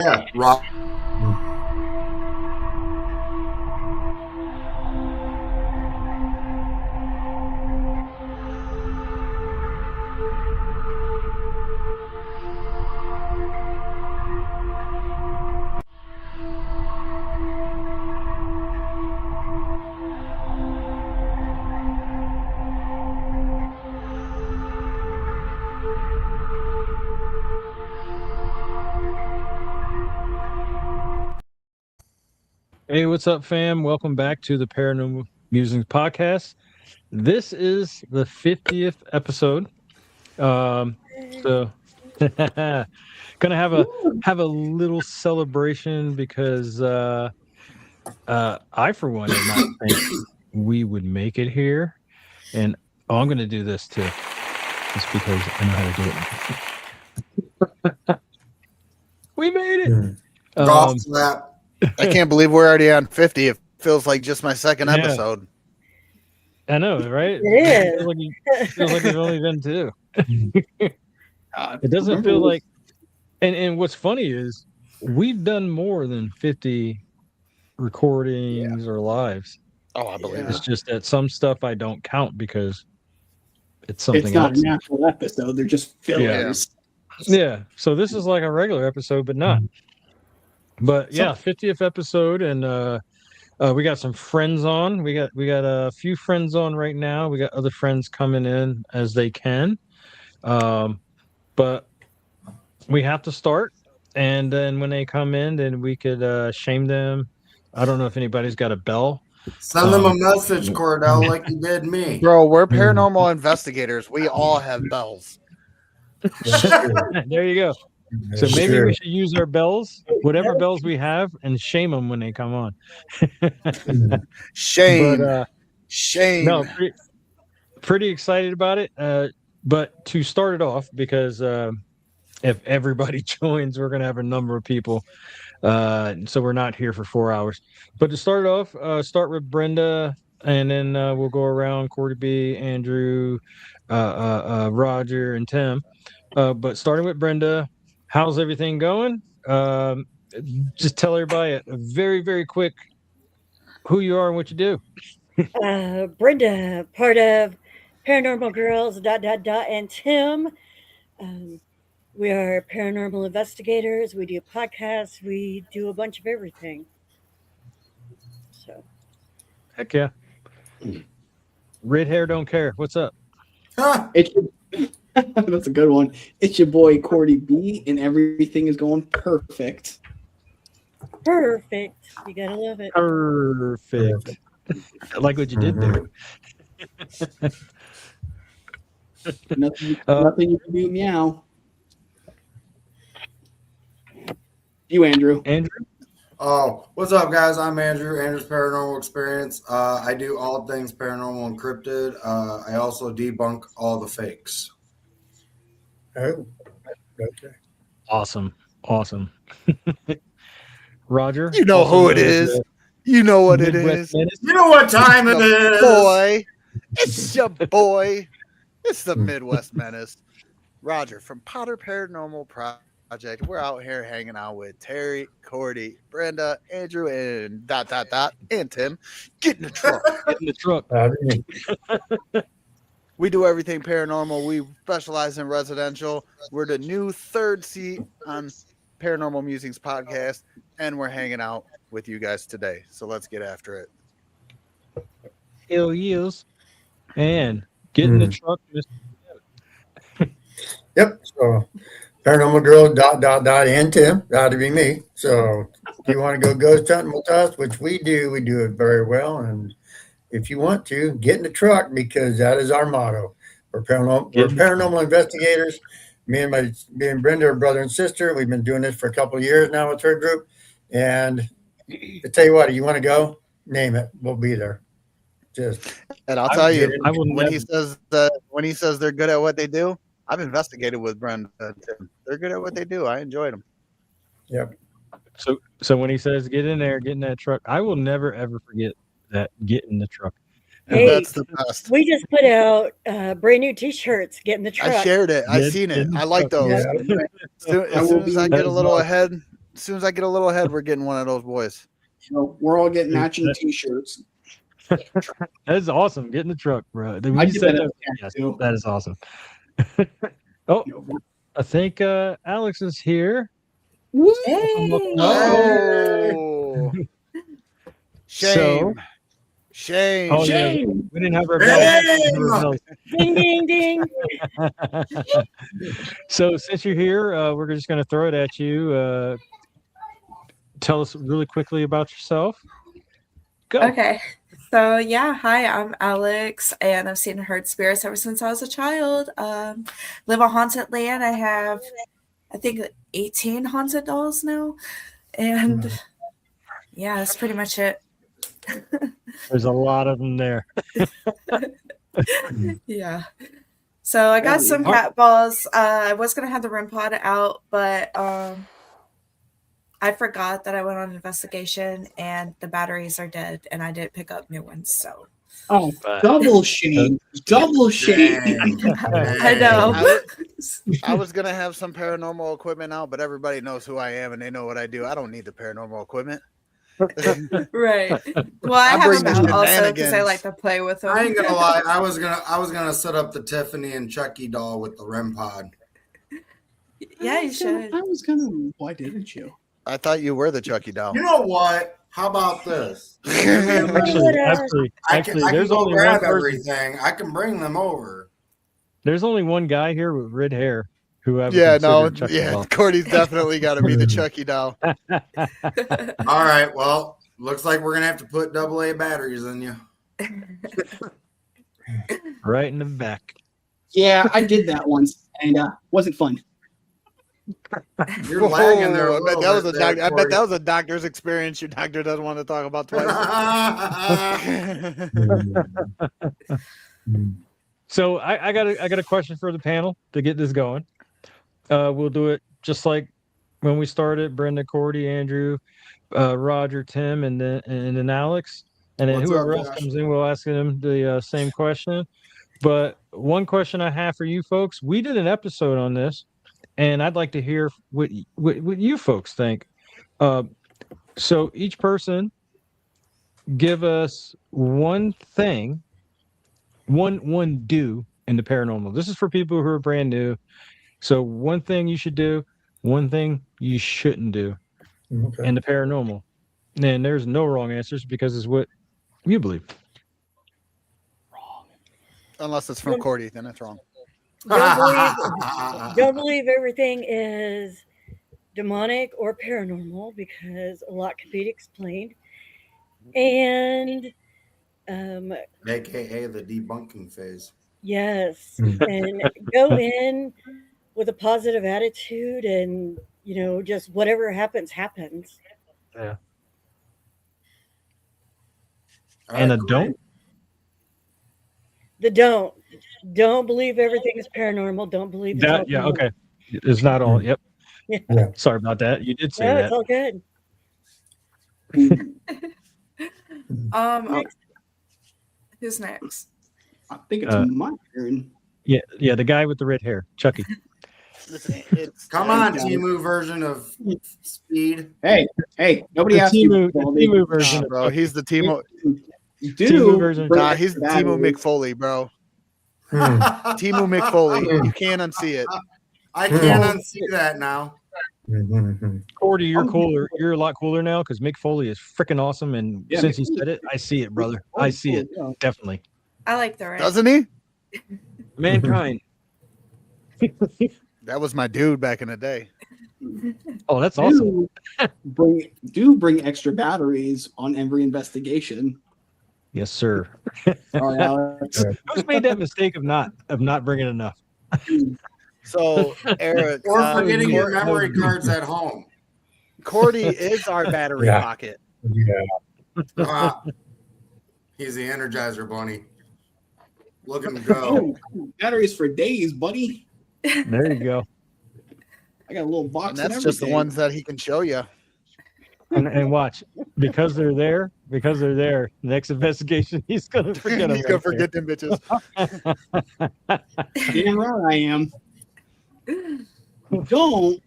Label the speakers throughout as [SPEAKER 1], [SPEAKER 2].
[SPEAKER 1] Yeah, Rob.
[SPEAKER 2] Hey, what's up, fam? Welcome back to the Paranormal Musings podcast. This is the 50th episode. So gonna have a little celebration because I, for one, did not think we would make it here, and I'm gonna do this too, just because I know how to do it. We made it.
[SPEAKER 1] Golf clap.
[SPEAKER 3] I can't believe we're already on 50. It feels like just my second episode.
[SPEAKER 2] I know, right?
[SPEAKER 4] It
[SPEAKER 2] feels like it's only been two. It doesn't feel like, and what's funny is we've done more than 50 recordings or lives.
[SPEAKER 3] Oh, I believe
[SPEAKER 2] It's just that some stuff I don't count because it's something
[SPEAKER 4] It's not
[SPEAKER 2] else.
[SPEAKER 4] an actual episode. They're just fillers.
[SPEAKER 2] Yeah. So this is like a regular episode, but not. But yeah, 50th episode, and we got some friends on. We got a few friends on right now. We got other friends coming in as they can. But we have to start, and then when they come in, then we could shame them. I don't know if anybody's got a bell.
[SPEAKER 1] Send them a message, Cordell, like you did me.
[SPEAKER 3] Bro, we're paranormal investigators. We all have bells.
[SPEAKER 2] There you go. So maybe we should use our bells, whatever bells we have, and shame them when they come on.
[SPEAKER 3] Shame.
[SPEAKER 2] But,
[SPEAKER 3] Shame.
[SPEAKER 2] No, pretty excited about it. But to start it off, because if everybody joins, we're going to have a number of people. So we're not here for 4 hours. But to start off, start with Brenda, and then we'll go around Cordy B, Andrew, Roger, and Tim. But starting with Brenda, how's everything going? Just tell everybody a very, very quick who you are and what you do.
[SPEAKER 5] Brenda, part of Paranormal Girls, and Tim. We are paranormal investigators. We do podcasts. We do a bunch of everything. So,
[SPEAKER 2] Heck yeah. Red hair don't care. What's up?
[SPEAKER 4] It's that's a good one. It's your boy Cordy B, and everything is going perfect.
[SPEAKER 5] perfect. You gotta love it.
[SPEAKER 2] Perfect. I like what you did there.
[SPEAKER 4] Nothing you can do, meow. You, Andrew.
[SPEAKER 2] Andrew?
[SPEAKER 1] Oh, what's up, guys? I'm Andrew. Andrew's Paranormal Experience. I do all things paranormal encrypted. I also debunk all the fakes.
[SPEAKER 6] Oh, okay.
[SPEAKER 2] Awesome. Roger?
[SPEAKER 3] You know who it is. You know what it is.
[SPEAKER 1] You know what time it is?
[SPEAKER 3] Boy. It's your boy. It's the Midwest Menace. Roger from Potter Paranormal Project. We're out here hanging out with Terry, Cordy, Brenda, Andrew, and ... and Tim. Get in the truck.
[SPEAKER 2] Get in the truck.
[SPEAKER 3] We do everything paranormal. We specialize in residential. We're the new third seat on Paranormal Musings podcast, and we're hanging out with you guys today. So let's get after it.
[SPEAKER 2] Hell yes. And get in the truck.
[SPEAKER 6] Yep. So Paranormal Girl ... and Tim. That'd be me. So if you want to go ghost hunting with us, which we do it very well. And if you want to, get in the truck, because that is our motto. We're paranormal investigators. Me and Brenda are brother and sister. We've been doing this for a couple of years now with her group. And I tell you what, you want to go, name it. We'll be there.
[SPEAKER 3] And I'll tell you,
[SPEAKER 2] when
[SPEAKER 3] he says they're good at what they do, I've investigated with Brenda. They're good at what they do. I enjoyed them.
[SPEAKER 6] Yep.
[SPEAKER 2] So when he says get in there, get in that truck, I will never ever forget that. Get in the truck.
[SPEAKER 5] Hey,
[SPEAKER 3] That's the best.
[SPEAKER 5] we just put out brand new T-shirts. Get in the truck.
[SPEAKER 3] I shared it. I seen it. I like those.
[SPEAKER 6] Yeah.
[SPEAKER 3] As soon as I get a little ahead As soon as I get a little ahead, we're getting one of those boys.
[SPEAKER 4] So we're all getting matching T-shirts.
[SPEAKER 2] That is awesome. Get in the truck, bro. When
[SPEAKER 4] I
[SPEAKER 2] you
[SPEAKER 4] did
[SPEAKER 2] said
[SPEAKER 4] that
[SPEAKER 2] that,
[SPEAKER 4] as
[SPEAKER 2] yes,
[SPEAKER 4] too.
[SPEAKER 2] that is awesome. Oh, I think Alex is here.
[SPEAKER 7] Hey.
[SPEAKER 3] Oh,
[SPEAKER 2] So-
[SPEAKER 3] shame.
[SPEAKER 2] Oh, yeah.
[SPEAKER 4] Shame.
[SPEAKER 2] We didn't have our
[SPEAKER 1] Hey!
[SPEAKER 2] bells.
[SPEAKER 5] Ding, ding, ding.
[SPEAKER 2] So since you're here, we're just going to throw it at you. Tell us really quickly about yourself. Go.
[SPEAKER 7] Okay. So yeah, hi, I'm Alex, and I've seen and heard spirits ever since I was a child. Live on haunted land. I have, I think, 18 haunted dolls now, and yeah, that's pretty much it.
[SPEAKER 2] There's a lot of them there.
[SPEAKER 7] Yeah. So I got
[SPEAKER 4] Very
[SPEAKER 7] some
[SPEAKER 2] hard.
[SPEAKER 7] cat balls. I was gonna have the REM pod out, but I forgot that I went on an investigation and the batteries are dead, and I didn't pick up new ones. So
[SPEAKER 4] Oh,
[SPEAKER 2] But-
[SPEAKER 4] double shame. Double shame.
[SPEAKER 7] I know.
[SPEAKER 3] I was gonna have some paranormal equipment out, but everybody knows who I am and they know what I do. I don't need the paranormal equipment.
[SPEAKER 7] Right. Well, I
[SPEAKER 3] I
[SPEAKER 7] have
[SPEAKER 3] bring
[SPEAKER 7] them
[SPEAKER 3] the
[SPEAKER 7] out also because I
[SPEAKER 3] shenanigans.
[SPEAKER 7] like to play with them.
[SPEAKER 1] I ain't gonna lie. I was gonna set up the Tiffany and Chucky doll with the REM pod.
[SPEAKER 7] Yeah, you should.
[SPEAKER 4] I was gonna. Why didn't you?
[SPEAKER 3] I thought you were the Chucky doll.
[SPEAKER 1] You know what? How about this?
[SPEAKER 2] Actually,
[SPEAKER 1] I can
[SPEAKER 2] there's
[SPEAKER 1] go
[SPEAKER 2] only
[SPEAKER 1] grab
[SPEAKER 2] one person.
[SPEAKER 1] everything. I can bring them over.
[SPEAKER 2] There's only one guy here with red hair who I would
[SPEAKER 3] Yeah, no,
[SPEAKER 2] consider Chucky
[SPEAKER 3] yeah,
[SPEAKER 2] doll.
[SPEAKER 3] Cordy's definitely got to be the Chucky doll.
[SPEAKER 1] All right. Well, looks like we're gonna have to put AA batteries in you.
[SPEAKER 2] Right in the back.
[SPEAKER 4] Yeah, I did that once, and wasn't fun.
[SPEAKER 1] You're lagging there.
[SPEAKER 3] Whoa,
[SPEAKER 1] A
[SPEAKER 3] I bet
[SPEAKER 1] little
[SPEAKER 3] that was
[SPEAKER 1] bit
[SPEAKER 3] a
[SPEAKER 1] there,
[SPEAKER 3] doc- I bet
[SPEAKER 1] Corey.
[SPEAKER 3] that was a doctor's experience. Your doctor doesn't want to talk about twice.
[SPEAKER 2] So I got a question for the panel to get this going. We'll do it just like when we started. Brenda, Cordy, Andrew, Roger, Tim, and then Alex, and then
[SPEAKER 1] What's
[SPEAKER 2] whoever
[SPEAKER 1] up,
[SPEAKER 2] else
[SPEAKER 1] Josh?
[SPEAKER 2] comes in, we'll ask them the same question. But one question I have for you folks: we did an episode on this, and I'd like to hear what you folks think. So each person give us one thing, one do in the paranormal. This is for people who are brand new. So one thing you should do, one thing you shouldn't do
[SPEAKER 6] Okay.
[SPEAKER 2] in the paranormal. And there's no wrong answers because it's what you believe.
[SPEAKER 3] Unless it's from Cordy, then it's wrong.
[SPEAKER 5] Don't believe everything is demonic or paranormal because a lot can be explained. And
[SPEAKER 1] AKA the debunking phase.
[SPEAKER 5] yes, and go in with a positive attitude, and just whatever happens.
[SPEAKER 2] And a
[SPEAKER 1] Great.
[SPEAKER 2] don't.
[SPEAKER 5] The don't believe everything is paranormal. Don't believe it's all
[SPEAKER 2] That, yeah,
[SPEAKER 5] demonic.
[SPEAKER 2] okay. It's not all. Yep.
[SPEAKER 5] Yeah.
[SPEAKER 2] Sorry about that. You did say
[SPEAKER 5] No,
[SPEAKER 2] that.
[SPEAKER 5] it's all good.
[SPEAKER 7] Who's next?
[SPEAKER 4] I think it's my turn.
[SPEAKER 2] Yeah, the guy with the red hair, Chucky.
[SPEAKER 3] Listen, it's,
[SPEAKER 1] Come on,
[SPEAKER 4] Yeah.
[SPEAKER 1] Timu version of Speed.
[SPEAKER 4] Hey, nobody
[SPEAKER 2] The
[SPEAKER 4] asked you.
[SPEAKER 2] Timu version.
[SPEAKER 3] Nah, bro, he's the Timo.
[SPEAKER 2] Timu version.
[SPEAKER 3] Nah, he's the Timo
[SPEAKER 4] batteries.
[SPEAKER 3] McFoley, bro.
[SPEAKER 6] Hmm.
[SPEAKER 3] Timo McFoley. You can't unsee it.
[SPEAKER 1] I can't unsee that now.
[SPEAKER 6] Mhm.
[SPEAKER 2] Cordy, you're cooler. You're a lot cooler now because Mick Foley is freaking awesome. And
[SPEAKER 4] Yeah,
[SPEAKER 2] since he
[SPEAKER 4] Mick Foley-
[SPEAKER 2] said it, I see it, brother. I see it.
[SPEAKER 4] Yeah.
[SPEAKER 2] Definitely.
[SPEAKER 7] I like the red.
[SPEAKER 3] Doesn't he?
[SPEAKER 2] Mankind.
[SPEAKER 3] That was my dude back in the day.
[SPEAKER 2] Oh, that's awesome.
[SPEAKER 4] Bring extra batteries on every investigation.
[SPEAKER 2] Yes, sir.
[SPEAKER 4] All right, Alex.
[SPEAKER 2] Who's made that mistake of not bringing enough?
[SPEAKER 3] So, Eric,
[SPEAKER 1] Or forgetting your
[SPEAKER 2] Cor-
[SPEAKER 1] memory cards at home.
[SPEAKER 3] Cordy is our battery
[SPEAKER 6] Yeah.
[SPEAKER 3] pocket.
[SPEAKER 6] Yeah.
[SPEAKER 1] He's the Energizer Bunny. Look at him go.
[SPEAKER 4] Oh, batteries for days, buddy.
[SPEAKER 2] There you go.
[SPEAKER 4] I got a little box.
[SPEAKER 3] And that's just the ones that he can show you.
[SPEAKER 2] And watch, because they're there. Next investigation, he's gonna forget them.
[SPEAKER 3] He's gonna forget them bitches.
[SPEAKER 4] Damn right I am. Don't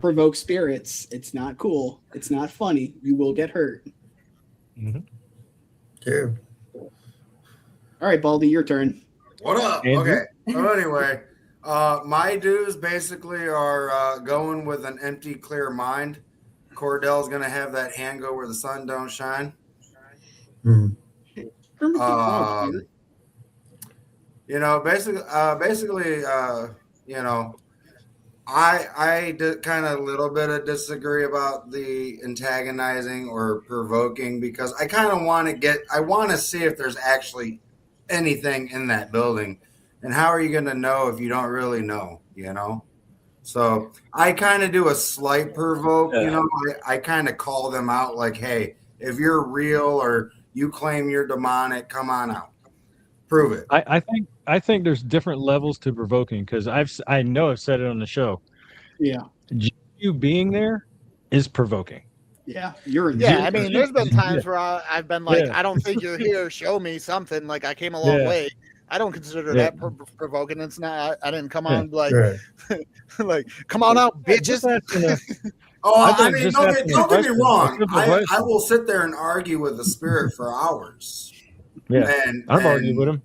[SPEAKER 4] provoke spirits. It's not cool. It's not funny. You will get hurt.
[SPEAKER 6] Too.
[SPEAKER 4] All right, Baldy, your turn.
[SPEAKER 1] What up?
[SPEAKER 2] Andrew?
[SPEAKER 1] Okay. So anyway, my dues basically are going with an empty, clear mind. Cordell's gonna have that hand go where the sun don't shine.
[SPEAKER 6] Mhm.
[SPEAKER 1] You know, basically, you know, I did kind of a little bit of disagree about the antagonizing or provoking because I kind of I want to see if there's actually anything in that building. And how are you going to know if you don't really know, you know? So I kind of do a slight provoke, you know, I kind of call them out like, hey, if you're real or you claim you're demonic, come on out. Prove it.
[SPEAKER 2] I think there's different levels to provoking because I know I've said it on the show.
[SPEAKER 4] Yeah.
[SPEAKER 2] You being there is provoking.
[SPEAKER 4] Yeah. You're
[SPEAKER 3] Yeah, I mean, there's been times
[SPEAKER 2] Yeah.
[SPEAKER 3] where I've been like,
[SPEAKER 2] Yeah.
[SPEAKER 3] I don't think you're here. Show me something. Like I came a long
[SPEAKER 2] Yeah.
[SPEAKER 3] way. I don't consider
[SPEAKER 2] Yeah.
[SPEAKER 3] that provoking. It's not. I didn't come on like,
[SPEAKER 6] Right.
[SPEAKER 3] like come on out, bitches.
[SPEAKER 2] Just asking a-
[SPEAKER 1] Oh,
[SPEAKER 2] I
[SPEAKER 1] I
[SPEAKER 2] think
[SPEAKER 1] mean,
[SPEAKER 2] just
[SPEAKER 1] don't
[SPEAKER 2] asking a
[SPEAKER 1] get me
[SPEAKER 2] question, a
[SPEAKER 1] wrong.
[SPEAKER 2] simple
[SPEAKER 1] I
[SPEAKER 2] question.
[SPEAKER 1] will sit there and argue with the spirit for hours.
[SPEAKER 2] Yeah,
[SPEAKER 1] And
[SPEAKER 2] I've argued with him.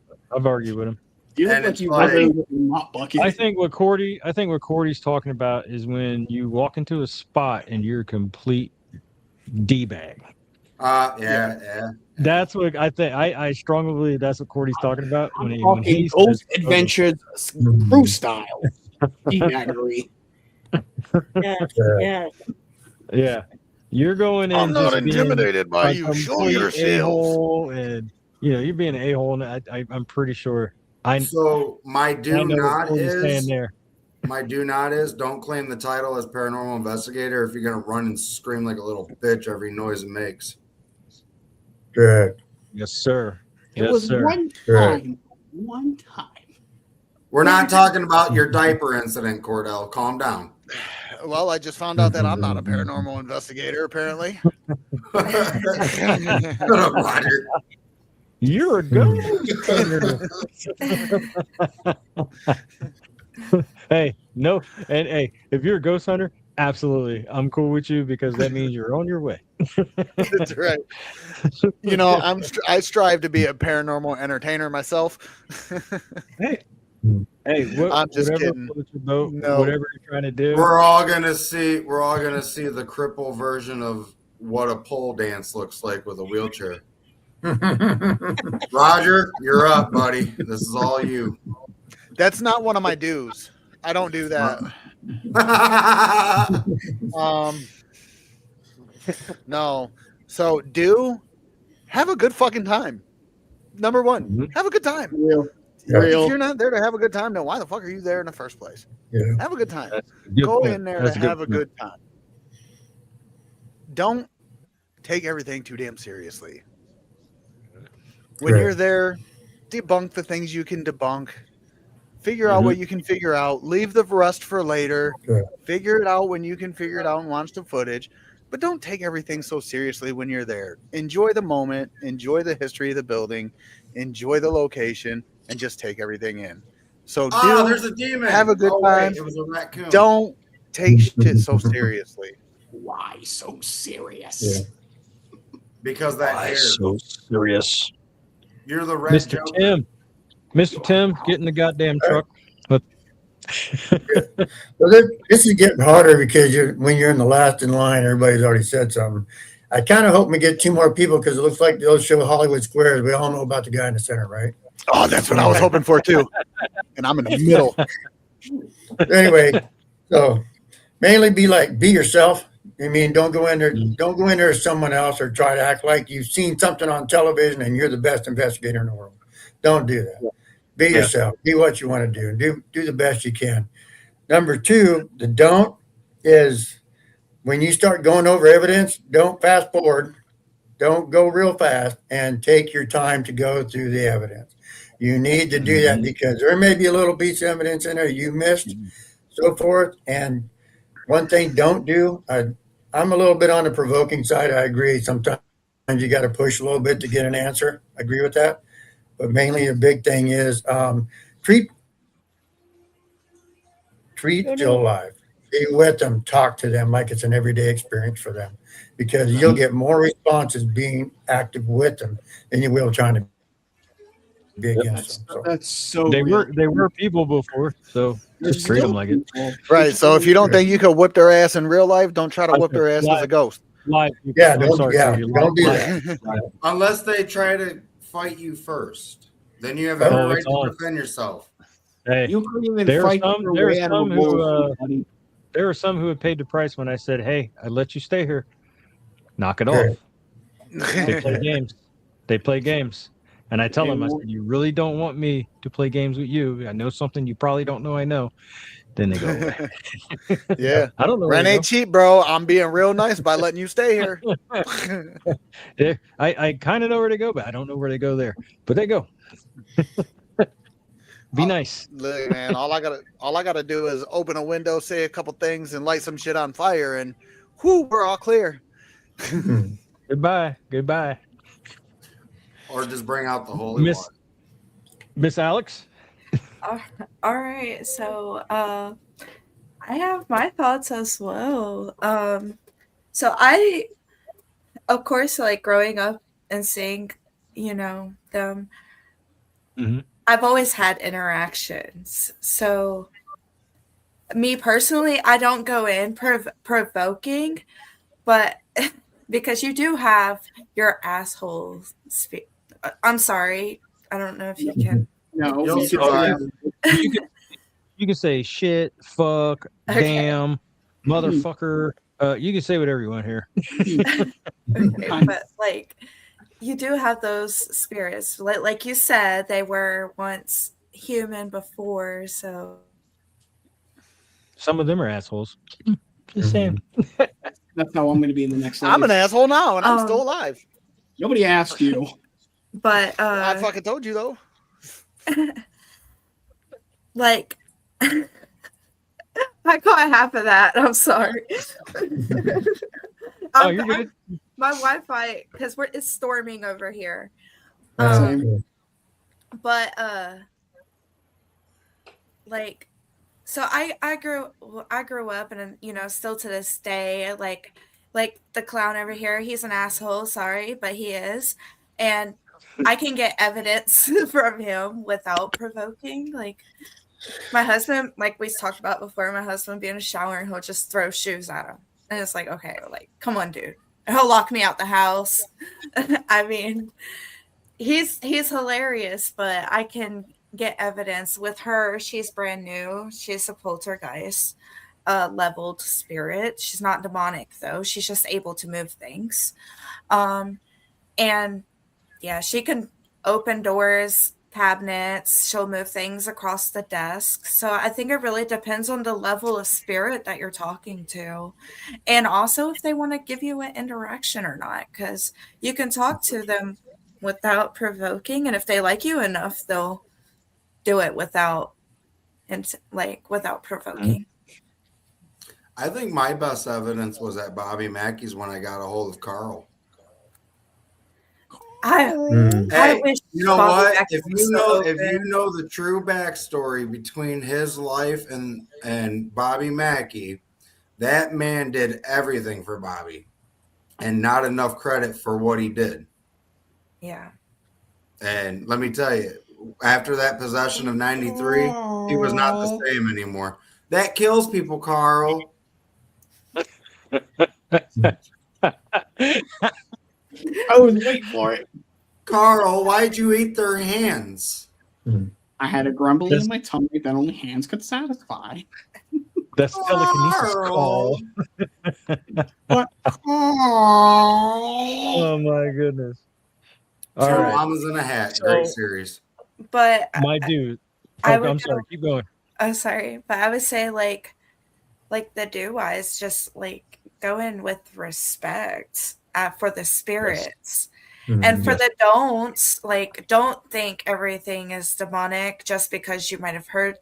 [SPEAKER 4] You look
[SPEAKER 1] and
[SPEAKER 4] like
[SPEAKER 1] it's
[SPEAKER 4] you
[SPEAKER 1] like-
[SPEAKER 4] literally with a mop bucket.
[SPEAKER 2] I think what Cordy's talking about is when you walk into a spot and you're a complete d-bag.
[SPEAKER 1] Yeah.
[SPEAKER 2] That's what I think. I strongly believe that's what Cordy's talking about when
[SPEAKER 4] I'm
[SPEAKER 2] he
[SPEAKER 4] talking
[SPEAKER 2] says
[SPEAKER 4] Ghost
[SPEAKER 2] provoking.
[SPEAKER 4] Adventures crew style. D-baggery.
[SPEAKER 5] Yes, yes.
[SPEAKER 2] Yeah, you're going in.
[SPEAKER 3] I'm not
[SPEAKER 2] just being
[SPEAKER 3] intimidated by
[SPEAKER 2] a
[SPEAKER 3] you. Show
[SPEAKER 2] complete
[SPEAKER 3] yourself.
[SPEAKER 2] a-hole, and you're being an a-hole. And I'm pretty sure.
[SPEAKER 1] So my
[SPEAKER 2] I
[SPEAKER 1] do
[SPEAKER 2] know what
[SPEAKER 1] not
[SPEAKER 2] Cordy's saying
[SPEAKER 1] is
[SPEAKER 2] there.
[SPEAKER 1] my do not is don't claim the title as paranormal investigator if you're gonna run and scream like a little bitch every noise it makes.
[SPEAKER 6] Correct.
[SPEAKER 2] Yes, sir.
[SPEAKER 4] It
[SPEAKER 2] Yes,
[SPEAKER 4] was
[SPEAKER 2] sir.
[SPEAKER 4] one
[SPEAKER 6] Right.
[SPEAKER 4] time. One time.
[SPEAKER 1] We're not talking about your diaper incident, Cordell. Calm down.
[SPEAKER 3] Well, I just found out that I'm not a paranormal investigator. Apparently.
[SPEAKER 1] Shut up, Roger.
[SPEAKER 2] You're a ghost hunter. Hey, no, and hey, if you're a ghost hunter, absolutely, I'm cool with you because that means you're on your way.
[SPEAKER 3] That's right. You know, I strive to be a paranormal entertainer myself.
[SPEAKER 2] Hey,
[SPEAKER 3] I'm just
[SPEAKER 2] whatever
[SPEAKER 3] kidding.
[SPEAKER 2] floats your boat,
[SPEAKER 3] No.
[SPEAKER 2] whatever you're trying to do.
[SPEAKER 1] We're all gonna see the cripple version of what a pole dance looks like with a wheelchair. Roger, you're up, buddy. This is all you.
[SPEAKER 3] That's not one of my dues. I don't do that. No. So have a good fucking time. Number one,
[SPEAKER 2] Mhm.
[SPEAKER 3] have a good time.
[SPEAKER 4] Real.
[SPEAKER 6] Yeah.
[SPEAKER 3] If
[SPEAKER 4] Real.
[SPEAKER 3] you're not there to have a good time, then why the fuck are you there in the first place?
[SPEAKER 6] Yeah.
[SPEAKER 3] Have a good time.
[SPEAKER 2] That's a good
[SPEAKER 3] Go
[SPEAKER 2] point.
[SPEAKER 3] in there
[SPEAKER 2] That's
[SPEAKER 3] to
[SPEAKER 2] a good
[SPEAKER 3] have a
[SPEAKER 2] point.
[SPEAKER 3] good time. Don't take everything too damn seriously. When
[SPEAKER 6] Right.
[SPEAKER 3] you're there, debunk the things you can debunk. Figure out what you can figure out. Leave the rest for later.
[SPEAKER 6] Right.
[SPEAKER 3] Figure it out when you can figure it out and watch the footage. But don't take everything so seriously when you're there. Enjoy the moment. Enjoy the history of the building. Enjoy the location. And just take everything in. So
[SPEAKER 1] There's a demon.
[SPEAKER 3] have a good
[SPEAKER 1] Oh, wait,
[SPEAKER 3] time.
[SPEAKER 1] it was a raccoon.
[SPEAKER 3] don't take shit so seriously.
[SPEAKER 4] Why so serious?
[SPEAKER 6] Yeah.
[SPEAKER 1] Because that
[SPEAKER 2] Why
[SPEAKER 1] hair.
[SPEAKER 2] so serious?
[SPEAKER 1] You're the red
[SPEAKER 2] Mr.
[SPEAKER 1] Joker.
[SPEAKER 2] Mr. Tim, get in the goddamn truck.
[SPEAKER 6] Well, this is getting harder because when you're in the last in line, everybody's already said something. I kind of hope we get two more people because it looks like they'll show Hollywood Squares. We all know about the guy in the center, right?
[SPEAKER 3] Oh, that's what I was hoping for too. And I'm in the middle.
[SPEAKER 6] Anyway, so mainly be yourself. I mean, don't go in there as someone else or try to act like you've seen something on television and you're the best investigator in the world. Don't do that. Be yourself. Be what you want to do. Do the best you can. Number two, the don't is when you start going over evidence, don't fast forward. Don't go real fast and take your time to go through the evidence. You need to do that because there may be a little piece of evidence in there you missed, so forth. And one thing don't do, I'm a little bit on the provoking side. I agree. Sometimes you got to push a little bit to get an answer. I agree with that. But mainly the big thing is treat Jill alive. be with them, talk to them like it's an everyday experience for them, because you'll get more responses being active with them than you will trying to be against them. So
[SPEAKER 4] That's so
[SPEAKER 2] They
[SPEAKER 4] real.
[SPEAKER 2] were people before, so
[SPEAKER 4] They're
[SPEAKER 2] just treat them
[SPEAKER 4] still
[SPEAKER 2] like it.
[SPEAKER 4] people.
[SPEAKER 3] Right. So if you don't think you could whip their ass in real life, don't try to
[SPEAKER 2] Like
[SPEAKER 3] whip their ass as a ghost.
[SPEAKER 2] Live people.
[SPEAKER 6] yeah,
[SPEAKER 2] I'm
[SPEAKER 6] don't
[SPEAKER 2] sorry,
[SPEAKER 6] yeah,
[SPEAKER 2] Cody,
[SPEAKER 6] don't do
[SPEAKER 2] live-
[SPEAKER 6] that.
[SPEAKER 1] Unless they try to fight you first, then you have
[SPEAKER 6] Oh,
[SPEAKER 1] every right
[SPEAKER 2] it's
[SPEAKER 1] to
[SPEAKER 2] on.
[SPEAKER 1] defend yourself.
[SPEAKER 2] Hey,
[SPEAKER 4] You couldn't even
[SPEAKER 2] there are
[SPEAKER 4] fight
[SPEAKER 2] some-
[SPEAKER 4] your
[SPEAKER 2] there are
[SPEAKER 4] way out of a
[SPEAKER 2] some who,
[SPEAKER 4] bullet, buddy.
[SPEAKER 2] there were some who had paid the price when I said, "Hey, I let you stay here. Knock it
[SPEAKER 6] Right.
[SPEAKER 2] off." They play games. They play games. And I tell them, I said, "You really don't want me to play games with you. I know something you probably don't know I know." Then they go away.
[SPEAKER 3] Yeah.
[SPEAKER 2] I don't know.
[SPEAKER 3] Rent
[SPEAKER 2] where
[SPEAKER 3] ain't cheap, bro. I'm being real nice by letting you stay here.
[SPEAKER 2] they go. I kind of know where to go, but I don't know where they go there. But they go. Be nice.
[SPEAKER 3] Look, man, all I gotta do is open a window, say a couple things, and light some shit on fire, and whoo, we're all clear.
[SPEAKER 2] Goodbye. Goodbye.
[SPEAKER 1] Or just bring out the holy
[SPEAKER 2] Miss
[SPEAKER 1] water.
[SPEAKER 2] Miss Alex.
[SPEAKER 7] All right, so I have my thoughts as well. So I, of course, like growing up and seeing, them.
[SPEAKER 2] Mhm.
[SPEAKER 7] I've always had interactions. So me personally, I don't go in provoking, but because you do have your asshole speak. I'm sorry. I don't know if you can.
[SPEAKER 4] No,
[SPEAKER 1] You'll
[SPEAKER 4] we could
[SPEAKER 1] survive.
[SPEAKER 2] You can say shit, fuck,
[SPEAKER 7] Okay.
[SPEAKER 2] damn, motherfucker. You can say whatever you want here.
[SPEAKER 7] Okay, but like you do have those spirits. Like you said, they were once human before, so
[SPEAKER 2] Some of them are assholes. Just saying.
[SPEAKER 4] That's how I'm going to be in the next life.
[SPEAKER 3] I'm an asshole now, and I'm still
[SPEAKER 7] Um,
[SPEAKER 3] alive.
[SPEAKER 4] Nobody asked you.
[SPEAKER 7] but
[SPEAKER 3] I fucking told you though.
[SPEAKER 7] like I caught half of that. I'm sorry.
[SPEAKER 2] Oh, you're good.
[SPEAKER 7] My Wi-Fi, because it's storming over here.
[SPEAKER 4] Same.
[SPEAKER 7] But like, so I grew up, and still to this day, like the clown over here, he's an asshole. Sorry, but he is, and I can get evidence from him without provoking. Like my husband, like we talked about before, my husband be in a shower and he'll just throw shoes at him, and it's like, okay, like come on, dude. He'll lock me out the house. I mean, he's hilarious, but I can get evidence with her. She's brand new. She's a poltergeist leveled spirit. She's not demonic though. She's just able to move things. And yeah, she can open doors, cabinets. She'll move things across the desk. So I think it really depends on the level of spirit that you're talking to. And also if they want to give you an interaction or not, because you can talk to them without provoking. And if they like you enough, they'll do it without provoking.
[SPEAKER 1] I think my best evidence was at Bobby Mackey's when I got a hold of Carl.
[SPEAKER 7] I
[SPEAKER 1] Hey,
[SPEAKER 7] wish
[SPEAKER 1] you know
[SPEAKER 7] Bobby
[SPEAKER 1] what?
[SPEAKER 7] Mackey
[SPEAKER 1] If
[SPEAKER 7] was
[SPEAKER 1] you
[SPEAKER 7] so
[SPEAKER 1] know
[SPEAKER 7] open.
[SPEAKER 1] the true backstory between his life and Bobby Mackey, that man did everything for Bobby, and not enough credit for what he did.
[SPEAKER 7] Yeah.
[SPEAKER 1] And let me tell you, after that possession of '93, he was not the same anymore. That kills people, Carl.
[SPEAKER 4] I was waiting for it.
[SPEAKER 1] Carl, why'd you eat their hands?
[SPEAKER 4] I had a grumbling in my tummy that only hands could satisfy.
[SPEAKER 2] That's telekinesis,
[SPEAKER 1] Carl.
[SPEAKER 4] But
[SPEAKER 2] Oh my goodness. All
[SPEAKER 1] Two
[SPEAKER 2] right,
[SPEAKER 1] llamas in a hat.
[SPEAKER 2] So-
[SPEAKER 1] Great series.
[SPEAKER 7] But
[SPEAKER 2] my dude.
[SPEAKER 7] I
[SPEAKER 2] Oh,
[SPEAKER 7] would
[SPEAKER 2] I'm
[SPEAKER 7] go-
[SPEAKER 2] sorry. Keep going.
[SPEAKER 7] I'm sorry, but I would say like the do-wise, just like go in with respect for the spirits. And for the don'ts, like don't think everything is demonic just because you might have heard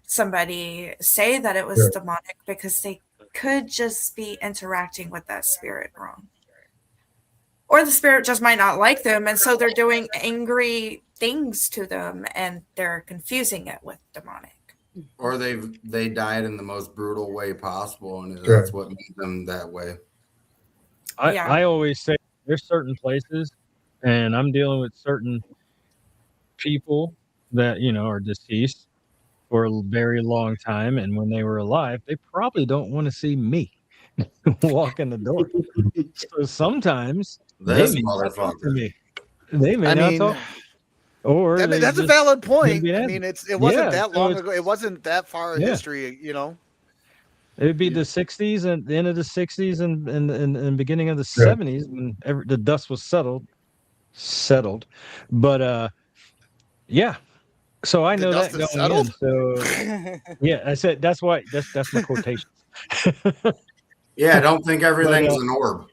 [SPEAKER 7] somebody say that it was
[SPEAKER 6] Sure.
[SPEAKER 7] demonic, because they could just be interacting with that spirit wrong. Or the spirit just might not like them, and so they're doing angry things to them and they're confusing it with demonic.
[SPEAKER 1] or they died in the most brutal way possible, and
[SPEAKER 6] Sure.
[SPEAKER 1] that's what made them that way.
[SPEAKER 7] Yeah.
[SPEAKER 2] I always say there's certain places, and I'm dealing with certain people that are deceased for a very long time, and when they were alive, they probably don't want to see me walk in the door. So sometimes they
[SPEAKER 1] This
[SPEAKER 2] may not talk to
[SPEAKER 1] motherfucker.
[SPEAKER 2] me. They may
[SPEAKER 3] I
[SPEAKER 2] not
[SPEAKER 3] mean,
[SPEAKER 2] talk, or they
[SPEAKER 3] that's a
[SPEAKER 2] just
[SPEAKER 3] valid
[SPEAKER 2] gonna
[SPEAKER 3] point.
[SPEAKER 2] be
[SPEAKER 3] I
[SPEAKER 2] an
[SPEAKER 3] mean,
[SPEAKER 2] asshole.
[SPEAKER 3] it wasn't
[SPEAKER 2] Yeah,
[SPEAKER 3] that
[SPEAKER 2] so
[SPEAKER 3] long
[SPEAKER 2] it's
[SPEAKER 3] ago. It wasn't that far of
[SPEAKER 2] yeah.
[SPEAKER 3] history, you know.
[SPEAKER 2] It'd be the '60s and the end of the '60s and beginning of the
[SPEAKER 6] Yeah.
[SPEAKER 2] '70s when the dust was settled. But yeah, so I
[SPEAKER 3] The
[SPEAKER 2] know
[SPEAKER 3] dust
[SPEAKER 2] that
[SPEAKER 3] is
[SPEAKER 2] going in.
[SPEAKER 3] settled.
[SPEAKER 2] So yeah, I said that's why that's my quotations.
[SPEAKER 1] Yeah, I don't think
[SPEAKER 2] But
[SPEAKER 1] everything's an orb.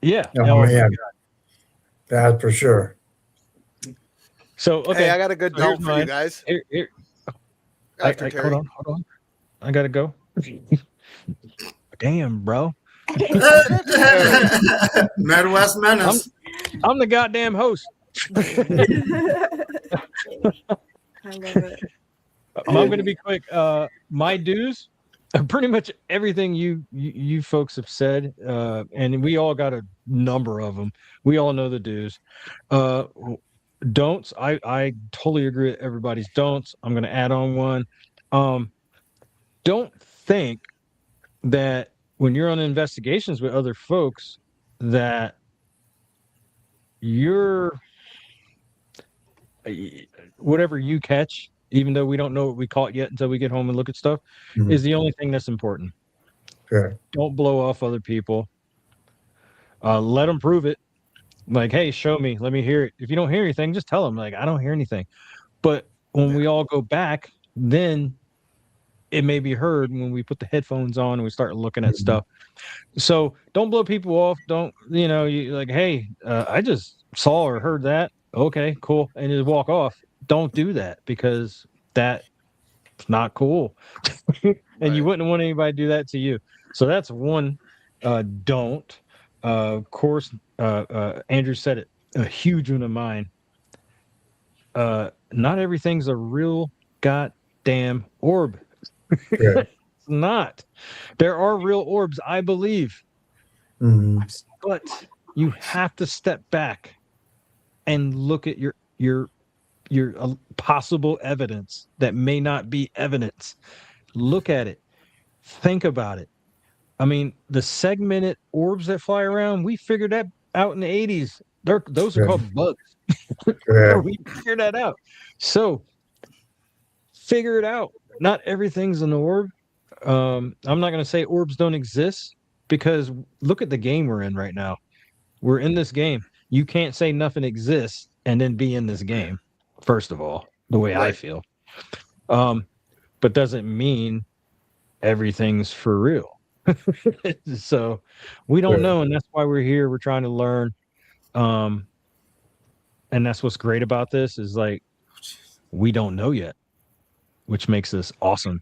[SPEAKER 2] yeah,
[SPEAKER 6] Oh,
[SPEAKER 2] oh my
[SPEAKER 6] man.
[SPEAKER 2] God.
[SPEAKER 6] That's for sure.
[SPEAKER 2] So
[SPEAKER 3] Hey,
[SPEAKER 2] okay,
[SPEAKER 3] I got a good
[SPEAKER 2] so here's
[SPEAKER 3] don't for you
[SPEAKER 2] mine.
[SPEAKER 3] guys.
[SPEAKER 2] Here,
[SPEAKER 3] After Terry.
[SPEAKER 2] hold on, I gotta go. Damn, bro,
[SPEAKER 3] Terry.
[SPEAKER 1] Midwest Menace.
[SPEAKER 2] I'm the goddamn host.
[SPEAKER 5] I love it.
[SPEAKER 2] I'm gonna be quick. My dues, pretty much everything you folks have said, and we all got a number of them. We all know the dues. Uh, don'ts. I totally agree with everybody's don'ts. I'm gonna add on one. Don't think that when you're on investigations with other folks that you're whatever you catch, even though we don't know what we caught yet until we get home and look at stuff,
[SPEAKER 6] Mhm.
[SPEAKER 2] is the only thing that's important.
[SPEAKER 6] Sure.
[SPEAKER 2] Don't blow off other people. Let them prove it. Like, hey, show me. Let me hear it. If you don't hear anything, just tell them, like, I don't hear anything. But when we all go back, then it may be heard when we put the headphones on and we start looking at
[SPEAKER 6] Mhm.
[SPEAKER 2] stuff. So don't blow people off. Don't, you like, hey, I just saw or heard that. Okay, cool. And just walk off. Don't do that because that's not cool. And you
[SPEAKER 3] Right.
[SPEAKER 2] wouldn't want anybody to do that to you. So that's one don't. Of course, Andrew said it, a huge one of mine. Not everything's a real goddamn orb.
[SPEAKER 6] Yeah.
[SPEAKER 2] It's not. There are real orbs, I believe,
[SPEAKER 6] Mhm.
[SPEAKER 2] but you have to step back and look at your possible evidence that may not be evidence. Look at it. Think about it. I mean, the segmented orbs that fly around, we figured that out in the 80s. Those are
[SPEAKER 6] Yeah.
[SPEAKER 2] called bugs.
[SPEAKER 6] Yeah.
[SPEAKER 2] We figured that out. So figure it out. Not everything's an orb. I'm not going to say orbs don't exist because look at the game we're in right now. We're in this game. You can't say nothing exists and then be in this game, first of all, the way I
[SPEAKER 3] Right.
[SPEAKER 2] feel. But doesn't mean everything's for real. So we don't
[SPEAKER 6] Yeah.
[SPEAKER 2] know, and that's why we're here. We're trying to learn. And that's what's great about this is like we don't know yet, which makes this awesome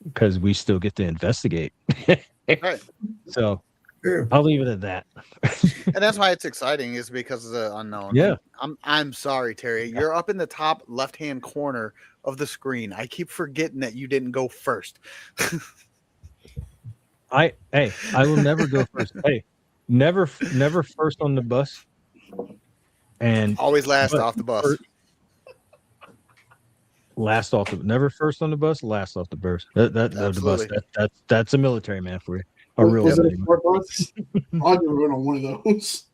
[SPEAKER 2] because we still get to investigate.
[SPEAKER 3] Right.
[SPEAKER 2] So
[SPEAKER 6] Yeah.
[SPEAKER 2] I'll leave it at that.
[SPEAKER 3] And that's why it's exciting is because of the unknown.
[SPEAKER 2] Yeah.
[SPEAKER 3] I'm sorry, Terry. You're up in the top left-hand corner of the screen. I keep forgetting that you didn't go first.
[SPEAKER 2] I will never go first. Hey, never first on the bus. And
[SPEAKER 3] Always last
[SPEAKER 2] but
[SPEAKER 3] off the bus.
[SPEAKER 2] last off the never first on the bus, last off the bus. The bus.
[SPEAKER 3] Absolutely.
[SPEAKER 2] That's a military man for you. A real
[SPEAKER 4] Was it
[SPEAKER 2] one,
[SPEAKER 4] a
[SPEAKER 2] anyway.
[SPEAKER 4] short bus? I'll get run on one of those.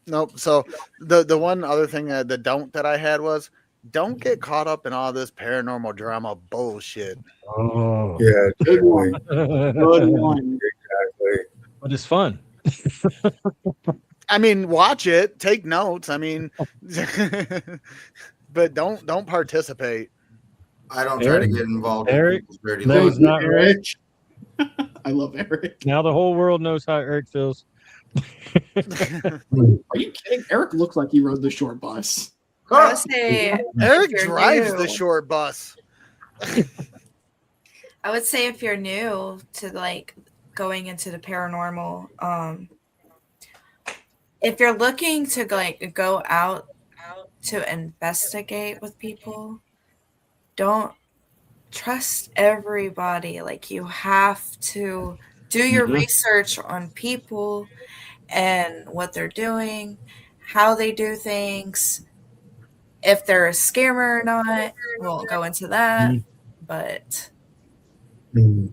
[SPEAKER 3] Nope. So the one other thing the don't that I had was don't get caught up in all this paranormal drama bullshit.
[SPEAKER 2] Oh,
[SPEAKER 6] Yeah.
[SPEAKER 4] Good one.
[SPEAKER 6] Exactly.
[SPEAKER 4] Good one.
[SPEAKER 6] Exactly.
[SPEAKER 2] but it's fun.
[SPEAKER 3] I mean, watch it, take notes. I mean, but don't participate.
[SPEAKER 1] I don't try to
[SPEAKER 2] Eric?
[SPEAKER 1] get involved in
[SPEAKER 2] Eric?
[SPEAKER 1] people's dirty
[SPEAKER 2] That
[SPEAKER 4] Thank
[SPEAKER 2] was
[SPEAKER 1] laundry.
[SPEAKER 4] you,
[SPEAKER 2] not right.
[SPEAKER 4] Eric. I love Eric.
[SPEAKER 2] Now the whole world knows how Eric feels.
[SPEAKER 4] Are you kidding? Eric looked like he rode the short bus.
[SPEAKER 7] I would say
[SPEAKER 3] Eric
[SPEAKER 7] if you're
[SPEAKER 3] drives
[SPEAKER 7] new-
[SPEAKER 3] the short bus.
[SPEAKER 7] I would say if you're new to like going into the paranormal, if you're looking to like go out to investigate with people, don't trust everybody. Like, you have to do your
[SPEAKER 2] Mhm.
[SPEAKER 7] research on people and what they're doing, how they do things, if they're a scammer or not. We won't go into that,
[SPEAKER 2] Mhm.
[SPEAKER 7] but
[SPEAKER 6] Mm.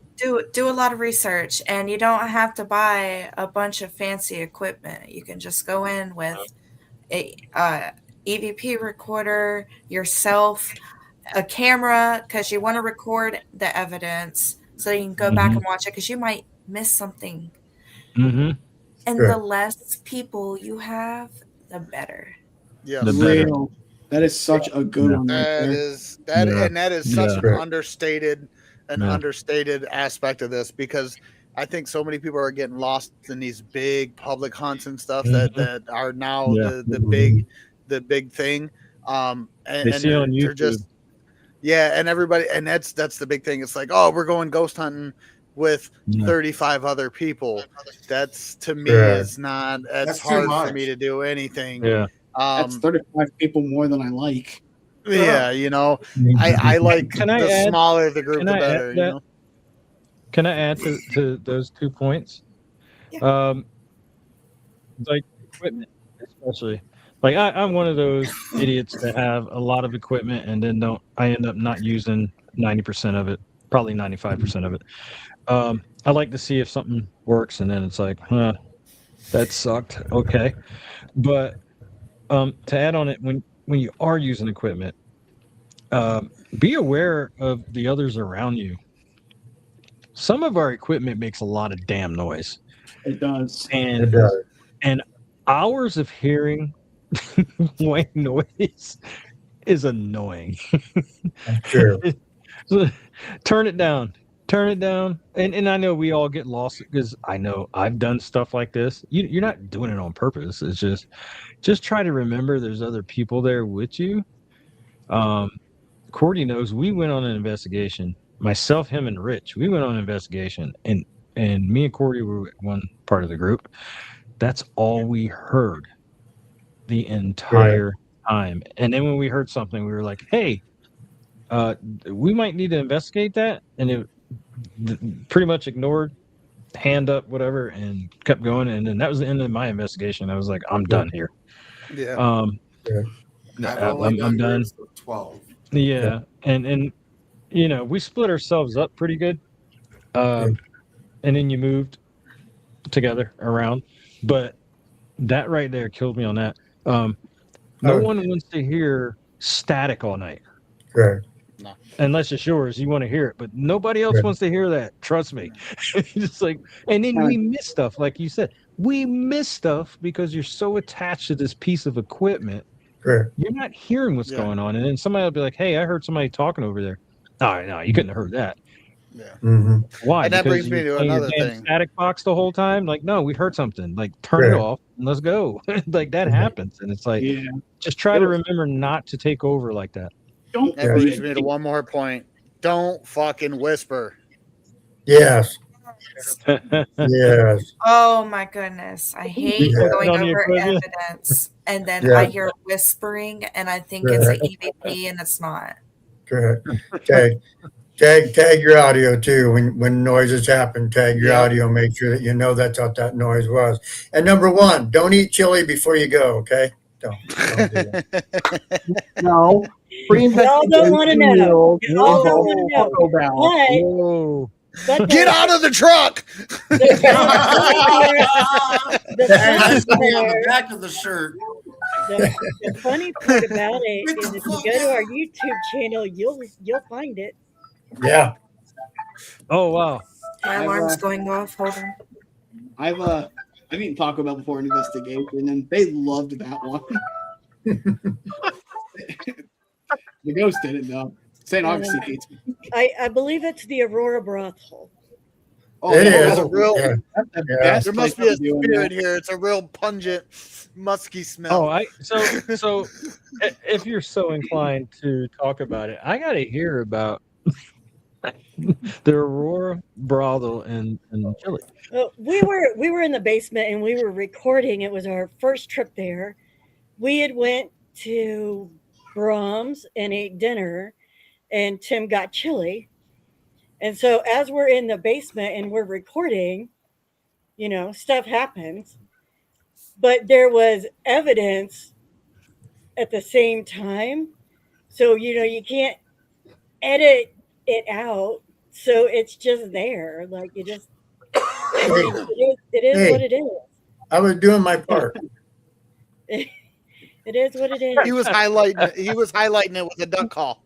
[SPEAKER 7] do a lot of research, and you don't have to buy a bunch of fancy equipment. You can just go in with a EVP recorder, yourself, a camera, because you want to record the evidence so you can go back
[SPEAKER 2] Mhm.
[SPEAKER 7] and watch it, because you might miss something.
[SPEAKER 2] Mhm.
[SPEAKER 7] And the
[SPEAKER 6] Sure.
[SPEAKER 7] less people you have, the better.
[SPEAKER 2] The
[SPEAKER 3] Yes.
[SPEAKER 2] better.
[SPEAKER 4] Real. That is such a good
[SPEAKER 2] Yeah.
[SPEAKER 4] one right
[SPEAKER 3] That
[SPEAKER 4] there.
[SPEAKER 3] is that,
[SPEAKER 6] Yeah.
[SPEAKER 3] and that is such
[SPEAKER 2] Yeah.
[SPEAKER 3] an
[SPEAKER 6] Sure.
[SPEAKER 3] understated,
[SPEAKER 2] Yeah.
[SPEAKER 3] aspect of this, because I think so many people are getting lost in these big public hunts and stuff
[SPEAKER 2] Mhm.
[SPEAKER 3] that are now
[SPEAKER 2] Yeah.
[SPEAKER 3] the big thing.
[SPEAKER 2] They
[SPEAKER 3] And
[SPEAKER 2] see on
[SPEAKER 3] they're
[SPEAKER 2] YouTube.
[SPEAKER 3] just, yeah, and everybody, and that's the big thing. It's like, oh, we're going ghost hunting with
[SPEAKER 2] Yeah.
[SPEAKER 3] 35 other people. That's, to me,
[SPEAKER 6] Right.
[SPEAKER 3] is not. That's
[SPEAKER 1] That's too
[SPEAKER 3] hard for me
[SPEAKER 1] much.
[SPEAKER 3] to do anything.
[SPEAKER 2] Yeah.
[SPEAKER 4] That's 35 people more than I like.
[SPEAKER 3] Yeah, I like
[SPEAKER 2] Can I
[SPEAKER 3] the
[SPEAKER 2] add?
[SPEAKER 3] smaller the group,
[SPEAKER 2] Can
[SPEAKER 3] the
[SPEAKER 2] I add
[SPEAKER 3] better.
[SPEAKER 2] to that? Can I add to those 2 points?
[SPEAKER 7] Yeah.
[SPEAKER 2] Like equipment, especially. Like I'm one of those idiots that have a lot of equipment and then I end up not using 90% of it, probably 95% of it. I like to see if something works and then it's like, huh, that sucked. Okay. But to add on it, when you are using equipment, be aware of the others around you. Some of our equipment makes a lot of damn noise.
[SPEAKER 4] It does.
[SPEAKER 2] And
[SPEAKER 6] It does.
[SPEAKER 2] and hours of hearing white noise is annoying.
[SPEAKER 6] That's true.
[SPEAKER 2] So, turn it down. Turn it down. And I know we all get lost because I know I've done stuff like this. You're not doing it on purpose. It's just try to remember there's other people there with you. Cordy knows we went on an investigation. Myself, him, and Rich. We went on an investigation, and me and Cordy were one part of the group. That's all we heard the entire time. And then when we heard something, we were like, "Hey, we might need to investigate that." And it pretty much ignored, hand up, whatever, and kept going. And then that was the end of my investigation. I was like, "I'm done here."
[SPEAKER 3] Yeah.
[SPEAKER 2] Um,
[SPEAKER 1] I've only
[SPEAKER 2] I'm
[SPEAKER 1] done
[SPEAKER 2] done.
[SPEAKER 1] groups of 12.
[SPEAKER 2] Yeah, and we split ourselves up pretty good.
[SPEAKER 6] Yeah.
[SPEAKER 2] And then you moved together around, but that right there killed me on that. No
[SPEAKER 6] Oh.
[SPEAKER 2] one wants to hear static all night.
[SPEAKER 6] Right.
[SPEAKER 2] Unless it's yours, you want to hear it, but nobody else
[SPEAKER 6] Right.
[SPEAKER 2] wants to hear that. Trust me. Just like, and then we miss stuff, like you said. We miss stuff because you're so attached to this piece of equipment.
[SPEAKER 6] Right.
[SPEAKER 2] You're not hearing what's
[SPEAKER 3] Yeah.
[SPEAKER 2] going on, and then somebody will be like, "Hey, I heard somebody talking over there." No, you couldn't have heard that.
[SPEAKER 3] Yeah.
[SPEAKER 6] Mm-hmm.
[SPEAKER 2] Why?
[SPEAKER 3] And that
[SPEAKER 2] Because
[SPEAKER 3] brings me
[SPEAKER 2] you're
[SPEAKER 3] to
[SPEAKER 2] playing your
[SPEAKER 3] another
[SPEAKER 2] damn
[SPEAKER 3] thing.
[SPEAKER 2] static box the whole time. Like, no, we heard something. Like, turn it
[SPEAKER 6] Right.
[SPEAKER 2] off and let's go. Like that
[SPEAKER 6] Mhm.
[SPEAKER 2] happens, and it's like,
[SPEAKER 4] Yeah.
[SPEAKER 2] just try to remember not to take over like that.
[SPEAKER 4] Don't
[SPEAKER 3] That
[SPEAKER 6] Yeah.
[SPEAKER 3] brings me to one more point. Don't fucking whisper.
[SPEAKER 6] Yes. Yes.
[SPEAKER 7] Oh my goodness. I hate
[SPEAKER 6] Yeah.
[SPEAKER 7] going
[SPEAKER 2] On your
[SPEAKER 7] over
[SPEAKER 2] equipment?
[SPEAKER 7] evidence and then
[SPEAKER 6] Yeah.
[SPEAKER 7] I hear whispering and I think it's an
[SPEAKER 6] Right.
[SPEAKER 7] EVP and it's not.
[SPEAKER 6] Correct. Tag your audio too. When noises happen, tag your
[SPEAKER 3] Yep.
[SPEAKER 6] audio. Make sure that you know that's what that noise was. And number one, don't eat chili before you go. Okay. Don't do that.
[SPEAKER 4] No.
[SPEAKER 5] Y'all don't want to know. Y'all don't want to know.
[SPEAKER 4] Taco Bell.
[SPEAKER 2] Whoa.
[SPEAKER 5] But
[SPEAKER 3] Get out of the truck.
[SPEAKER 5] the
[SPEAKER 1] Hey,
[SPEAKER 5] funny
[SPEAKER 1] that's gonna be on the
[SPEAKER 5] part-
[SPEAKER 1] back of the shirt.
[SPEAKER 5] the funny part about it
[SPEAKER 1] Get
[SPEAKER 5] is
[SPEAKER 1] the
[SPEAKER 5] if you
[SPEAKER 1] fuck
[SPEAKER 5] go to our
[SPEAKER 1] out.
[SPEAKER 5] YouTube channel, you'll find it.
[SPEAKER 6] Yeah.
[SPEAKER 2] Oh wow.
[SPEAKER 7] My alarm's going off. Hold on.
[SPEAKER 4] I've eaten Taco Bell before an investigation, and they loved that one. The ghost didn't know. St. Augustine hates me.
[SPEAKER 5] I believe it's the Aurora brothel.
[SPEAKER 4] Oh,
[SPEAKER 6] It
[SPEAKER 4] that's
[SPEAKER 6] is.
[SPEAKER 4] a real.
[SPEAKER 6] Yeah.
[SPEAKER 4] That's the
[SPEAKER 6] Yeah.
[SPEAKER 4] best
[SPEAKER 3] There must
[SPEAKER 4] place
[SPEAKER 3] be a
[SPEAKER 4] to do
[SPEAKER 3] spirit
[SPEAKER 4] that.
[SPEAKER 3] here. It's a real pungent, musky smell.
[SPEAKER 2] Oh, so if you're so inclined to talk about it, I got to hear about the Aurora brothel in Chile.
[SPEAKER 5] We were in the basement and we were recording. It was our first trip there. We had went to Brahms and ate dinner, and Tim got chilly. And so as we're in the basement and we're recording, stuff happens. But there was evidence at the same time. So, you can't edit it out. So it's just there. Like it is what it is.
[SPEAKER 6] I was doing my part.
[SPEAKER 5] It is what it is.
[SPEAKER 3] He was highlighting it with a duck call.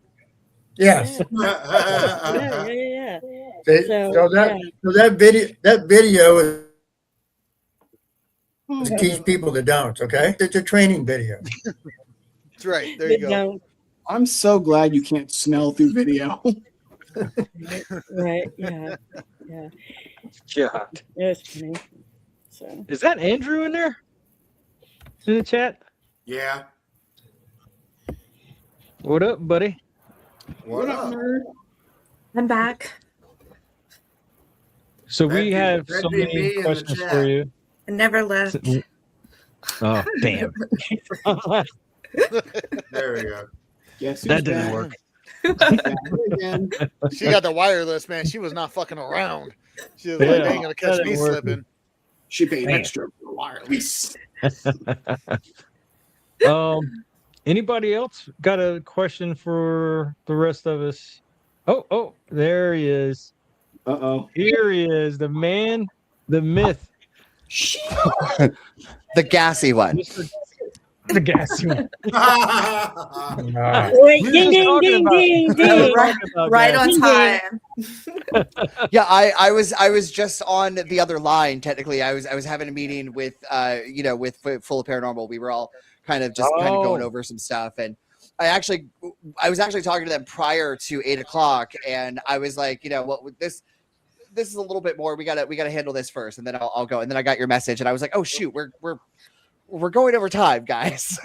[SPEAKER 6] Yes.
[SPEAKER 5] Yeah.
[SPEAKER 6] See, so that video is to teach people the don'ts. Okay, it's a training video.
[SPEAKER 3] That's right. There you go.
[SPEAKER 4] I'm so glad you can't smell through video.
[SPEAKER 5] Right. Yeah.
[SPEAKER 2] God.
[SPEAKER 5] It's funny. So
[SPEAKER 2] Is that Andrew in there? In the chat?
[SPEAKER 1] Yeah.
[SPEAKER 2] What up, buddy?
[SPEAKER 1] What up?
[SPEAKER 4] nerd?
[SPEAKER 7] I'm back.
[SPEAKER 2] So we
[SPEAKER 1] That'd
[SPEAKER 2] have
[SPEAKER 1] be
[SPEAKER 2] so
[SPEAKER 1] me
[SPEAKER 2] many
[SPEAKER 1] in the
[SPEAKER 2] questions
[SPEAKER 1] chat.
[SPEAKER 2] for you.
[SPEAKER 7] I never left.
[SPEAKER 2] Oh, damn.
[SPEAKER 1] There we go.
[SPEAKER 4] Guess
[SPEAKER 2] That didn't work.
[SPEAKER 4] Again.
[SPEAKER 3] She got the wireless, man. She was not fucking around. She was
[SPEAKER 2] Yeah,
[SPEAKER 3] like, they ain't gonna catch
[SPEAKER 2] that
[SPEAKER 3] me
[SPEAKER 2] didn't work.
[SPEAKER 3] slipping.
[SPEAKER 4] She paid
[SPEAKER 2] Man.
[SPEAKER 4] extra for wireless.
[SPEAKER 2] Anybody else got a question for the rest of us? Oh, there he is.
[SPEAKER 4] Uh-oh.
[SPEAKER 2] Here he is, the man, the myth,
[SPEAKER 8] The gassy one.
[SPEAKER 2] Mr. the gassy one.
[SPEAKER 5] wait,
[SPEAKER 2] We were
[SPEAKER 5] ding,
[SPEAKER 2] just
[SPEAKER 5] ding,
[SPEAKER 2] talking
[SPEAKER 5] ding,
[SPEAKER 2] about-
[SPEAKER 5] ding,
[SPEAKER 2] we were
[SPEAKER 5] ding.
[SPEAKER 2] talking about
[SPEAKER 7] Right
[SPEAKER 2] gassy.
[SPEAKER 7] on time.
[SPEAKER 8] Yeah, I was just on the other line. Technically, I was having a meeting with with Full of Paranormal. We were all kind of going over some stuff, and I was actually talking to them prior to 8:00, and I was like, this is a little bit more. We gotta handle this first, and then I'll go. And then I got your message, and I was like, oh shoot, we're going over time, guys.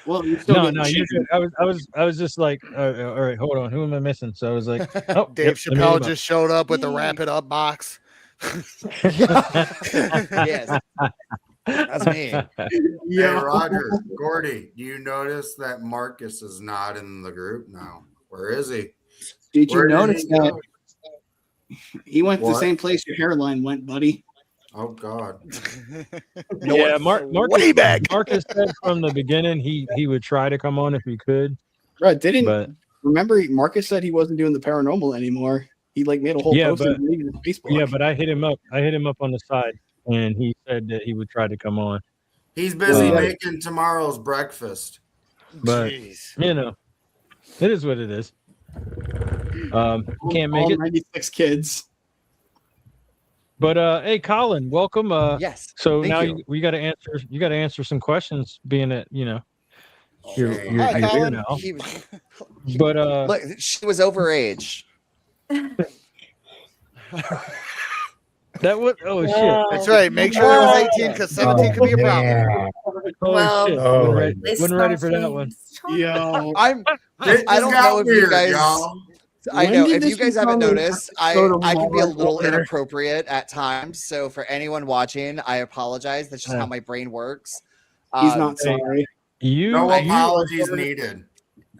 [SPEAKER 4] Well, you still
[SPEAKER 2] No,
[SPEAKER 4] didn't
[SPEAKER 2] you're
[SPEAKER 4] shoot.
[SPEAKER 2] good. I was just like, all right, hold on, who am I missing? So I was like, oh,
[SPEAKER 3] Dave
[SPEAKER 2] yep, let me
[SPEAKER 3] Chappelle
[SPEAKER 2] look
[SPEAKER 3] just showed up with the wrap it up box.
[SPEAKER 8] Yes, that's me.
[SPEAKER 1] Hey,
[SPEAKER 4] Yeah.
[SPEAKER 1] Roger, Gordy, do you notice that Marcus is not in the group now? Where is he?
[SPEAKER 4] Did you
[SPEAKER 1] Where did
[SPEAKER 4] notice
[SPEAKER 1] he
[SPEAKER 4] that
[SPEAKER 1] go?
[SPEAKER 4] he went to the
[SPEAKER 1] What?
[SPEAKER 4] same place your hairline went, buddy?
[SPEAKER 1] Oh God.
[SPEAKER 2] Yeah, Marcus,
[SPEAKER 3] Way back.
[SPEAKER 2] Marcus said from the beginning he would try to come on if he could,
[SPEAKER 4] Right?
[SPEAKER 2] but
[SPEAKER 4] Remember Marcus said he wasn't doing the paranormal anymore. He made a whole
[SPEAKER 2] Yeah,
[SPEAKER 4] post
[SPEAKER 2] but-
[SPEAKER 4] on Facebook.
[SPEAKER 2] yeah, but I hit him up. I hit him up on the side, and he said that he would try to come on.
[SPEAKER 1] He's busy
[SPEAKER 2] Uh,
[SPEAKER 1] making tomorrow's breakfast.
[SPEAKER 2] But
[SPEAKER 3] Jeez.
[SPEAKER 2] it is what it is. Can't make
[SPEAKER 4] all
[SPEAKER 2] it.
[SPEAKER 4] 96 kids.
[SPEAKER 2] But hey, Colin, welcome.
[SPEAKER 8] Yes.
[SPEAKER 2] So
[SPEAKER 8] thank
[SPEAKER 2] now
[SPEAKER 8] you.
[SPEAKER 2] we got to answer. You got to answer some questions, being that you're
[SPEAKER 1] Shame.
[SPEAKER 2] you're
[SPEAKER 3] Hi,
[SPEAKER 2] here
[SPEAKER 3] Colin.
[SPEAKER 2] now.
[SPEAKER 8] He,
[SPEAKER 2] But
[SPEAKER 8] look, she was overage.
[SPEAKER 2] that was shit.
[SPEAKER 5] Wow.
[SPEAKER 3] That's right. Make sure it was 18 because 17 could be a problem.
[SPEAKER 2] Oh
[SPEAKER 7] Well,
[SPEAKER 2] shit!
[SPEAKER 6] Oh,
[SPEAKER 2] Wasn't ready for that one.
[SPEAKER 4] Yo.
[SPEAKER 8] I'm.
[SPEAKER 1] This
[SPEAKER 8] I don't
[SPEAKER 1] got
[SPEAKER 8] know if you
[SPEAKER 1] weird,
[SPEAKER 8] guys.
[SPEAKER 1] y'all.
[SPEAKER 8] I
[SPEAKER 4] When
[SPEAKER 8] know
[SPEAKER 4] did
[SPEAKER 8] if
[SPEAKER 4] this
[SPEAKER 8] you guys haven't
[SPEAKER 4] become an
[SPEAKER 8] noticed,
[SPEAKER 4] episode of
[SPEAKER 8] I can be a
[SPEAKER 4] Law and
[SPEAKER 8] little
[SPEAKER 4] Order?
[SPEAKER 8] inappropriate at times. So for anyone watching, I apologize. That's just how my brain works.
[SPEAKER 4] He's not
[SPEAKER 2] hey,
[SPEAKER 4] sorry.
[SPEAKER 1] No
[SPEAKER 2] You
[SPEAKER 1] apologies needed.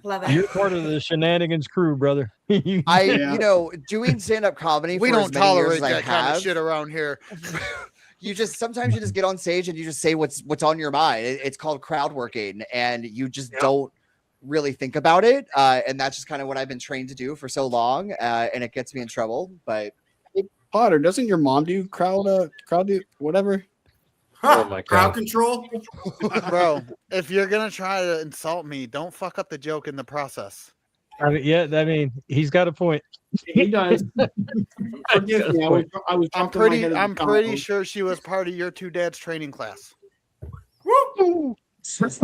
[SPEAKER 7] Love
[SPEAKER 2] you're
[SPEAKER 7] it.
[SPEAKER 2] part of the shenanigans crew, brother.
[SPEAKER 4] Yeah.
[SPEAKER 8] Doing stand-up comedy
[SPEAKER 3] We
[SPEAKER 8] for
[SPEAKER 3] don't
[SPEAKER 8] as many years
[SPEAKER 3] tolerate
[SPEAKER 8] as I
[SPEAKER 3] that kind
[SPEAKER 8] have,
[SPEAKER 3] of shit around here.
[SPEAKER 8] sometimes you just get on stage and you just say what's on your mind. It's called crowd working, and you just don't really think about it. And that's just kind of what I've been trained to do for so long, and it gets me in trouble. But
[SPEAKER 4] Potter, doesn't your mom do crowd do whatever?
[SPEAKER 2] Oh my
[SPEAKER 1] Crowd
[SPEAKER 2] God.
[SPEAKER 1] control.
[SPEAKER 3] Bro, if you're going to try to insult me, don't fuck up the joke in the process.
[SPEAKER 2] He's got a point.
[SPEAKER 4] He does. Forgive me. I was
[SPEAKER 3] I'm
[SPEAKER 4] dropping my head
[SPEAKER 3] I'm
[SPEAKER 4] in the
[SPEAKER 3] pretty
[SPEAKER 4] compost.
[SPEAKER 3] sure she was part of your two dads training class.
[SPEAKER 5] Woo!
[SPEAKER 1] Shots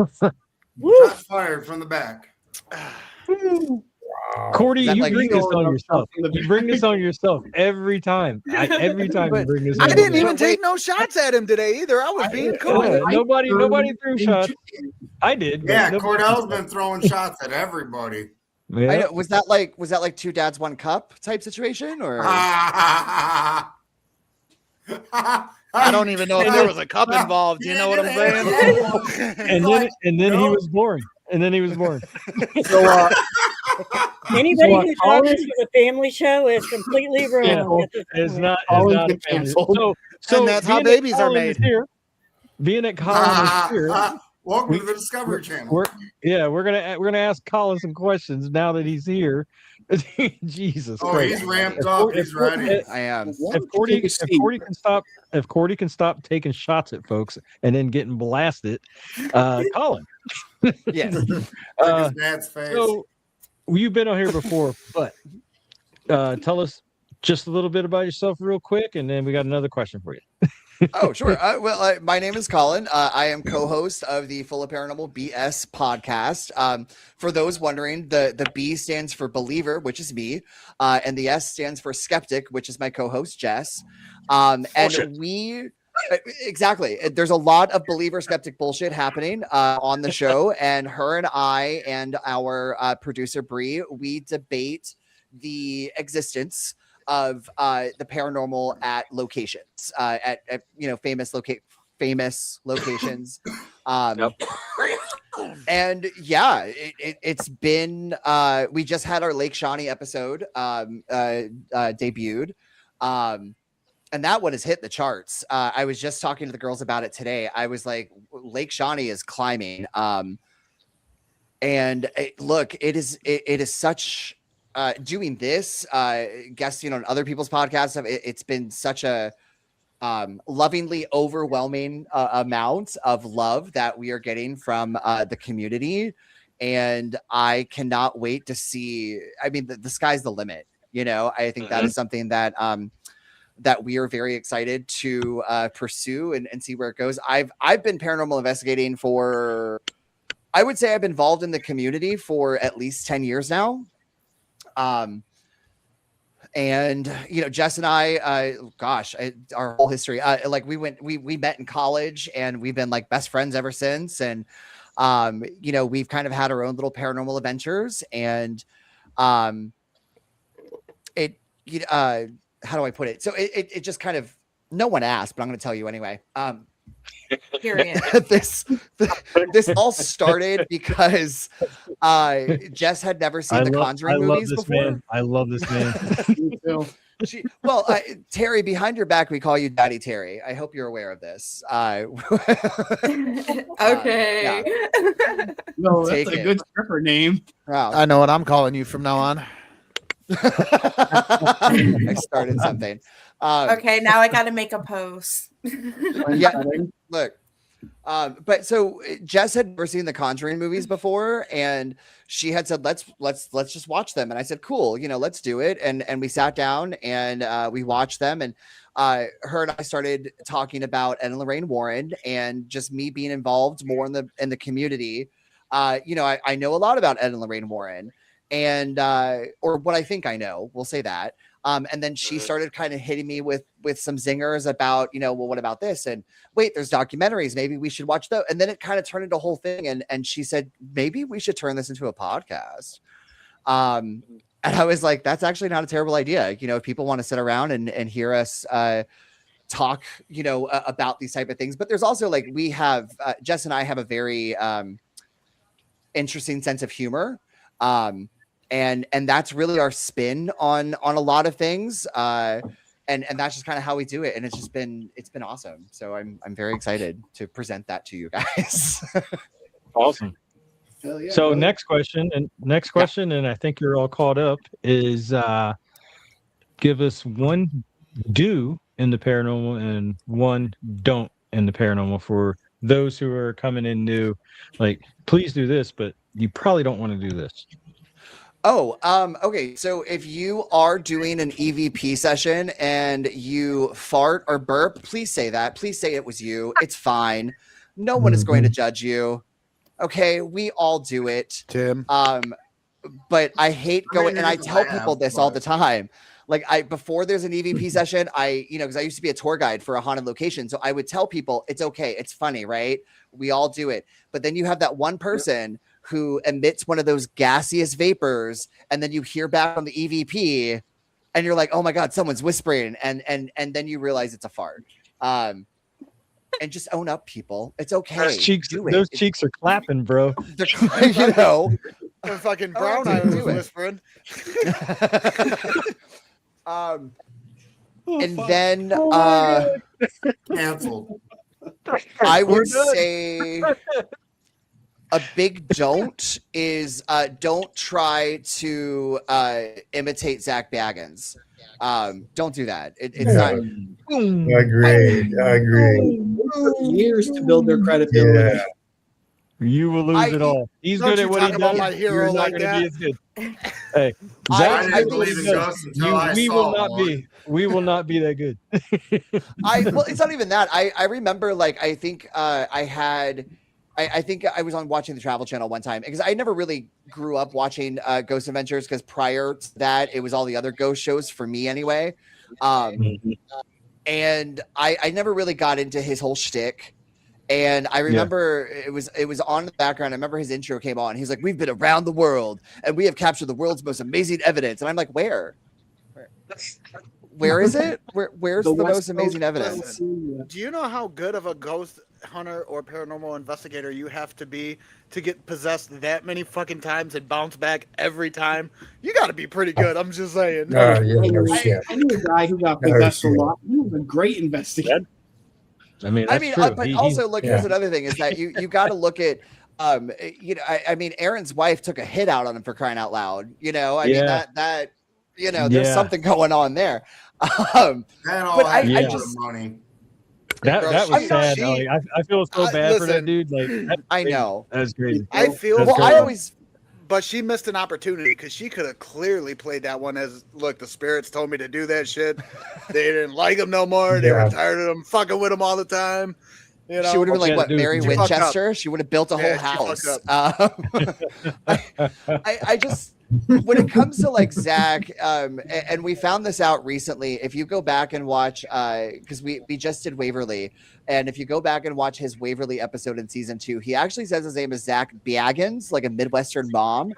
[SPEAKER 1] fired from the back.
[SPEAKER 2] Cordy,
[SPEAKER 8] Is that
[SPEAKER 2] you
[SPEAKER 8] like-
[SPEAKER 2] bring this on
[SPEAKER 4] From
[SPEAKER 2] yourself.
[SPEAKER 4] the
[SPEAKER 2] You bring this on yourself every time. Every time you
[SPEAKER 8] But
[SPEAKER 2] bring this.
[SPEAKER 3] I
[SPEAKER 2] on
[SPEAKER 3] didn't
[SPEAKER 2] yourself.
[SPEAKER 3] even take no shots at him today either. I was being cool.
[SPEAKER 2] Yeah, nobody threw shots. I did. but
[SPEAKER 1] Yeah,
[SPEAKER 2] nobody-
[SPEAKER 1] Cordell's been throwing shots at everybody.
[SPEAKER 2] Yeah.
[SPEAKER 8] I know, was that like two dads, one cup type situation, or
[SPEAKER 1] I
[SPEAKER 3] I don't even know if there was a cup involved. You know what I'm saying?
[SPEAKER 2] and then he was born. And then he was born.
[SPEAKER 4] So
[SPEAKER 5] Anybody
[SPEAKER 2] what
[SPEAKER 5] who thought
[SPEAKER 2] Colin-
[SPEAKER 5] this was a family show is completely wrong at this
[SPEAKER 2] It's
[SPEAKER 5] point.
[SPEAKER 2] not. It's
[SPEAKER 4] Colin's
[SPEAKER 2] not
[SPEAKER 4] been
[SPEAKER 2] a family.
[SPEAKER 4] canceled.
[SPEAKER 2] So
[SPEAKER 3] And that's how
[SPEAKER 2] being that
[SPEAKER 3] babies are
[SPEAKER 2] Colin is
[SPEAKER 3] made.
[SPEAKER 2] here, being that Colin is here,
[SPEAKER 1] Welcome
[SPEAKER 2] We-
[SPEAKER 1] to the Discovery Channel.
[SPEAKER 2] we're gonna ask Colin some questions now that he's here. Jesus
[SPEAKER 1] Oh,
[SPEAKER 2] Christ!
[SPEAKER 1] he's ramped
[SPEAKER 2] If
[SPEAKER 1] up.
[SPEAKER 2] Cor-
[SPEAKER 1] He's
[SPEAKER 2] if Cor-
[SPEAKER 1] ready.
[SPEAKER 8] I am.
[SPEAKER 4] Why
[SPEAKER 2] If
[SPEAKER 4] don't you
[SPEAKER 2] Cordy,
[SPEAKER 4] take a
[SPEAKER 2] if
[SPEAKER 4] seat?
[SPEAKER 2] Cordy can stop taking shots at folks and then getting blasted, Colin.
[SPEAKER 8] Yes.
[SPEAKER 1] Like his dad's face.
[SPEAKER 2] So you've been on here before, but tell us just a little bit about yourself, real quick, and then we got another question for you.
[SPEAKER 8] Oh, sure. My name is Colin. I am co-host of the Full of Paranormal BS podcast. For those wondering, the B stands for believer, which is me, and the S stands for skeptic, which is my co-host Jess. And we exactly. There's a lot of believer skeptic bullshit happening on the show, and her and I and our producer Bree, we debate the existence of the paranormal at locations, at famous locations. And yeah, it's been we just had our Lake Shawnee episode debuted. And that one has hit the charts. I was just talking to the girls about it today. I was like, Lake Shawnee is climbing. Look, it is such doing this, guesting on other people's podcasts. It's been such a lovingly overwhelming amount of love that we are getting from the community. And I cannot wait to see, I mean, the sky's the limit. I think that is something that that we are very excited to pursue and see where it goes. I've been paranormal investigating for, I would say I've been involved in the community for at least 10 years now. And Jess and I, our whole history, like we met in college and we've been like best friends ever since. And, we've kind of had our own little paranormal adventures, and, how do I put it? So it just kind of, no one asked, but I'm going to tell you anyway.
[SPEAKER 7] Period.
[SPEAKER 8] This all started because Jess had never seen the Conjuring movies before.
[SPEAKER 2] Man. I love this man.
[SPEAKER 4] Me too.
[SPEAKER 8] Terry, behind your back, we call you Daddy Terry. I hope you're aware of this.
[SPEAKER 7] Okay.
[SPEAKER 4] No, that's
[SPEAKER 8] Take
[SPEAKER 4] a
[SPEAKER 8] it.
[SPEAKER 4] good stripper name.
[SPEAKER 8] Wow.
[SPEAKER 3] I know what I'm calling you from now on.
[SPEAKER 8] I started something.
[SPEAKER 7] Okay, now I got to make a post.
[SPEAKER 8] Yeah. Look, but so Jess had never seen the Conjuring movies before, and she had said, let's just watch them. And I said, cool, let's do it. And we sat down and we watched them, and her and I started talking about Ed and Lorraine Warren and just me being involved more in the community. I know a lot about Ed and Lorraine Warren, and or what I think I know, we'll say that. And then she started kind of hitting me with some zingers about, well, what about this? And wait, there's documentaries. Maybe we should watch those. And then it kind of turned into a whole thing. And she said, maybe we should turn this into a podcast. And I was like, that's actually not a terrible idea. If people want to sit around and hear us talk, about these type of things. But there's also like, we have, Jess and I have a very interesting sense of humor. And that's really our spin on a lot of things. And that's just kind of how we do it. And it's been awesome. So I'm very excited to present that to you guys.
[SPEAKER 2] Awesome.
[SPEAKER 4] Hell yeah,
[SPEAKER 2] So
[SPEAKER 4] brother.
[SPEAKER 2] next question, and I think you're all caught up, is give us one do in the paranormal and one don't in the paranormal for those who are coming in new. Like, please do this, but you probably don't want to do this.
[SPEAKER 8] Oh, okay. So if you are doing an EVP session and you fart or burp, please say that. Please say it was you. It's fine. No one is going to judge you. Okay, we all do it.
[SPEAKER 3] Tim.
[SPEAKER 8] But I hate going, and I
[SPEAKER 1] there's a
[SPEAKER 8] tell
[SPEAKER 1] lab,
[SPEAKER 8] people this all the
[SPEAKER 1] but-
[SPEAKER 8] time. Like before there's an EVP session, because I used to be a tour guide for a haunted location. So I would tell people it's okay. It's funny, right? We all do it. But then you have that one person who emits one of those gaseous vapors, and then you hear back from the EVP and you're like, oh my God, someone's whispering. And then you realize it's a fart. And just own up, people. It's okay.
[SPEAKER 2] Those cheeks
[SPEAKER 8] Do it.
[SPEAKER 2] are clapping, bro.
[SPEAKER 8] They're,
[SPEAKER 3] When fucking
[SPEAKER 8] Oh,
[SPEAKER 3] Brown
[SPEAKER 8] I
[SPEAKER 3] Eye
[SPEAKER 8] didn't
[SPEAKER 3] was
[SPEAKER 8] do it.
[SPEAKER 3] whispering.
[SPEAKER 8] um,
[SPEAKER 4] Oh,
[SPEAKER 8] and
[SPEAKER 4] fuck.
[SPEAKER 8] then
[SPEAKER 1] Canceled.
[SPEAKER 8] I
[SPEAKER 2] We're
[SPEAKER 8] would
[SPEAKER 2] done.
[SPEAKER 8] say a big don't is don't try to imitate Zach Baggins. Don't do that. It's
[SPEAKER 6] Yeah.
[SPEAKER 8] not.
[SPEAKER 2] Boom.
[SPEAKER 6] Agreed. Agreed.
[SPEAKER 4] Years to build their credibility.
[SPEAKER 6] Yeah.
[SPEAKER 2] You will lose it all. He's
[SPEAKER 3] Don't
[SPEAKER 2] good
[SPEAKER 3] you
[SPEAKER 2] at what he
[SPEAKER 3] talk about
[SPEAKER 2] does.
[SPEAKER 3] my hero
[SPEAKER 2] You're not
[SPEAKER 3] like
[SPEAKER 2] going to
[SPEAKER 3] that.
[SPEAKER 2] be as good. Hey,
[SPEAKER 8] I
[SPEAKER 2] Zach,
[SPEAKER 1] I
[SPEAKER 8] think-
[SPEAKER 1] didn't believe in ghosts until I
[SPEAKER 2] we
[SPEAKER 1] saw
[SPEAKER 2] will not
[SPEAKER 1] one.
[SPEAKER 2] be. We will not be that good.
[SPEAKER 8] well, it's not even that. I remember like I think I think I was on watching the Travel Channel one time because I never really grew up watching Ghost Adventures because prior to that it was all the other ghost shows for me anyway. And I never really got into his whole shtick. And I remember it was on the background. I remember his intro came on. He's like, "We've been around the world and we have captured the world's most amazing evidence." And I'm like, "Where is it? Where's the
[SPEAKER 4] West
[SPEAKER 8] most amazing
[SPEAKER 4] Coast
[SPEAKER 8] evidence?"
[SPEAKER 3] Listen, do you know how good of a ghost hunter or paranormal investigator you have to be to get possessed that many fucking times and bounce back every time? You got to be pretty good. I'm just saying.
[SPEAKER 6] Yeah, no shit.
[SPEAKER 4] I knew a guy who got
[SPEAKER 6] No
[SPEAKER 4] possessed a
[SPEAKER 6] shit.
[SPEAKER 4] lot. He was a great investigator.
[SPEAKER 2] I mean, that's true.
[SPEAKER 8] But
[SPEAKER 2] He-
[SPEAKER 8] also look, here's
[SPEAKER 6] Yeah.
[SPEAKER 8] another thing is that you got to look at, I mean, Aaron's wife took a hit out on him for crying out loud. You know, I mean
[SPEAKER 2] Yeah.
[SPEAKER 8] that there's
[SPEAKER 2] Yeah.
[SPEAKER 8] something going on there.
[SPEAKER 1] That all
[SPEAKER 8] But I
[SPEAKER 1] had
[SPEAKER 2] just-
[SPEAKER 1] money.
[SPEAKER 2] that
[SPEAKER 3] Bro,
[SPEAKER 2] was
[SPEAKER 3] I'm not-
[SPEAKER 2] sad.
[SPEAKER 3] she-
[SPEAKER 2] Like, I feel so bad for that
[SPEAKER 3] listen,
[SPEAKER 2] dude. Like, that's
[SPEAKER 8] I
[SPEAKER 2] crazy.
[SPEAKER 8] know.
[SPEAKER 2] That's crazy.
[SPEAKER 3] I feel
[SPEAKER 2] That's
[SPEAKER 8] Well, I
[SPEAKER 2] crazy.
[SPEAKER 8] always
[SPEAKER 3] but she missed an opportunity because she could have clearly played that one as, look, the spirits told me to do that shit. They didn't like him no more. They
[SPEAKER 6] Yeah.
[SPEAKER 3] were tired of him fucking with him all the time. You know,
[SPEAKER 8] she would have been
[SPEAKER 2] all
[SPEAKER 8] like
[SPEAKER 2] she had
[SPEAKER 8] what
[SPEAKER 2] to do is
[SPEAKER 8] Mary
[SPEAKER 2] just
[SPEAKER 3] fuck up.
[SPEAKER 8] Winchester. She would have built a
[SPEAKER 3] Yeah,
[SPEAKER 8] whole
[SPEAKER 3] she
[SPEAKER 8] house. I just when it comes to like Zach, and we found this out recently. If you go back and watch, because we just did Waverly, and if you go back and watch his Waverly episode in season 2, he actually says his name is Zach Baggins, like a Midwestern mom.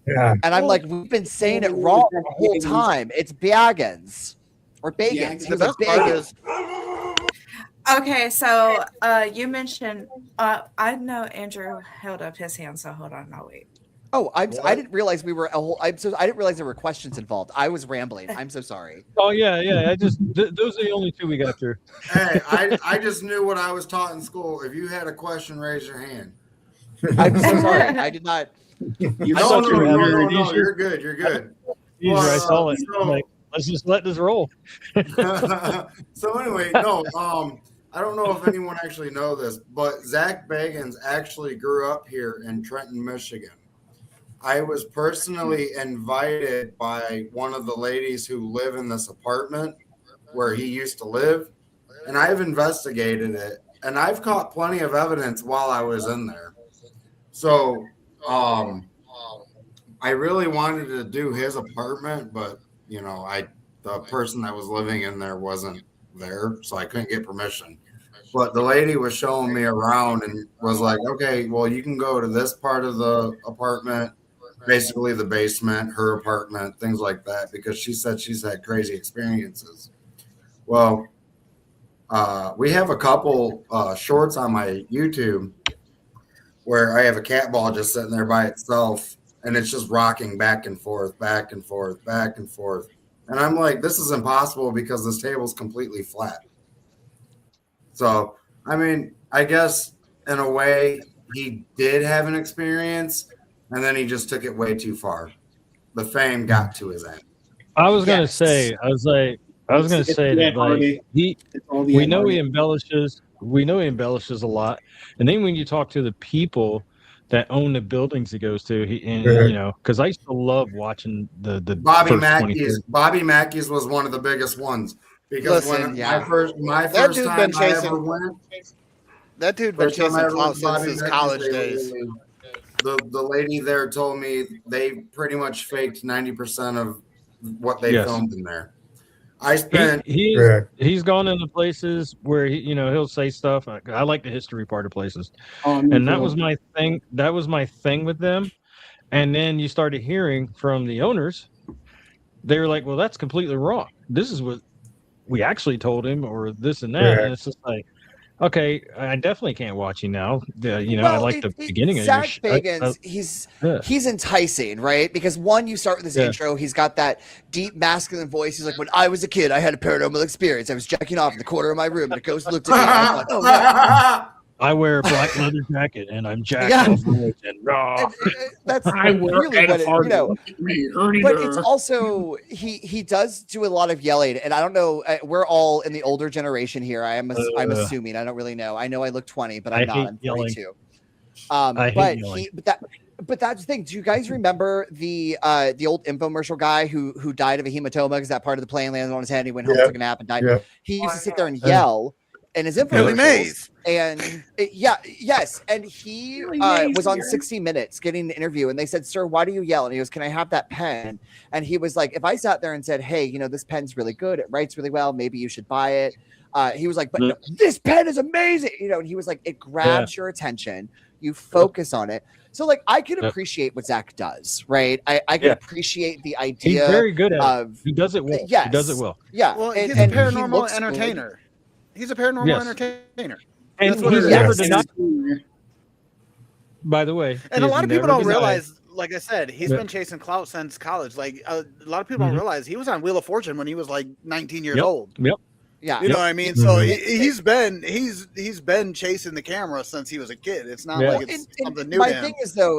[SPEAKER 6] Yeah.
[SPEAKER 8] And I'm like, we've been saying it wrong the whole time. It's Baggins or Bagans.
[SPEAKER 4] Yeah,
[SPEAKER 8] He's
[SPEAKER 3] the
[SPEAKER 8] a
[SPEAKER 3] best part
[SPEAKER 8] Bagans.
[SPEAKER 3] is
[SPEAKER 7] Okay, so you mentioned I know Andrew held up his hand, so hold on, I'll wait.
[SPEAKER 8] Oh, I didn't realize we were a whole. I didn't realize there were questions involved. I was rambling. I'm so sorry.
[SPEAKER 2] Oh yeah. I just those are the only two we got through.
[SPEAKER 1] Hey, I just knew what I was taught in school. If you had a question, raise your hand.
[SPEAKER 8] I'm so sorry. I did not.
[SPEAKER 4] You
[SPEAKER 2] I
[SPEAKER 1] No,
[SPEAKER 2] thought
[SPEAKER 1] no,
[SPEAKER 2] you were
[SPEAKER 1] no,
[SPEAKER 2] having
[SPEAKER 1] no,
[SPEAKER 2] a
[SPEAKER 1] no,
[SPEAKER 2] review.
[SPEAKER 1] you're good. You're good.
[SPEAKER 2] User, I saw it.
[SPEAKER 1] So-
[SPEAKER 2] I'm like, let's just let this roll.
[SPEAKER 1] So anyway, no, I don't know if anyone actually know this, but Zach Bagans actually grew up here in Trenton, Michigan. I was personally invited by one of the ladies who live in this apartment where he used to live, and I've investigated it, and I've caught plenty of evidence while I was in there. So, I really wanted to do his apartment, but you know, the person that was living in there wasn't there, so I couldn't get permission. But the lady was showing me around and was like, okay, well, you can go to this part of the apartment, basically the basement, her apartment, things like that, because she said she's had crazy experiences. Well, we have a couple shorts on my YouTube where I have a cat ball just sitting there by itself, and it's just rocking back and forth, back and forth, back and forth. And I'm like, this is impossible because this table's completely flat. So, I mean, I guess in a way he did have an experience, and then he just took it way too far. The fame got to his end.
[SPEAKER 2] I was gonna
[SPEAKER 8] Yes.
[SPEAKER 2] say, I was gonna
[SPEAKER 4] It's
[SPEAKER 2] say
[SPEAKER 4] the
[SPEAKER 2] that
[SPEAKER 4] Ed Hardy.
[SPEAKER 2] like he
[SPEAKER 4] It's all the
[SPEAKER 2] we
[SPEAKER 4] Ed
[SPEAKER 2] know he
[SPEAKER 4] Hardy.
[SPEAKER 2] embellishes. We know he embellishes a lot, and then when you talk to the people that own the buildings he goes to,
[SPEAKER 6] Yeah.
[SPEAKER 2] you know, because I used to love watching the
[SPEAKER 1] Bobby
[SPEAKER 2] first
[SPEAKER 1] Mackey's
[SPEAKER 2] 23.
[SPEAKER 1] Bobby Mackey's was one of the biggest ones because
[SPEAKER 3] Listen,
[SPEAKER 1] when
[SPEAKER 8] yeah.
[SPEAKER 1] my
[SPEAKER 3] That
[SPEAKER 1] first
[SPEAKER 3] dude's
[SPEAKER 1] time
[SPEAKER 3] been
[SPEAKER 1] I ever
[SPEAKER 3] chasing-
[SPEAKER 1] went,
[SPEAKER 3] that dude been
[SPEAKER 1] first time I
[SPEAKER 3] chasing
[SPEAKER 1] ever went
[SPEAKER 3] clout
[SPEAKER 1] to
[SPEAKER 3] since
[SPEAKER 1] Bobby
[SPEAKER 3] his
[SPEAKER 1] Mackey's,
[SPEAKER 3] college
[SPEAKER 1] they
[SPEAKER 3] days.
[SPEAKER 1] the lady there told me they pretty much faked 90% of what they
[SPEAKER 2] Yes.
[SPEAKER 1] filmed in there. I spent
[SPEAKER 2] He's gone into places where he'll say stuff. I like the history part of places.
[SPEAKER 4] Me
[SPEAKER 2] And that
[SPEAKER 4] too.
[SPEAKER 2] was my thing. That was my thing with them. And then you started hearing from the owners. They were like, well, that's completely wrong. This is what we actually told him, or this and that.
[SPEAKER 6] Yeah.
[SPEAKER 2] And it's just like, Okay, I definitely can't watch you now. I
[SPEAKER 8] Well,
[SPEAKER 2] like the beginning of your
[SPEAKER 8] Zach Bagans.
[SPEAKER 2] yeah.
[SPEAKER 8] He's enticing, right? Because one, you start with this
[SPEAKER 2] Yeah.
[SPEAKER 8] intro. He's got that deep masculine voice. He's like, when I was a kid, I had a paranormal experience. I was jacking off in the corner of my room, and a ghost looked at me. And I thought, oh no.
[SPEAKER 2] I wear a black leather jacket and I'm jacked
[SPEAKER 8] Yeah.
[SPEAKER 2] off and raw.
[SPEAKER 8] That's
[SPEAKER 4] I wear
[SPEAKER 8] really what it,
[SPEAKER 4] hard
[SPEAKER 8] you know.
[SPEAKER 4] look at me, Ernie.
[SPEAKER 8] But it's also he does do a lot of yelling, and I don't know. We're all in the older generation here. I'm assuming. I don't really know. I know I look 20, but I'm
[SPEAKER 2] I
[SPEAKER 8] not.
[SPEAKER 2] hate
[SPEAKER 8] I'm
[SPEAKER 2] yelling.
[SPEAKER 8] 42.
[SPEAKER 2] I hate
[SPEAKER 8] But
[SPEAKER 2] yelling.
[SPEAKER 8] but that's the thing. Do you guys remember the old infomercial guy who died of a hematoma because that part of the plane landed on his head? And he went home,
[SPEAKER 6] Yeah.
[SPEAKER 8] took a nap, and died.
[SPEAKER 6] Yeah.
[SPEAKER 8] He used to sit there and yell in his
[SPEAKER 3] Billy
[SPEAKER 8] infomercials.
[SPEAKER 3] Mays.
[SPEAKER 8] And and he
[SPEAKER 4] Billy Mays
[SPEAKER 8] was on
[SPEAKER 4] here.
[SPEAKER 8] 60 Minutes getting an interview, and they said, "Sir, why do you yell?" And he goes, "Can I have that pen?" And he was like, "If I sat there and said, hey, this pen's really good, it writes really well, maybe you should buy it." He was like, "But no, this pen is amazing," and he was like, "It grabs your attention, you focus on it." So like, I can appreciate what Zach does, right? I can appreciate the
[SPEAKER 2] He's
[SPEAKER 8] idea
[SPEAKER 2] very good at
[SPEAKER 8] of
[SPEAKER 2] it. He does it well.
[SPEAKER 8] Yes.
[SPEAKER 2] He does it well.
[SPEAKER 8] yeah.
[SPEAKER 3] Well,
[SPEAKER 8] and
[SPEAKER 3] he's a
[SPEAKER 8] he
[SPEAKER 3] paranormal
[SPEAKER 8] looks good.
[SPEAKER 3] entertainer. He's a paranormal
[SPEAKER 2] Yes.
[SPEAKER 3] entertainer.
[SPEAKER 2] And
[SPEAKER 3] That's what
[SPEAKER 2] he's
[SPEAKER 3] it
[SPEAKER 2] never
[SPEAKER 3] is.
[SPEAKER 2] denied. By the way,
[SPEAKER 3] And a
[SPEAKER 2] he's
[SPEAKER 3] lot of people
[SPEAKER 2] never
[SPEAKER 3] don't
[SPEAKER 2] denied-
[SPEAKER 3] realize, like I said, he's
[SPEAKER 2] Yeah.
[SPEAKER 3] been chasing clout since college. Like a lot of people don't
[SPEAKER 2] Mhm.
[SPEAKER 3] realize he was on Wheel of Fortune when he was like 19 years
[SPEAKER 2] Yep.
[SPEAKER 3] old.
[SPEAKER 2] Yep.
[SPEAKER 8] Yeah.
[SPEAKER 3] You know what I mean? So
[SPEAKER 6] Mhm.
[SPEAKER 3] he's been chasing the camera since he was a kid. It's not
[SPEAKER 2] Yeah.
[SPEAKER 3] like it's
[SPEAKER 8] And
[SPEAKER 3] something new
[SPEAKER 8] my
[SPEAKER 3] to him.
[SPEAKER 8] thing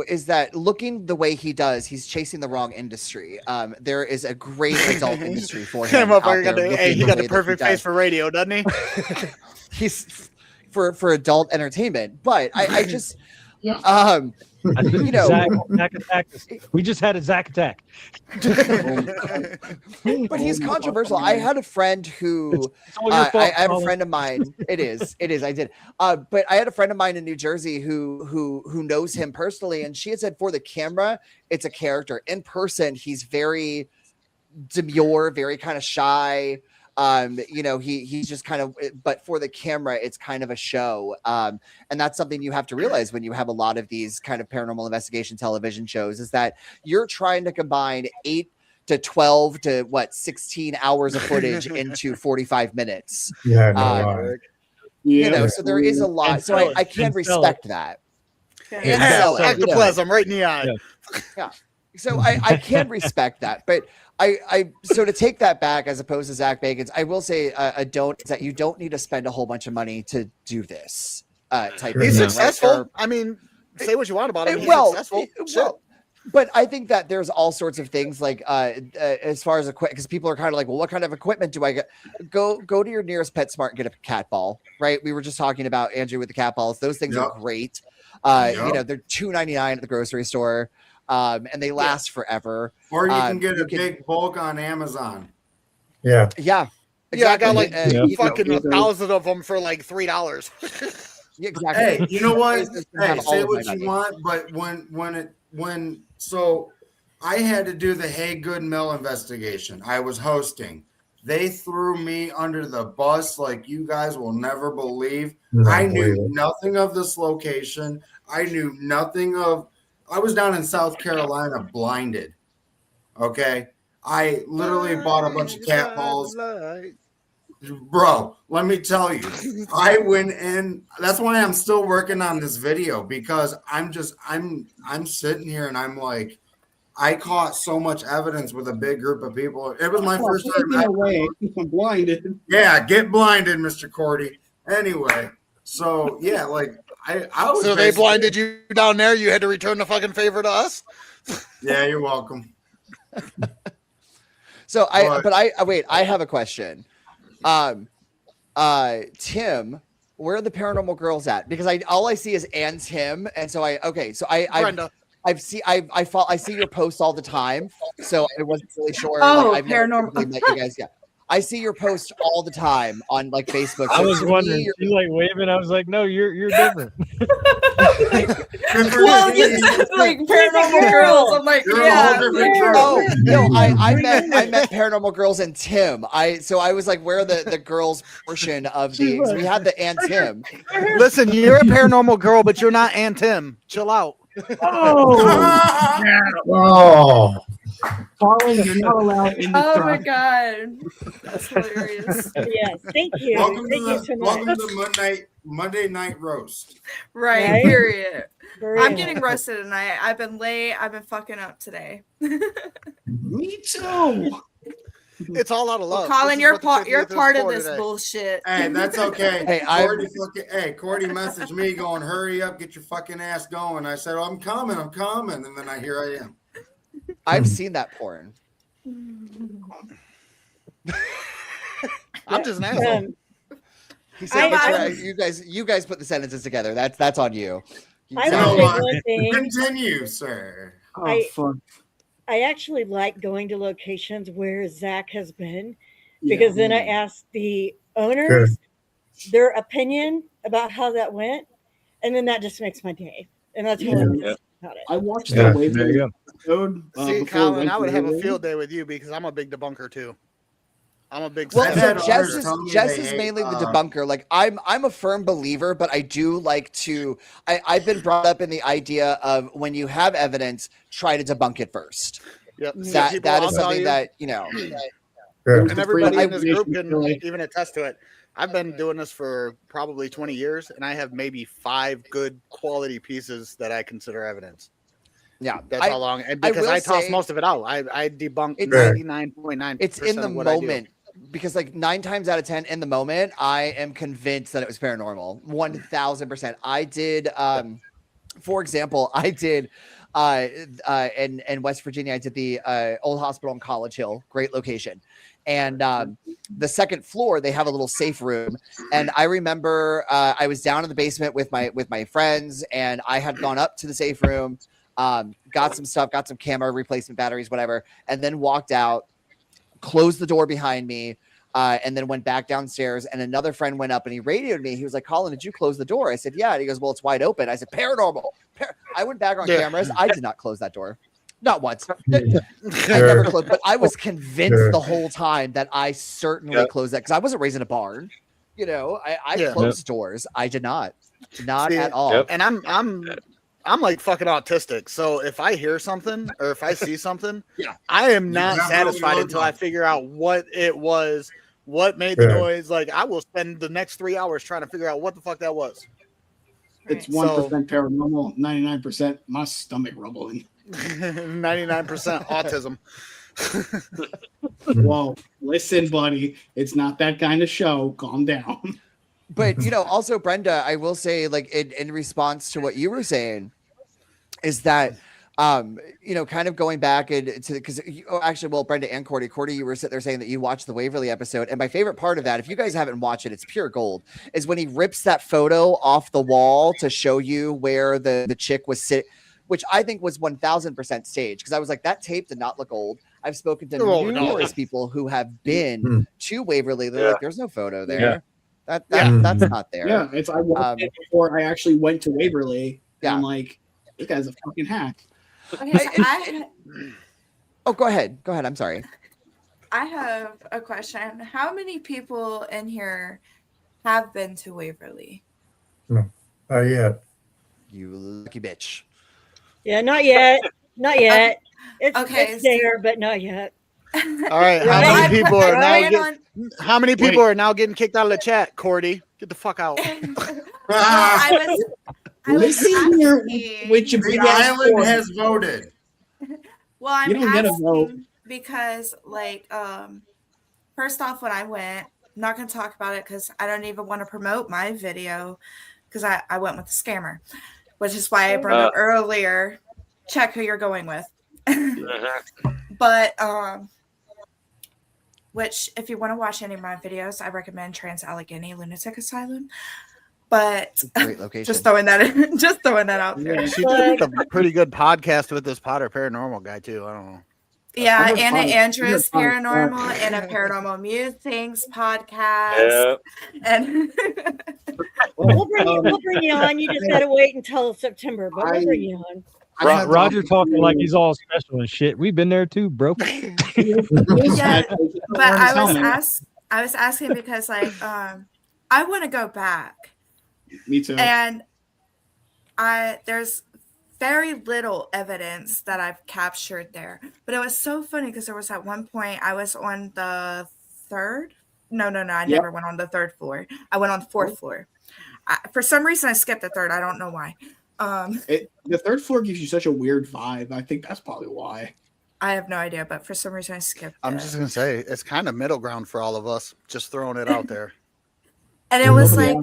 [SPEAKER 8] is that looking the way he does, he's chasing the wrong industry. There is a great adult industry for him. out there
[SPEAKER 3] Hey, he
[SPEAKER 8] looking
[SPEAKER 3] got
[SPEAKER 8] way
[SPEAKER 3] the
[SPEAKER 8] that
[SPEAKER 3] perfect
[SPEAKER 8] does.
[SPEAKER 3] face for radio, doesn't he?
[SPEAKER 8] He's for adult entertainment. But I just
[SPEAKER 4] Yeah.
[SPEAKER 2] I think
[SPEAKER 8] You know-
[SPEAKER 2] Zach attacked us. We just had a Zach attack.
[SPEAKER 8] but he's controversial. I had a friend who
[SPEAKER 2] It's all your fault,
[SPEAKER 8] I have a
[SPEAKER 2] Colin.
[SPEAKER 8] friend of mine. It is. I did. But I had a friend of mine in New Jersey who knows him personally, and she had said for the camera, it's a character. In person, he's very demure, very kind of shy. He's just kind of, but for the camera, it's kind of a show. And that's something you have to realize when you have a lot of these kind of paranormal investigation television shows, is that you're trying to combine 8 to 12 to 16 hours of footage into 45 minutes.
[SPEAKER 6] Yeah, no,
[SPEAKER 4] Yeah.
[SPEAKER 8] So there is a lot.
[SPEAKER 2] And
[SPEAKER 8] So
[SPEAKER 2] sell it,
[SPEAKER 8] I can
[SPEAKER 2] and sell
[SPEAKER 8] respect that.
[SPEAKER 7] Yeah.
[SPEAKER 8] And
[SPEAKER 3] Hell,
[SPEAKER 8] sell it,
[SPEAKER 3] ectoplasm right in the eye.
[SPEAKER 2] Yeah.
[SPEAKER 8] So I can respect that, but so to take that back, as opposed to Zach Bagans, I will say is that you don't need to spend a whole bunch of money to do this type.
[SPEAKER 3] He's
[SPEAKER 8] of thing, right?
[SPEAKER 3] successful. I mean, say what you want about him. He's successful.
[SPEAKER 8] Well, but I think that there's all sorts of things like as far as equipment, because people are kind of like, well, what kind of equipment do I get? Go to your nearest PetSmart and get a cat ball, right? We were just talking about Andrew with the cat balls. Those things are great. They're $2.99 at the grocery store. And they last forever.
[SPEAKER 1] Or you can get
[SPEAKER 8] you
[SPEAKER 1] a
[SPEAKER 8] can-
[SPEAKER 1] big bulk on Amazon.
[SPEAKER 6] Yeah.
[SPEAKER 8] Yeah.
[SPEAKER 3] Yeah, I got like fucking
[SPEAKER 4] Yeah.
[SPEAKER 3] 1,000 of them for like $3.
[SPEAKER 8] Yeah, exactly.
[SPEAKER 1] Hey, you know what?
[SPEAKER 8] Business can have
[SPEAKER 1] Hey,
[SPEAKER 8] all
[SPEAKER 1] say
[SPEAKER 8] of
[SPEAKER 1] what
[SPEAKER 8] my
[SPEAKER 1] you
[SPEAKER 8] money.
[SPEAKER 1] want, but so I had to do the Hey Good Mill investigation. I was hosting. They threw me under the bus like you guys will never believe. I knew nothing of this location. I knew nothing of. I was down in South Carolina blinded. Okay. I literally bought a bunch of cat balls. Bro, let me tell you, I went in. That's why I'm still working on this video, because I'm sitting here and I'm like, I caught so much evidence with a big group of people. It was my first time.
[SPEAKER 4] Taking away. I'm blinded.
[SPEAKER 1] Yeah, get blinded, Mr. Cordy. Anyway, so yeah, like I was.
[SPEAKER 3] So they
[SPEAKER 1] basically-
[SPEAKER 3] blinded you down there. You had to return the fucking favor to us.
[SPEAKER 1] Yeah, you're welcome.
[SPEAKER 8] So
[SPEAKER 1] But-
[SPEAKER 8] I have a question. Tim, where are the paranormal girls at? Because all I see is and Tim, and so I
[SPEAKER 3] Brenda.
[SPEAKER 8] I see your posts all the time, so I wasn't really sure.
[SPEAKER 7] Oh,
[SPEAKER 8] I've never
[SPEAKER 7] paranormal.
[SPEAKER 8] really met you guys. Yeah, I see your posts all the time on like Facebook.
[SPEAKER 2] I
[SPEAKER 8] So
[SPEAKER 2] was
[SPEAKER 8] to me,
[SPEAKER 2] wondering,
[SPEAKER 8] you're-
[SPEAKER 2] she's like waving. I was like, no, you're different.
[SPEAKER 7] Well, you said like paranormal girls. I'm like,
[SPEAKER 1] You're a
[SPEAKER 7] yeah.
[SPEAKER 1] whole different girl.
[SPEAKER 8] Oh no, I meant paranormal girls and Tim. I was like, where are the girls portion of the? We had the and Tim.
[SPEAKER 3] Listen, you're a paranormal girl, but you're not Aunt Tim. Chill out.
[SPEAKER 4] Oh,
[SPEAKER 6] Oh,
[SPEAKER 4] Colin, you're not allowed in the
[SPEAKER 7] Oh my
[SPEAKER 4] truck.
[SPEAKER 7] god, that's hilarious.
[SPEAKER 5] Yes, thank you.
[SPEAKER 1] Welcome
[SPEAKER 5] Thank you so
[SPEAKER 1] to
[SPEAKER 5] much.
[SPEAKER 1] the Monday night roast.
[SPEAKER 7] Right,
[SPEAKER 5] Right?
[SPEAKER 7] period.
[SPEAKER 5] For
[SPEAKER 7] I'm
[SPEAKER 5] real.
[SPEAKER 7] getting roasted tonight. I've been late. I've been fucking up today.
[SPEAKER 4] Me too.
[SPEAKER 3] It's all out of love.
[SPEAKER 7] Colin,
[SPEAKER 3] This is
[SPEAKER 7] you're
[SPEAKER 3] what the
[SPEAKER 7] part. You're
[SPEAKER 3] 50th is
[SPEAKER 7] part of
[SPEAKER 3] for
[SPEAKER 7] this
[SPEAKER 3] today.
[SPEAKER 7] bullshit.
[SPEAKER 1] Hey, that's okay.
[SPEAKER 8] Hey,
[SPEAKER 1] Cordy messaged me going, "Hurry up, get your fucking ass going." I said, "I'm coming, and then here I am.
[SPEAKER 8] I've seen that porn.
[SPEAKER 3] I'm just an asshole.
[SPEAKER 8] He said,
[SPEAKER 5] I-
[SPEAKER 8] "You guys put the sentences together. That's on you."
[SPEAKER 5] I
[SPEAKER 1] No,
[SPEAKER 5] will say
[SPEAKER 1] uh,
[SPEAKER 5] one thing.
[SPEAKER 1] Continue, sir.
[SPEAKER 4] Oh, fuck.
[SPEAKER 5] I actually like going to locations where Zach has been because then I ask the owners their opinion about how that went, and then that just makes my day. And that's how
[SPEAKER 4] Yeah.
[SPEAKER 5] I'm
[SPEAKER 2] Yep.
[SPEAKER 5] about it.
[SPEAKER 4] I watched
[SPEAKER 2] Yeah,
[SPEAKER 4] the
[SPEAKER 2] there you
[SPEAKER 4] Waverly
[SPEAKER 2] go.
[SPEAKER 4] episode.
[SPEAKER 3] See,
[SPEAKER 4] before we
[SPEAKER 3] Colin,
[SPEAKER 4] went
[SPEAKER 3] I
[SPEAKER 4] to
[SPEAKER 3] would have a
[SPEAKER 4] Waverly.
[SPEAKER 3] field day with you because I'm a big debunker too. I'm a big.
[SPEAKER 8] Well,
[SPEAKER 1] I've
[SPEAKER 8] so
[SPEAKER 1] had
[SPEAKER 8] Jess
[SPEAKER 1] owners
[SPEAKER 8] is
[SPEAKER 1] tell me
[SPEAKER 8] Jess
[SPEAKER 1] they
[SPEAKER 8] is
[SPEAKER 1] hate,
[SPEAKER 8] mainly the debunker. Like I'm a firm believer, but I do like to. I've been brought up in the idea of when you have evidence, try to debunk it first.
[SPEAKER 3] Yep.
[SPEAKER 5] That-
[SPEAKER 3] People,
[SPEAKER 8] That
[SPEAKER 3] I'll
[SPEAKER 8] is
[SPEAKER 3] tell
[SPEAKER 8] something
[SPEAKER 3] you,
[SPEAKER 8] that you know.
[SPEAKER 3] and everybody
[SPEAKER 8] But
[SPEAKER 3] in this group
[SPEAKER 4] information,
[SPEAKER 3] can
[SPEAKER 4] really.
[SPEAKER 3] even attest to it. I've been doing this for probably 20 years, and I have maybe 5 good quality pieces that I consider evidence.
[SPEAKER 8] Yeah,
[SPEAKER 3] That's how long. And
[SPEAKER 8] I
[SPEAKER 3] because
[SPEAKER 8] will
[SPEAKER 3] I toss
[SPEAKER 8] say-
[SPEAKER 3] most of it out. I debunk
[SPEAKER 8] It's-
[SPEAKER 3] 99.9%.
[SPEAKER 8] It's in the
[SPEAKER 3] of what I do.
[SPEAKER 8] moment because like 9 times out of 10 in the moment, I am convinced that it was paranormal. 1000%. I did, for example, I did in West Virginia, I did the old hospital in College Hill, great location. And the second floor, they have a little safe room. And I remember I was down in the basement with my friends, and I had gone up to the safe room, got some stuff, got some camera replacement batteries, whatever, and then walked out, closed the door behind me, and then went back downstairs. And another friend went up and he radioed me. He was like, "Colin, did you close the door?" I said, "Yeah." And he goes, "Well, it's wide open." I said, "Paranormal." I went back on cameras. I did not close that door. Not once. I never closed, but I was convinced the whole time that I certainly closed that because I wasn't raised in a barn. You know, I closed doors. I did not. Not
[SPEAKER 3] See,
[SPEAKER 8] at all.
[SPEAKER 2] Yep.
[SPEAKER 3] And I'm like fucking autistic. So if I hear something or if I see something, I am not
[SPEAKER 1] definitely
[SPEAKER 3] satisfied
[SPEAKER 1] look
[SPEAKER 3] until
[SPEAKER 1] like
[SPEAKER 3] I figure out what it was, what made the noise. Like I will spend the next 3 hours trying to figure out what the fuck that was.
[SPEAKER 4] It's
[SPEAKER 7] Right.
[SPEAKER 4] 1% paranormal, 99% my stomach rumbling.
[SPEAKER 3] 99% autism.
[SPEAKER 4] Whoa, listen, buddy, it's not that kind of show. Calm down.
[SPEAKER 8] But you know, also Brenda, I will say, like in response to what you were saying, is that you know, kind of going back into because actually, well, Brenda and Cordy, you were sitting there saying that you watched the Waverly episode, and my favorite part of that, if you guys haven't watched it, it's pure gold, is when he rips that photo off the wall to show you where the chick was sitting, which I think was 1000% staged, because I was like, that tape did not look old. I've spoken to numerous people who have been to Waverly. They're like, there's no photo there.
[SPEAKER 2] Yeah.
[SPEAKER 8] That's not there.
[SPEAKER 4] Yeah, it's I watched it before I actually went to Waverly. And I'm like, this guy's a fucking hack.
[SPEAKER 7] Okay, so
[SPEAKER 8] Oh, go ahead. Go ahead. I'm sorry.
[SPEAKER 7] I have a question. How many people in here have been to Waverly?
[SPEAKER 6] Yeah.
[SPEAKER 8] You lucky bitch.
[SPEAKER 5] Yeah, not yet. Not yet. It's,
[SPEAKER 7] Okay,
[SPEAKER 5] it's there, but not yet.
[SPEAKER 3] All right. How
[SPEAKER 5] Right.
[SPEAKER 3] many people are now
[SPEAKER 7] Right
[SPEAKER 3] getting, how many people are now getting kicked out of the chat, Cordy? Get the fuck out.
[SPEAKER 7] I was
[SPEAKER 4] Listen here,
[SPEAKER 7] asking-
[SPEAKER 4] with your
[SPEAKER 1] The
[SPEAKER 4] big ass
[SPEAKER 1] island
[SPEAKER 4] fork.
[SPEAKER 1] has voted.
[SPEAKER 7] Well, I'm
[SPEAKER 4] You don't get a vote.
[SPEAKER 7] asking because, like, first off, when I went, I'm not going to talk about it because I don't even want to promote my video because I went with the scammer, which is why I brought up earlier. Check who you're going with. But which, if you want to watch any of my videos, I recommend Trans Allegheny Lunatic Asylum. But
[SPEAKER 8] Great location.
[SPEAKER 7] just throwing that in, just throwing that out there.
[SPEAKER 3] She did a pretty good podcast with this Potter Paranormal guy too. I don't know.
[SPEAKER 7] Yeah,
[SPEAKER 4] I'm a
[SPEAKER 7] Anna
[SPEAKER 4] fun-
[SPEAKER 7] Andrews
[SPEAKER 4] I'm a fun-
[SPEAKER 7] Paranormal and a Paranormal Musings podcast. And
[SPEAKER 5] We'll bring you on. You just gotta wait until September, but we'll bring you on.
[SPEAKER 2] Roger talking like he's all special and shit. We've been there too, bro.
[SPEAKER 7] yeah, but I was asking because like I want to go back.
[SPEAKER 4] Me too.
[SPEAKER 7] And there's very little evidence that I've captured there. But it was so funny because there was at one point I was on the third. No, I never went on the third floor. I went on the fourth floor. For some reason, I skipped the third. I don't know why.
[SPEAKER 4] The third floor gives you such a weird vibe. I think that's probably why.
[SPEAKER 7] I have no idea, but for some reason, I skipped.
[SPEAKER 3] I'm just gonna say it's kind of middle ground for all of us. Just throwing it out there.
[SPEAKER 7] And it was
[SPEAKER 4] Yeah.
[SPEAKER 7] like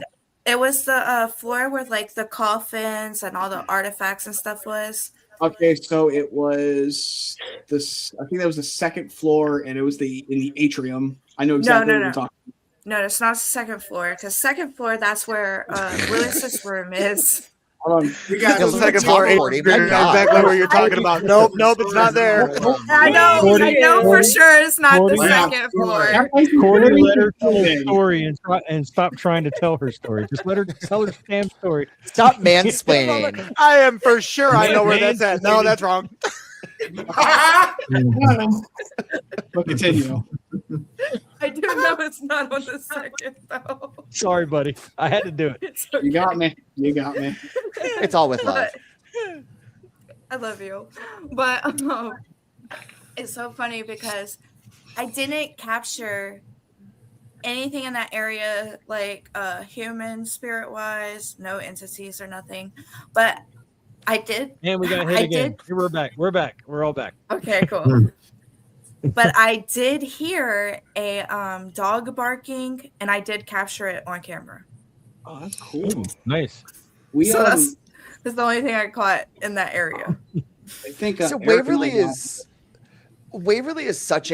[SPEAKER 7] it was the floor where like the coffins and all the artifacts and stuff was.
[SPEAKER 4] Okay, so it was this. I think that was the second floor, and it was in the atrium. I know exactly what you're talking about.
[SPEAKER 7] No, it's not the second floor. Because second floor, that's where Willis's room is.
[SPEAKER 4] Hold on.
[SPEAKER 1] You got
[SPEAKER 8] Yeah,
[SPEAKER 3] The second floor,
[SPEAKER 8] Top 40, my God.
[SPEAKER 3] exactly what you're talking about. Nope, it's not there.
[SPEAKER 7] I know,
[SPEAKER 2] 40,
[SPEAKER 7] I know for sure it's not the
[SPEAKER 2] 40.
[SPEAKER 7] second floor.
[SPEAKER 2] Cordy, let her tell her story and stop trying to tell her story. Just let her tell her damn story.
[SPEAKER 8] Stop mansplaining.
[SPEAKER 3] I am for sure. I know where that's at. No, that's wrong.
[SPEAKER 4] But continue.
[SPEAKER 7] I do know it's not on the second though.
[SPEAKER 2] Sorry, buddy. I had to do it.
[SPEAKER 7] It's okay.
[SPEAKER 4] You got me. You got me.
[SPEAKER 8] It's all with love.
[SPEAKER 7] But- I love you, but it's so funny because I didn't capture anything in that area, like human spirit wise, no entities or nothing. But I did.
[SPEAKER 2] And we got hit
[SPEAKER 7] I
[SPEAKER 2] again.
[SPEAKER 7] did-
[SPEAKER 2] Here, we're back. We're back. We're all back.
[SPEAKER 7] Okay, cool. But I did hear a dog barking, and I did capture it on camera.
[SPEAKER 4] Oh, that's cool.
[SPEAKER 2] Nice.
[SPEAKER 4] We
[SPEAKER 7] So that's the only thing I caught in that area.
[SPEAKER 4] I think
[SPEAKER 8] So
[SPEAKER 4] Eric and I
[SPEAKER 8] Waverly is such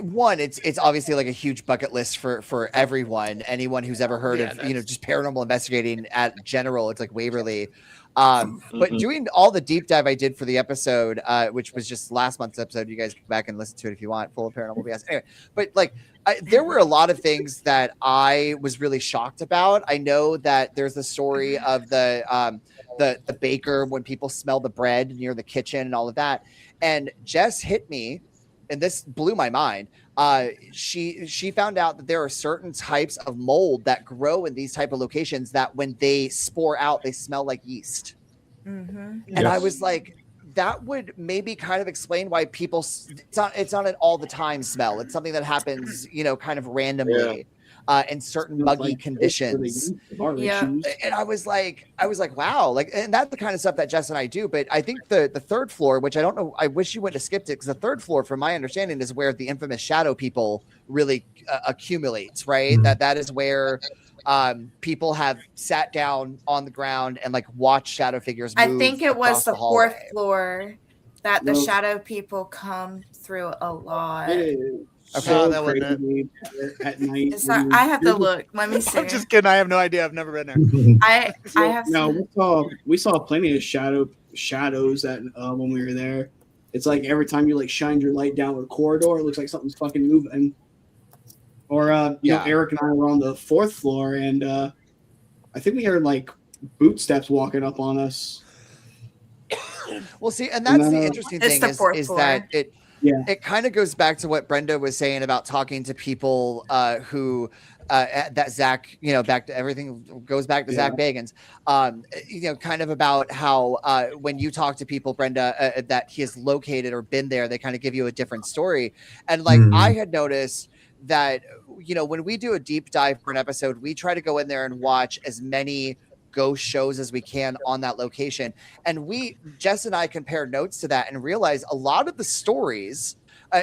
[SPEAKER 8] one. It's obviously like a huge bucket list for everyone. Anyone who's ever heard of just paranormal investigating at general, it's like Waverly. But doing all the deep dive I did for the episode, which was just last month's episode, you guys go back and listen to it if you want, full of paranormal BS. Anyway, but like there were a lot of things that I was really shocked about. I know that there's the story of the baker when people smell the bread near the kitchen and all of that. And Jess hit me, and this blew my mind. She found out that there are certain types of mold that grow in these type of locations that when they spore out, they smell like yeast.
[SPEAKER 7] Mm-hmm.
[SPEAKER 8] And I was like, that would maybe kind of explain why people. It's not an all the time smell. It's something that happens, kind of randomly. In certain muggy conditions.
[SPEAKER 7] Yeah.
[SPEAKER 8] And I was like, wow, and that's the kind of stuff that Jess and I do. But I think the third floor, which I don't know, I wish you wouldn't have skipped it, because the third floor, from my understanding, is where the infamous shadow people really accumulates, right?
[SPEAKER 6] Mhm.
[SPEAKER 8] That is where people have sat down on the ground and like watched shadow figures move.
[SPEAKER 7] I think it was
[SPEAKER 8] across
[SPEAKER 7] the fourth
[SPEAKER 8] hallway.
[SPEAKER 7] floor that the
[SPEAKER 4] No.
[SPEAKER 7] shadow people come through a lot.
[SPEAKER 4] It is
[SPEAKER 8] Okay.
[SPEAKER 4] so
[SPEAKER 3] That wasn't it.
[SPEAKER 4] crazy at night.
[SPEAKER 7] It's not, I have to look. Let me see.
[SPEAKER 3] I'm just kidding. I have no idea. I've never been there.
[SPEAKER 7] I have.
[SPEAKER 4] No, we saw plenty of shadows that when we were there. It's like every time you like shine your light down a corridor, it looks like something's fucking moving. Or Eric and I were on the fourth floor, and I think we heard like boot steps walking up on us.
[SPEAKER 8] Well, see, and that's
[SPEAKER 4] No,
[SPEAKER 8] the
[SPEAKER 4] no.
[SPEAKER 8] interesting
[SPEAKER 7] It's
[SPEAKER 8] thing
[SPEAKER 7] the fourth
[SPEAKER 8] is
[SPEAKER 7] floor.
[SPEAKER 8] that
[SPEAKER 4] Yeah.
[SPEAKER 8] it kind of goes back to what Brenda was saying about talking to people who that Zach, back to everything goes back to Zach Bagans, kind of about how when you talk to people, Brenda, that he has located or been there, they kind of give you a different story. And like I had noticed that, when we do a deep dive for an episode, we try to go in there and watch as many ghost shows as we can on that location. And Jess and I compared notes to that and realized a lot of the stories,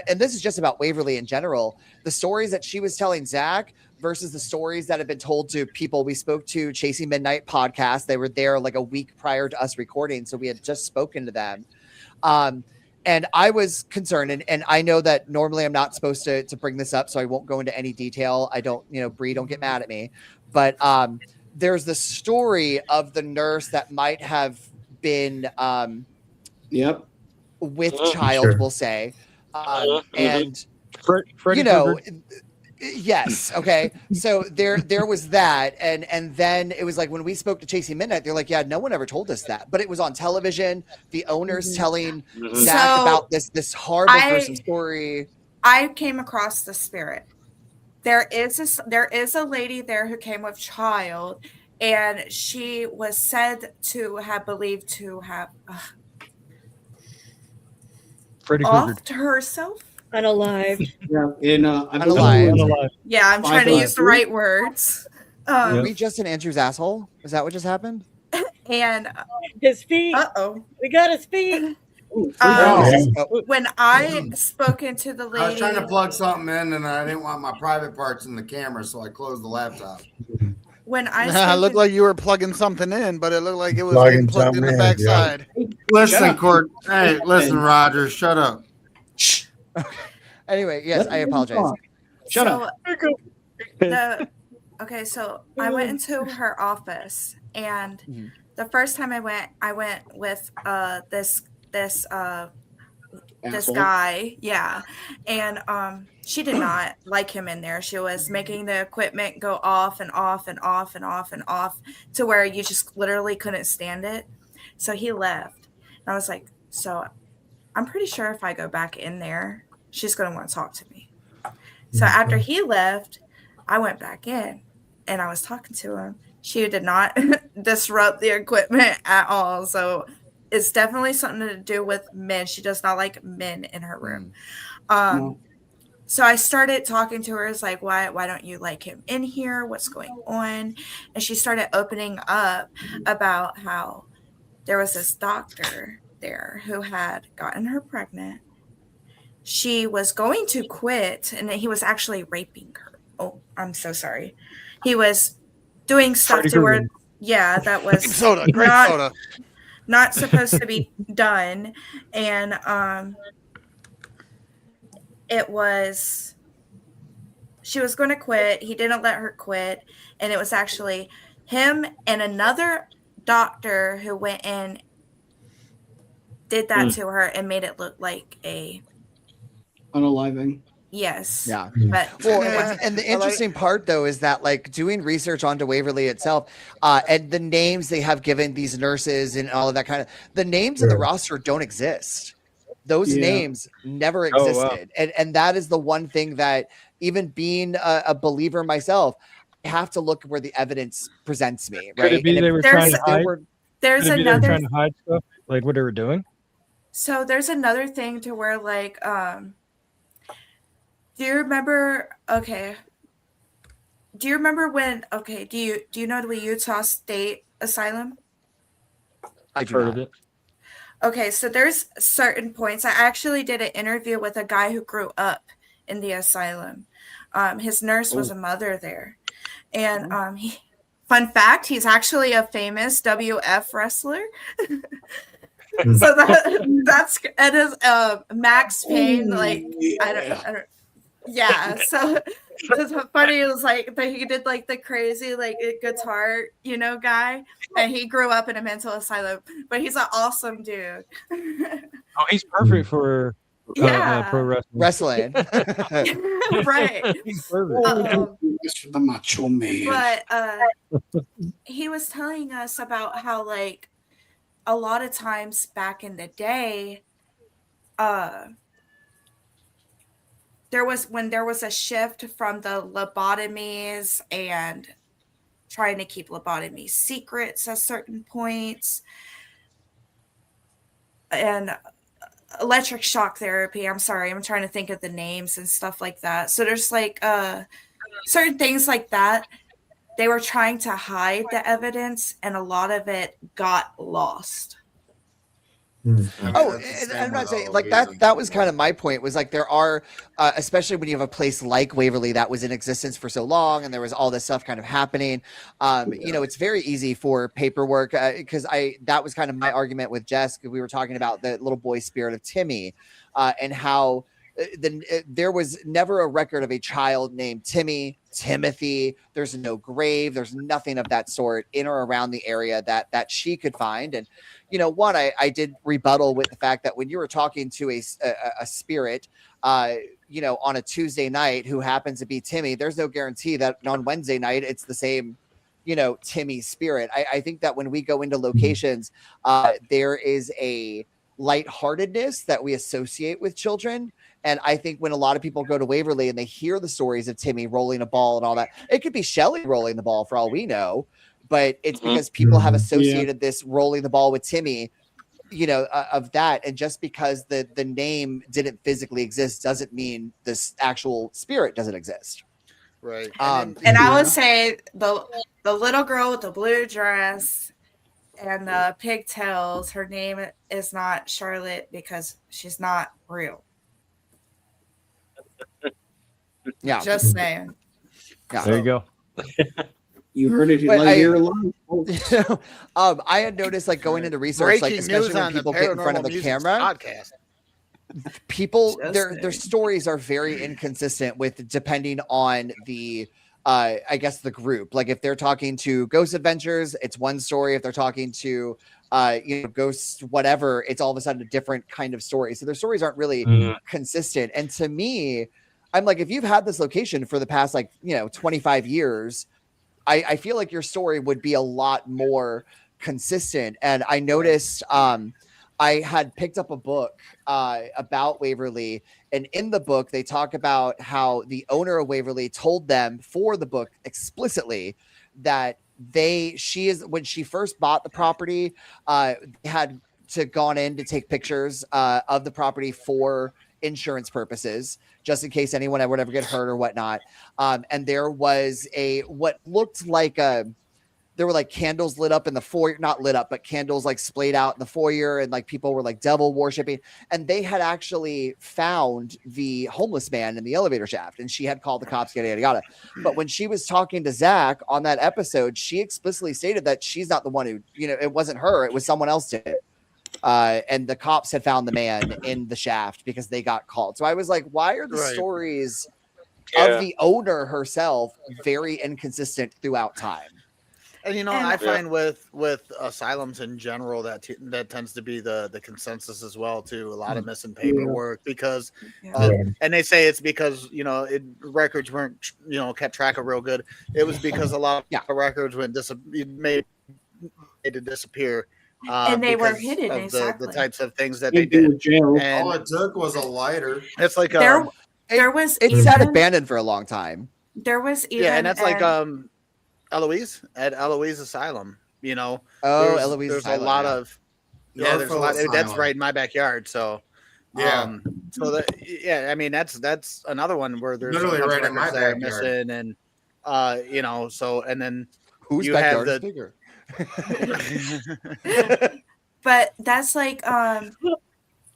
[SPEAKER 8] and this is just about Waverly in general, the stories that she was telling Zach versus the stories that have been told to people we spoke to, Chasing Midnight podcast. They were there like a week prior to us recording, so we had just spoken to them. And I was concerned, and I know that normally I'm not supposed to bring this up, so I won't go into any detail. I don't, Bree, don't get mad at me. But there's the story of the nurse that might have been with child,
[SPEAKER 6] Sure.
[SPEAKER 8] we'll say. And,
[SPEAKER 2] Freddy
[SPEAKER 8] yes. Okay. So there was that. And then it was like, when we spoke to Chasing Midnight, they're like, yeah, no one ever told us that, but it was on television. The owners telling Zach
[SPEAKER 7] So,
[SPEAKER 8] about this horrible person story.
[SPEAKER 7] I came across the spirit. There is a lady there who came with child, and she was said to have believed to have
[SPEAKER 2] Freddy Krueger.
[SPEAKER 7] offed herself.
[SPEAKER 5] Unalive.
[SPEAKER 4] Yeah. In I believe
[SPEAKER 8] Unalive.
[SPEAKER 4] it was-
[SPEAKER 2] Unalive.
[SPEAKER 7] Yeah, I'm trying to
[SPEAKER 4] Five
[SPEAKER 7] use the right words.
[SPEAKER 8] Were
[SPEAKER 5] Um,
[SPEAKER 8] we just in Andrew's asshole? Is that what just happened?
[SPEAKER 7] and
[SPEAKER 5] his feet.
[SPEAKER 7] uh-oh.
[SPEAKER 5] We got his feet.
[SPEAKER 4] Ooh, free
[SPEAKER 7] Um,
[SPEAKER 4] Bengals.
[SPEAKER 8] Oh,
[SPEAKER 7] when I spoken to the
[SPEAKER 1] I was trying to
[SPEAKER 7] lady,
[SPEAKER 1] plug something in, and I didn't want my private parts in the camera, so I closed the laptop.
[SPEAKER 7] when I
[SPEAKER 3] It looked
[SPEAKER 7] spoken,
[SPEAKER 3] like you were plugging something in, but it looked like it was
[SPEAKER 6] Plugging
[SPEAKER 3] getting plugged in the
[SPEAKER 6] something in, yeah.
[SPEAKER 3] backside.
[SPEAKER 1] Listen,
[SPEAKER 4] Shut up.
[SPEAKER 1] Cord. Hey, listen, Roger. Shut up.
[SPEAKER 4] Shh.
[SPEAKER 8] anyway, yes,
[SPEAKER 4] Let
[SPEAKER 8] I
[SPEAKER 4] them
[SPEAKER 8] apologize.
[SPEAKER 4] talk. Shut
[SPEAKER 7] so
[SPEAKER 4] up.
[SPEAKER 7] the okay, so I went into her office, and
[SPEAKER 8] Mhm.
[SPEAKER 7] the first time I went with this
[SPEAKER 4] Asshole.
[SPEAKER 7] guy, yeah, and she did not like him in there. She was making the equipment go off and off and off and off and off to where you just literally couldn't stand it. So he left, and I was like, so I'm pretty sure if I go back in there, she's gonna want to talk to me. So after he left, I went back in and I was talking to him. She did not disrupt the equipment at all. So it's definitely something to do with men. She does not like men in her room.
[SPEAKER 4] No.
[SPEAKER 7] So I started talking to her. It's like, why don't you like him in here? What's going on? And she started opening up about how there was this doctor there who had gotten her pregnant. She was going to quit, and he was actually raping her. Oh, I'm so sorry. He was doing stuff
[SPEAKER 2] Freddy
[SPEAKER 7] to her.
[SPEAKER 2] Krueger.
[SPEAKER 7] Yeah, that was
[SPEAKER 3] Grape soda.
[SPEAKER 7] not supposed to be done. And it was, she was going to quit. He didn't let her quit. And it was actually him and another doctor who went and did that to her and made it look like a
[SPEAKER 4] Unaliving.
[SPEAKER 7] yes.
[SPEAKER 8] Yeah.
[SPEAKER 7] But
[SPEAKER 8] Well,
[SPEAKER 3] Yeah,
[SPEAKER 8] and the
[SPEAKER 3] I like-
[SPEAKER 8] interesting part though is that like doing research onto Waverly itself, and the names they have given these nurses and all of that kind of the names in the
[SPEAKER 6] Sure.
[SPEAKER 8] roster don't exist. Those
[SPEAKER 4] Yeah.
[SPEAKER 8] names never
[SPEAKER 2] Oh,
[SPEAKER 8] existed,
[SPEAKER 2] wow.
[SPEAKER 8] and that is the one thing that even being a believer myself, I have to look where the evidence presents me.
[SPEAKER 2] Could
[SPEAKER 8] Right?
[SPEAKER 2] it be
[SPEAKER 8] And
[SPEAKER 2] they were trying
[SPEAKER 7] there's-
[SPEAKER 2] to hide?
[SPEAKER 7] there's
[SPEAKER 2] Could it be they were
[SPEAKER 7] another
[SPEAKER 2] trying to hide stuff, like what they were doing?
[SPEAKER 7] So there's another thing to where like do you remember when do you know the Utah State Asylum?
[SPEAKER 8] I do
[SPEAKER 2] Heard
[SPEAKER 8] not.
[SPEAKER 2] of it?
[SPEAKER 7] Okay, so there's certain points. I actually did an interview with a guy who grew up in the asylum. His nurse was a mother there. And fun fact, he's actually a famous WF wrestler. So that's it is Max Payne, like I don't yeah. So it's funny. It was like that he did like the crazy like guitar, guy, and he grew up in a mental asylum. But he's an awesome dude.
[SPEAKER 2] Oh, he's perfect for
[SPEAKER 7] Yeah.
[SPEAKER 2] pro wrestling.
[SPEAKER 8] Wrestling.
[SPEAKER 7] Right.
[SPEAKER 2] He's perfect.
[SPEAKER 4] The macho man.
[SPEAKER 7] But he was telling us about how like a lot of times back in the day, there was a shift from the lobotomies and trying to keep lobotomy secrets at certain points, and electric shock therapy. I'm sorry, I'm trying to think of the names and stuff like that. So there's like certain things like that. They were trying to hide the evidence, and a lot of it got lost.
[SPEAKER 8] Oh, and I'm not saying like that was kind of my point was like there are especially when you have a place like Waverly that was in existence for so long and there was all this stuff kind of happening, it's very easy for paperwork because that was kind of my argument with Jess. We were talking about the little boy spirit of Timmy and how there was never a record of a child named Timothy. There's no grave. There's nothing of that sort in or around the area that she could find. And I did rebuttal with the fact that when you were talking to a spirit, on a Tuesday night who happens to be Timmy, there's no guarantee that on Wednesday night it's the same, Timmy spirit. I think that when we go into locations, there is a lightheartedness that we associate with children. And I think when a lot of people go to Waverly and they hear the stories of Timmy rolling a ball and all that, it could be Shelly rolling the ball for all we know, but it's because people have associated this rolling the ball with Timmy, of that. And just because the name didn't physically exist doesn't mean this actual spirit doesn't exist.
[SPEAKER 3] Right.
[SPEAKER 7] And I would say the little girl with the blue dress and the pigtails, her name is not Charlotte because she's not real.
[SPEAKER 8] Yeah.
[SPEAKER 7] Just saying.
[SPEAKER 8] Yeah.
[SPEAKER 2] There you go.
[SPEAKER 4] You heard it
[SPEAKER 8] But
[SPEAKER 4] right here alone.
[SPEAKER 8] I had noticed, like, going into research, like,
[SPEAKER 3] Breaking
[SPEAKER 8] especially
[SPEAKER 3] news
[SPEAKER 8] when
[SPEAKER 3] on the
[SPEAKER 8] people get in front of
[SPEAKER 3] Paranormal
[SPEAKER 8] a
[SPEAKER 3] Musings
[SPEAKER 8] camera,
[SPEAKER 3] podcast.
[SPEAKER 8] people
[SPEAKER 4] Just
[SPEAKER 8] their
[SPEAKER 4] saying.
[SPEAKER 8] stories are very inconsistent with depending on the I guess the group. Like if they're talking to Ghost Adventures, it's one story. If they're talking to Ghost whatever, it's all of a sudden a different kind of story. So their stories aren't really consistent. And to me, I'm like, if you've had this location for the past 25 years, I feel like your story would be a lot more consistent. And I noticed I had picked up a book about Waverly, and in the book they talk about how the owner of Waverly told them for the book explicitly that when she first bought the property, they had to gone in to take pictures of the property for insurance purposes, just in case anyone would ever get hurt or whatnot. And there was what looked like there were like candles lit up in the foyer, not lit up, but candles like splayed out in the foyer, and like people were like devil worshiping. And they had actually found the homeless man in the elevator shaft, and she had called the cops, yada, yada, yada. But when she was talking to Zach on that episode, she explicitly stated that she's not the one who, it wasn't her, it was someone else did it. And the cops had found the man in the shaft because they got called. So I was like, why are the stories of the owner herself very inconsistent throughout time?
[SPEAKER 3] And I find with asylums in general that tends to be the consensus as well too. A lot of missing paperwork because, and they say it's because records weren't kept track of real good. It was because a lot of records went made to disappear,
[SPEAKER 7] and they were hidden
[SPEAKER 3] of
[SPEAKER 7] exactly
[SPEAKER 3] the types of things that they did.
[SPEAKER 1] All it took was a lighter.
[SPEAKER 3] It's like
[SPEAKER 7] there was
[SPEAKER 8] it sat abandoned for a long time.
[SPEAKER 7] There was even
[SPEAKER 3] and that's like Eloise at Eloise Asylum,
[SPEAKER 8] Eloise
[SPEAKER 3] there's
[SPEAKER 8] Asylum,
[SPEAKER 3] a lot of there's a lot.
[SPEAKER 1] Asylum.
[SPEAKER 3] That's right in my backyard. So I mean that's another one where there's
[SPEAKER 1] literally right in my
[SPEAKER 3] records that are
[SPEAKER 1] backyard.
[SPEAKER 3] missing, and so and then
[SPEAKER 8] whose
[SPEAKER 3] you
[SPEAKER 8] backyard
[SPEAKER 3] have
[SPEAKER 8] is bigger?
[SPEAKER 7] But that's like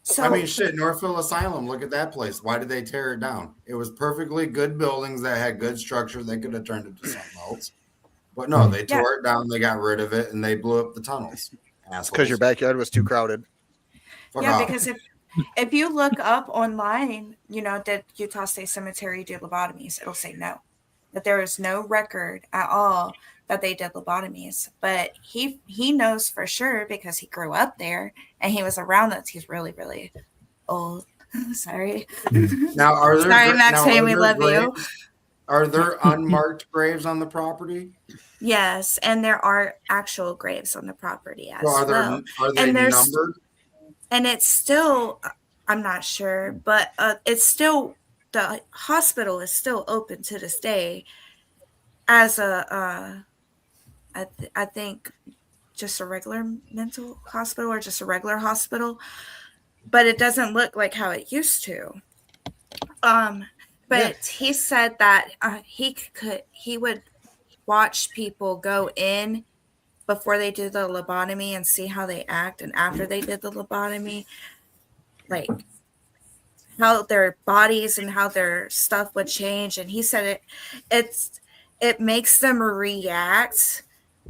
[SPEAKER 7] so
[SPEAKER 1] I mean, shit, Northville Asylum. Look at that place. Why did they tear it down? It was perfectly good buildings that had good structure. They could have turned it to something else. But no, they tore it down, they got rid of it, and they blew up the tunnels.
[SPEAKER 3] Because your backyard was too crowded.
[SPEAKER 1] Fuck off.
[SPEAKER 7] because if you look up online, did Utah State Cemetery do lobotomies? It'll say no. That there is no record at all that they did lobotomies. But he knows for sure because he grew up there and he was around that. He's really, really old. Sorry.
[SPEAKER 1] Now, are there
[SPEAKER 7] Sorry, Max Payne, we love you.
[SPEAKER 1] Are there unmarked graves on the property?
[SPEAKER 7] Yes, and there are actual graves on the property as
[SPEAKER 1] Are they numbered?
[SPEAKER 7] And it's still, I'm not sure, but it's still, the hospital is still open to this day as I think just a regular mental hospital or just a regular hospital, but it doesn't look like how it used to. But he said that he would watch people go in before they did the lobotomy and see how they act, and after they did the lobotomy, like how their bodies and how their stuff would change. And he said it makes them react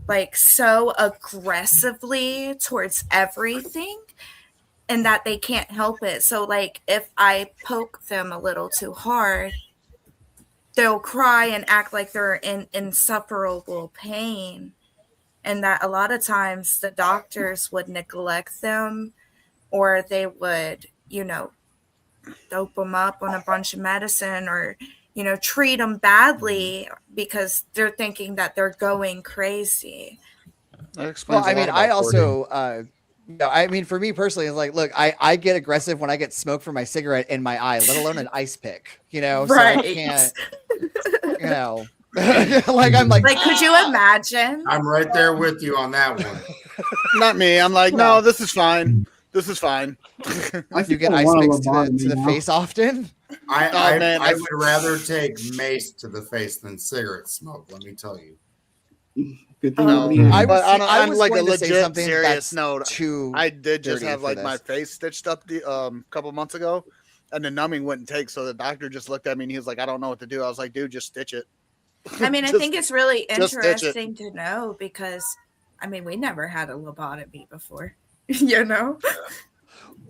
[SPEAKER 7] like so aggressively towards everything, and that they can't help it. So like if I poke them a little too hard, they'll cry and act like they're in insufferable pain. And that a lot of times the doctors would neglect them, or they would, dope them up on a bunch of medicine, or, treat them badly because they're thinking that they're going crazy.
[SPEAKER 8] Well, I mean, I also, I mean, for me personally, it's like, look, I get aggressive when I get smoke from my cigarette in my eye, let alone an ice pick, so
[SPEAKER 7] right.
[SPEAKER 8] I can't, like, I'm like,
[SPEAKER 7] could you imagine?
[SPEAKER 1] I'm right there with you on that one.
[SPEAKER 3] Not me. I'm like, no, this is fine. This is fine.
[SPEAKER 4] I
[SPEAKER 8] You
[SPEAKER 4] think
[SPEAKER 8] get
[SPEAKER 4] I
[SPEAKER 8] ice
[SPEAKER 4] want a
[SPEAKER 8] mix to
[SPEAKER 4] lobotomy
[SPEAKER 8] the
[SPEAKER 4] now.
[SPEAKER 8] face often.
[SPEAKER 3] Man,
[SPEAKER 1] I would rather take mace to the face than cigarette smoke. Let me tell you.
[SPEAKER 4] Good thing
[SPEAKER 3] No,
[SPEAKER 4] nobody
[SPEAKER 8] I
[SPEAKER 4] has.
[SPEAKER 8] was,
[SPEAKER 3] but
[SPEAKER 8] I
[SPEAKER 3] on
[SPEAKER 8] was
[SPEAKER 3] like a
[SPEAKER 8] going to say
[SPEAKER 3] legit
[SPEAKER 8] something
[SPEAKER 3] serious
[SPEAKER 8] that's
[SPEAKER 3] note,
[SPEAKER 8] too
[SPEAKER 3] I did just
[SPEAKER 8] dirty
[SPEAKER 3] have
[SPEAKER 8] for
[SPEAKER 3] like my
[SPEAKER 8] this.
[SPEAKER 3] face stitched up the couple months ago, and the numbing wouldn't take. So the doctor just looked at me and he was like, "I don't know what to do." I was like, "Dude, just stitch it."
[SPEAKER 7] I mean, I think it's really
[SPEAKER 3] just stitch it.
[SPEAKER 7] interesting to know because, I mean, we never had a lobotomy before, you know?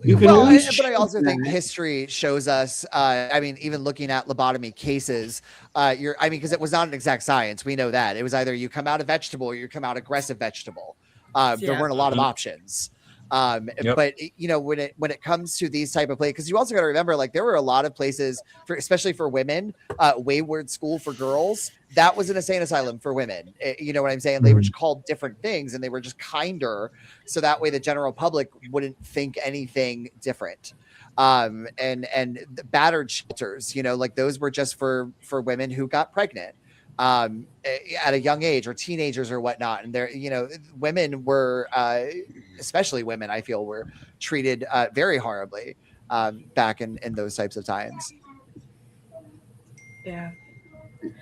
[SPEAKER 4] You can
[SPEAKER 8] Well,
[SPEAKER 4] always
[SPEAKER 8] but I also
[SPEAKER 4] shoot
[SPEAKER 8] think
[SPEAKER 4] that.
[SPEAKER 8] history shows us. I mean, even looking at lobotomy cases, I mean, because it was not an exact science. We know that it was either you come out a vegetable or you come out aggressive vegetable. There
[SPEAKER 7] Yeah.
[SPEAKER 8] weren't a lot of
[SPEAKER 2] Mhm.
[SPEAKER 8] options.
[SPEAKER 2] Yep.
[SPEAKER 8] But you know, when it comes to these type of places, because you also got to remember, like there were a lot of places for, especially for women, Wayward School for girls. That was an insane asylum for women. You know what I'm saying? They were just called different things, and they were just kinder, so that way the general public wouldn't think anything different. And the battered shelters, you know, like those were just for women who got pregnant at a young age or teenagers or whatnot. And there, you know, women were, especially women, I feel were treated very horribly back in those types of times.
[SPEAKER 7] Yeah.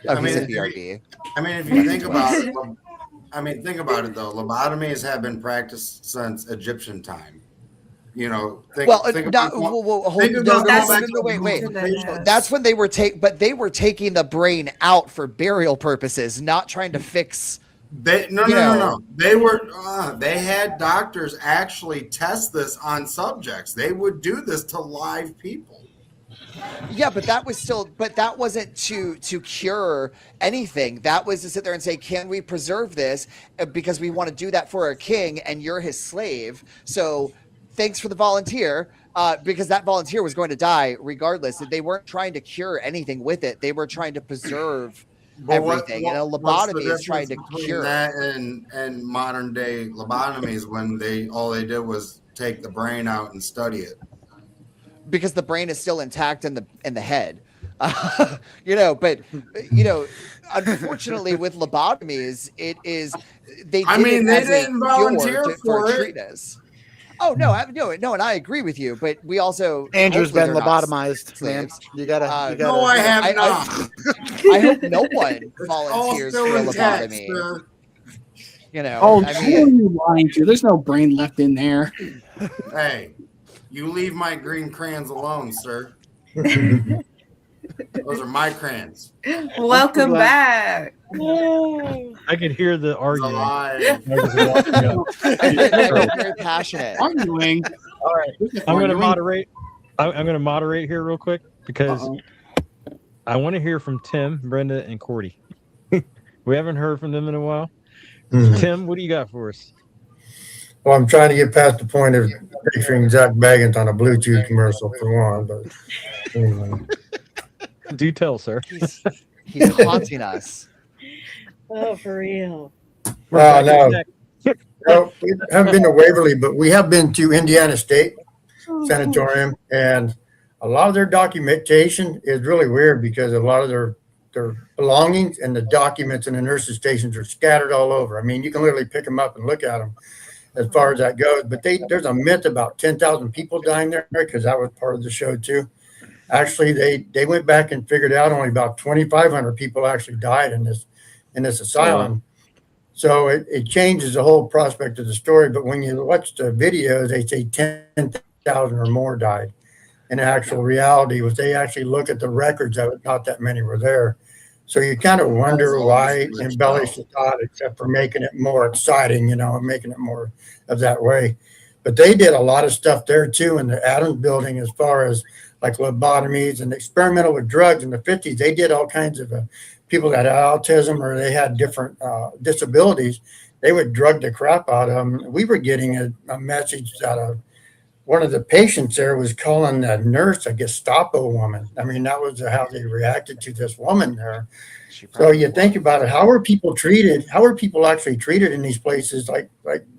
[SPEAKER 8] Oh,
[SPEAKER 1] I
[SPEAKER 8] he said
[SPEAKER 1] mean,
[SPEAKER 8] BRB.
[SPEAKER 1] I mean, if you think about it, I mean, think about it though. Lobotomies have been practiced since Egyptian time. You know, think
[SPEAKER 8] Well,
[SPEAKER 1] think
[SPEAKER 8] not,
[SPEAKER 1] about
[SPEAKER 8] hold,
[SPEAKER 1] think
[SPEAKER 8] no,
[SPEAKER 1] about
[SPEAKER 8] no,
[SPEAKER 1] going
[SPEAKER 8] no,
[SPEAKER 1] back
[SPEAKER 8] no,
[SPEAKER 1] to
[SPEAKER 8] no, wait, wait.
[SPEAKER 1] mutilation.
[SPEAKER 8] That's when they were but they were taking the brain out for burial purposes, not trying to fix.
[SPEAKER 1] No. They were they had doctors actually test this on subjects. They would do this to live people.
[SPEAKER 8] Yeah, but that wasn't to cure anything. That was to sit there and say, can we preserve this? Because we want to do that for a king and you're his slave. So thanks for the volunteer. Because that volunteer was going to die regardless. They weren't trying to cure anything with it. They were trying to preserve everything. And a
[SPEAKER 1] what's the
[SPEAKER 8] lobotomy is trying
[SPEAKER 1] difference
[SPEAKER 8] to
[SPEAKER 1] between
[SPEAKER 8] cure.
[SPEAKER 1] that and modern day lobotomies when all they did was take the brain out and study it?
[SPEAKER 8] Because the brain is still intact in the head. You know, but you know, unfortunately with lobotomies, it is they
[SPEAKER 1] didn't volunteer
[SPEAKER 8] for
[SPEAKER 1] for it.
[SPEAKER 8] treatise. Oh no, no, and I agree with you, but we also
[SPEAKER 3] Andrew's
[SPEAKER 8] hopefully
[SPEAKER 3] been
[SPEAKER 8] they're not
[SPEAKER 3] lobotomized, man.
[SPEAKER 8] slaves.
[SPEAKER 3] You gotta.
[SPEAKER 1] No, I have
[SPEAKER 8] I-
[SPEAKER 1] not.
[SPEAKER 8] I hope no one
[SPEAKER 1] It's all
[SPEAKER 8] volunteers
[SPEAKER 1] still
[SPEAKER 8] for a
[SPEAKER 1] intact,
[SPEAKER 8] lobotomy.
[SPEAKER 1] sir.
[SPEAKER 8] You know,
[SPEAKER 4] Oh,
[SPEAKER 8] I
[SPEAKER 4] who
[SPEAKER 8] mean,
[SPEAKER 4] are you lying to? There's no brain left in there.
[SPEAKER 1] Hey, you leave my green crayons alone, sir. Those are my crayons.
[SPEAKER 7] Welcome
[SPEAKER 4] glad-
[SPEAKER 7] back.
[SPEAKER 2] I could hear the
[SPEAKER 1] It's
[SPEAKER 2] arguing.
[SPEAKER 1] alive.
[SPEAKER 2] I was walking up.
[SPEAKER 8] they're very passionate.
[SPEAKER 4] Arguing.
[SPEAKER 2] All right, I'm going to moderate. I'm going to moderate here real quick because
[SPEAKER 4] Uh-oh.
[SPEAKER 2] I want to hear from Tim, Brenda, and Cordy. We haven't heard from them in a while. Tim, what do you got for us?
[SPEAKER 6] Well, I'm trying to get past the point of picturing Zach Baggins on a Bluetooth commercial for one, but anyway.
[SPEAKER 2] Do tell, sir.
[SPEAKER 8] He's haunting us.
[SPEAKER 5] Oh, for real.
[SPEAKER 6] No, no, we haven't been to Waverly, but we have been to Indiana State Sanatorium, and a lot of their documentation is really weird because a lot of their belongings and the documents and the nurses' stations are scattered all over. I mean, you can literally pick them up and look at them as far as that goes. But there's a myth about 10,000 people dying there because that was part of the show too. Actually, they went back and figured out only about 2,500 people actually died in this asylum. So it changes the whole prospect of the story. But when you watch the videos, they say 10,000 or more died. And the actual reality was they actually look at the records of it, not that many were there. So you kind of wonder why embellish the thought, except for making it more exciting, and making it more of that way. But they did a lot of stuff there too in the Adams building as far as like lobotomies and experimental with drugs in the 50s. They did all kinds of people that had autism or they had different disabilities. They would drug the crap out of them. We were getting a message out of one of the patients there was calling the nurse a Gestapo woman. I mean, that was how they reacted to this woman there. So you think about it, how are people treated? How are people actually treated in these places like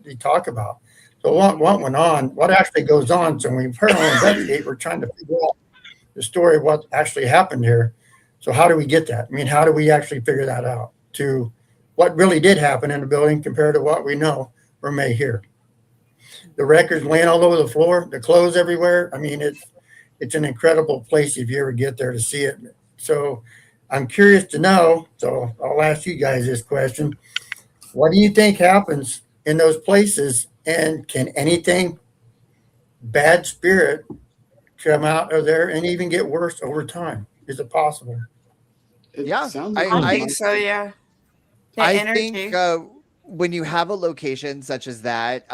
[SPEAKER 6] they talk about? So what went on? What actually goes on? So when we paranormal investigate, we're trying to figure out the story of what actually happened here. So how do we get that? I mean, how do we actually figure that out to what really did happen in the building compared to what we know or may hear? the records laying all over the floor, the clothes everywhere. I mean, it's an incredible place if you ever get there to see it. So I'm curious to know. So I'll ask you guys this question: what do you think happens in those places, and can anything bad spirit come out of there and even get worse over time? Is it possible?
[SPEAKER 4] It
[SPEAKER 8] Yeah,
[SPEAKER 4] sounds
[SPEAKER 8] I-
[SPEAKER 4] like
[SPEAKER 7] I
[SPEAKER 8] I-
[SPEAKER 7] think so. Yeah. The
[SPEAKER 8] I
[SPEAKER 7] energy.
[SPEAKER 8] think when you have a location such as that,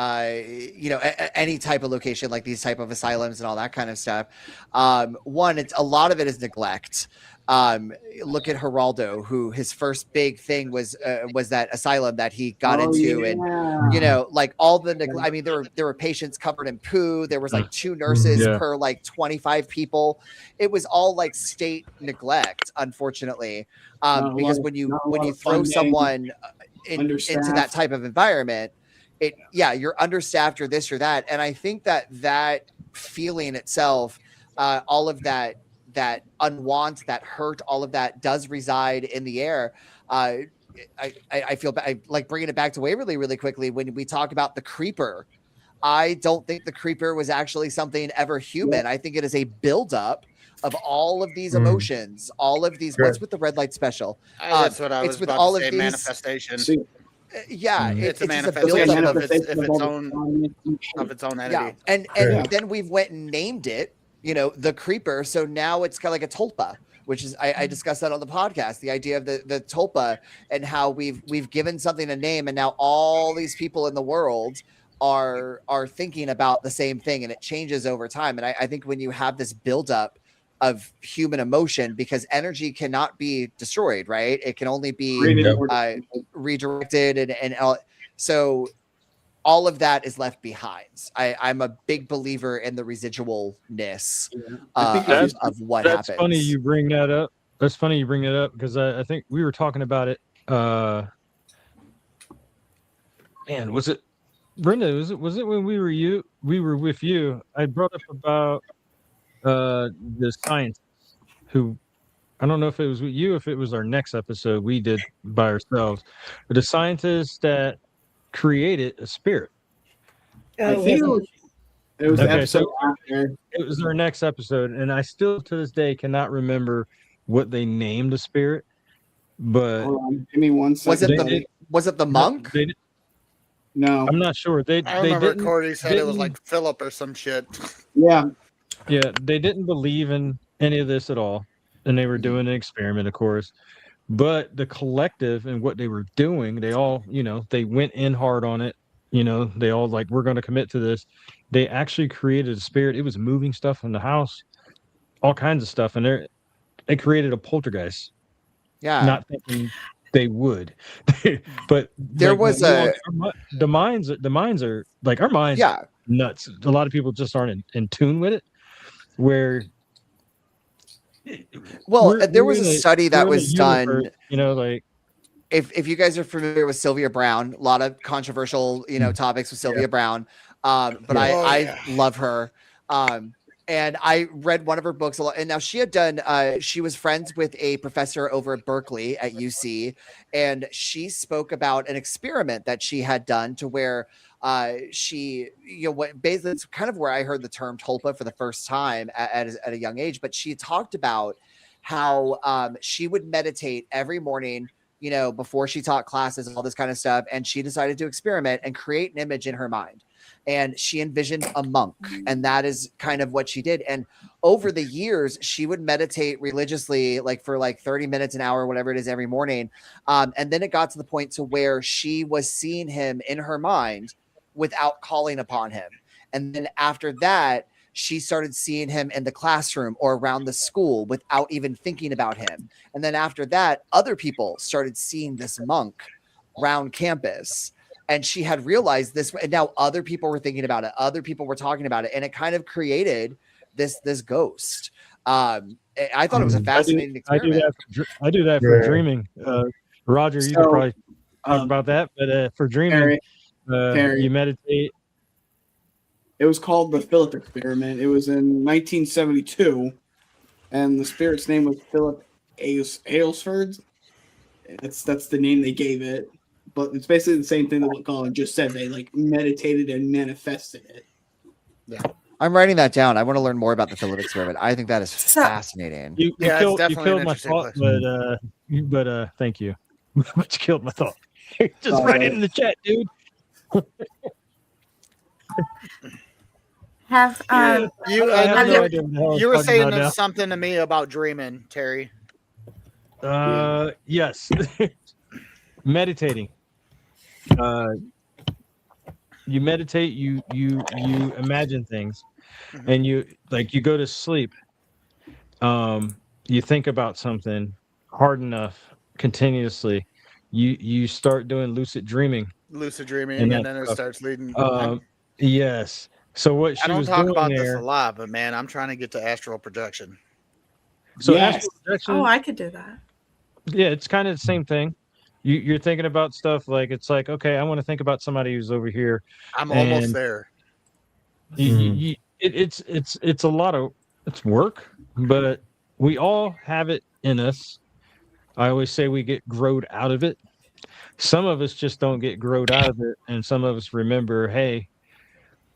[SPEAKER 8] any type of location like these type of asylums and all that kind of stuff, one, it's a lot of it is neglect. Look at Geraldo, who his first big thing was that asylum that he got into, and like all the I mean, there were patients covered in poo. There was like 2 nurses
[SPEAKER 2] Yeah.
[SPEAKER 8] per like 25 people. It was all like state neglect, unfortunately. Because when you throw someone into that
[SPEAKER 4] understaffed.
[SPEAKER 8] type of environment, you're understaffed or this or that, and I think that feeling itself, all of that unwant, that hurt, all of that does reside in the air. I feel bad. I like bringing it back to Waverly really quickly when we talk about the creeper. I don't think the creeper was actually something ever human. I think it is a buildup of all of these emotions, all of these. What's with the red light special?
[SPEAKER 3] That's what I
[SPEAKER 8] it's
[SPEAKER 3] was
[SPEAKER 8] with
[SPEAKER 3] about
[SPEAKER 8] all
[SPEAKER 3] to
[SPEAKER 8] of
[SPEAKER 3] say.
[SPEAKER 8] these
[SPEAKER 3] Manifestation.
[SPEAKER 8] Yeah,
[SPEAKER 3] It's a
[SPEAKER 8] it's just a
[SPEAKER 3] manifestation
[SPEAKER 8] buildup
[SPEAKER 3] of its own
[SPEAKER 8] yeah,
[SPEAKER 3] entity.
[SPEAKER 8] and then we went and named it, the creeper. So now it's kind of like a tulpa, which is I discussed that on the podcast. The idea of the tulpa and how we've given something a name, and now all these people in the world are thinking about the same thing, and it changes over time. And I think when you have this buildup of human emotion, because energy cannot be destroyed, right? It can only be redirected and so all of that is left behind. I'm a big believer in the residualness of what happens.
[SPEAKER 2] That's funny you bring that up. That's funny you bring that up because I think we were talking about it. Man, was it Brenda? Was it when we were with you? I brought up about the scientists who, I don't know if it was with you, if it was our next episode we did by ourselves, but the scientists that created a spirit.
[SPEAKER 4] I think it was the
[SPEAKER 2] Okay,
[SPEAKER 4] episode
[SPEAKER 2] so
[SPEAKER 4] after.
[SPEAKER 2] it was our next episode, and I still to this day cannot remember what they named the spirit. But
[SPEAKER 4] Hold on, give me 1 second.
[SPEAKER 8] Was it the monk?
[SPEAKER 4] No,
[SPEAKER 2] I'm not sure.
[SPEAKER 3] I remember Cordy said it was like Philip or some shit.
[SPEAKER 4] Yeah,
[SPEAKER 2] they didn't believe in any of this at all, and they were doing an experiment, of course. But the collective and what they were doing, they all, they went in hard on it. They all like, we're going to commit to this. They actually created a spirit. It was moving stuff in the house, all kinds of stuff, and they created a poltergeist.
[SPEAKER 8] Yeah,
[SPEAKER 2] not thinking they would, but
[SPEAKER 8] there was
[SPEAKER 2] the minds are like our minds.
[SPEAKER 8] Yeah,
[SPEAKER 2] nuts. A lot of people just aren't in tune with it. Where
[SPEAKER 8] there was a study that was done.
[SPEAKER 2] Like
[SPEAKER 8] if you guys are familiar with Sylvia Brown, a lot of controversial topics with Sylvia Brown, but I love her. And I read one of her books a lot. And now she had done, she was friends with a professor over at Berkeley at UC. And she spoke about an experiment that she had done to where she, basically it's kind of where I heard the term tulpa for the first time at a young age. But she talked about how she would meditate every morning, before she taught classes, all this kind of stuff. And she decided to experiment and create an image in her mind. And she envisioned a monk, and that is kind of what she did. And over the years, she would meditate religiously, like for like 30 minutes, an hour, whatever it is, every morning. And then it got to the point to where she was seeing him in her mind without calling upon him. And then after that, she started seeing him in the classroom or around the school without even thinking about him. And then after that, other people started seeing this monk around campus. And she had realized this, and now other people were thinking about it. Other people were talking about it, and it kind of created this ghost. I thought it was a fascinating experiment.
[SPEAKER 2] I do that for dreaming. Roger, you could probably talk about that, but for dreaming, you meditate.
[SPEAKER 4] It was called the Philip experiment. It was in 1972, and the spirit's name was Philip Aylesford. That's the name they gave it. but it's basically the same thing that what Colin just said. They like meditated and manifested it.
[SPEAKER 8] I'm writing that down. I want to learn more about the Philip experiment. I think that is
[SPEAKER 7] So-
[SPEAKER 8] fascinating.
[SPEAKER 2] You
[SPEAKER 3] Yeah, it's
[SPEAKER 2] killed
[SPEAKER 3] definitely an
[SPEAKER 2] my
[SPEAKER 3] interesting
[SPEAKER 2] thought,
[SPEAKER 3] place.
[SPEAKER 2] but thank you. But you killed my thought. Just
[SPEAKER 4] Oh,
[SPEAKER 2] write
[SPEAKER 4] right.
[SPEAKER 2] it in the chat, dude.
[SPEAKER 7] Have
[SPEAKER 3] You,
[SPEAKER 2] I have
[SPEAKER 3] have
[SPEAKER 2] no
[SPEAKER 3] you,
[SPEAKER 2] idea what the hell I was
[SPEAKER 3] you were
[SPEAKER 2] talking
[SPEAKER 3] saying
[SPEAKER 2] about now.
[SPEAKER 3] something to me about dreaming, Terry.
[SPEAKER 2] Yes. Meditating. You meditate, you imagine things, and you go to sleep. You think about something hard enough continuously. You start doing lucid dreaming.
[SPEAKER 3] Lucid dreaming,
[SPEAKER 2] And
[SPEAKER 3] and
[SPEAKER 2] that
[SPEAKER 3] then it
[SPEAKER 2] stuff.
[SPEAKER 3] starts leading.
[SPEAKER 2] Yes. So what
[SPEAKER 3] I
[SPEAKER 2] she
[SPEAKER 3] don't
[SPEAKER 2] was
[SPEAKER 3] talk
[SPEAKER 2] doing
[SPEAKER 3] about this
[SPEAKER 2] there.
[SPEAKER 3] a lot, but man, I'm trying to get to astral projection.
[SPEAKER 2] So
[SPEAKER 4] Yes.
[SPEAKER 2] astral projection,
[SPEAKER 7] oh, I could do that.
[SPEAKER 2] yeah, it's kind of the same thing. You're thinking about stuff like it's like, okay, I want to think about somebody who's over here.
[SPEAKER 3] I'm almost
[SPEAKER 2] And
[SPEAKER 3] there.
[SPEAKER 2] it's a lot of it's work, but we all have it in us. I always say we get growed out of it. Some of us just don't get growed out of it, and some of us remember, hey,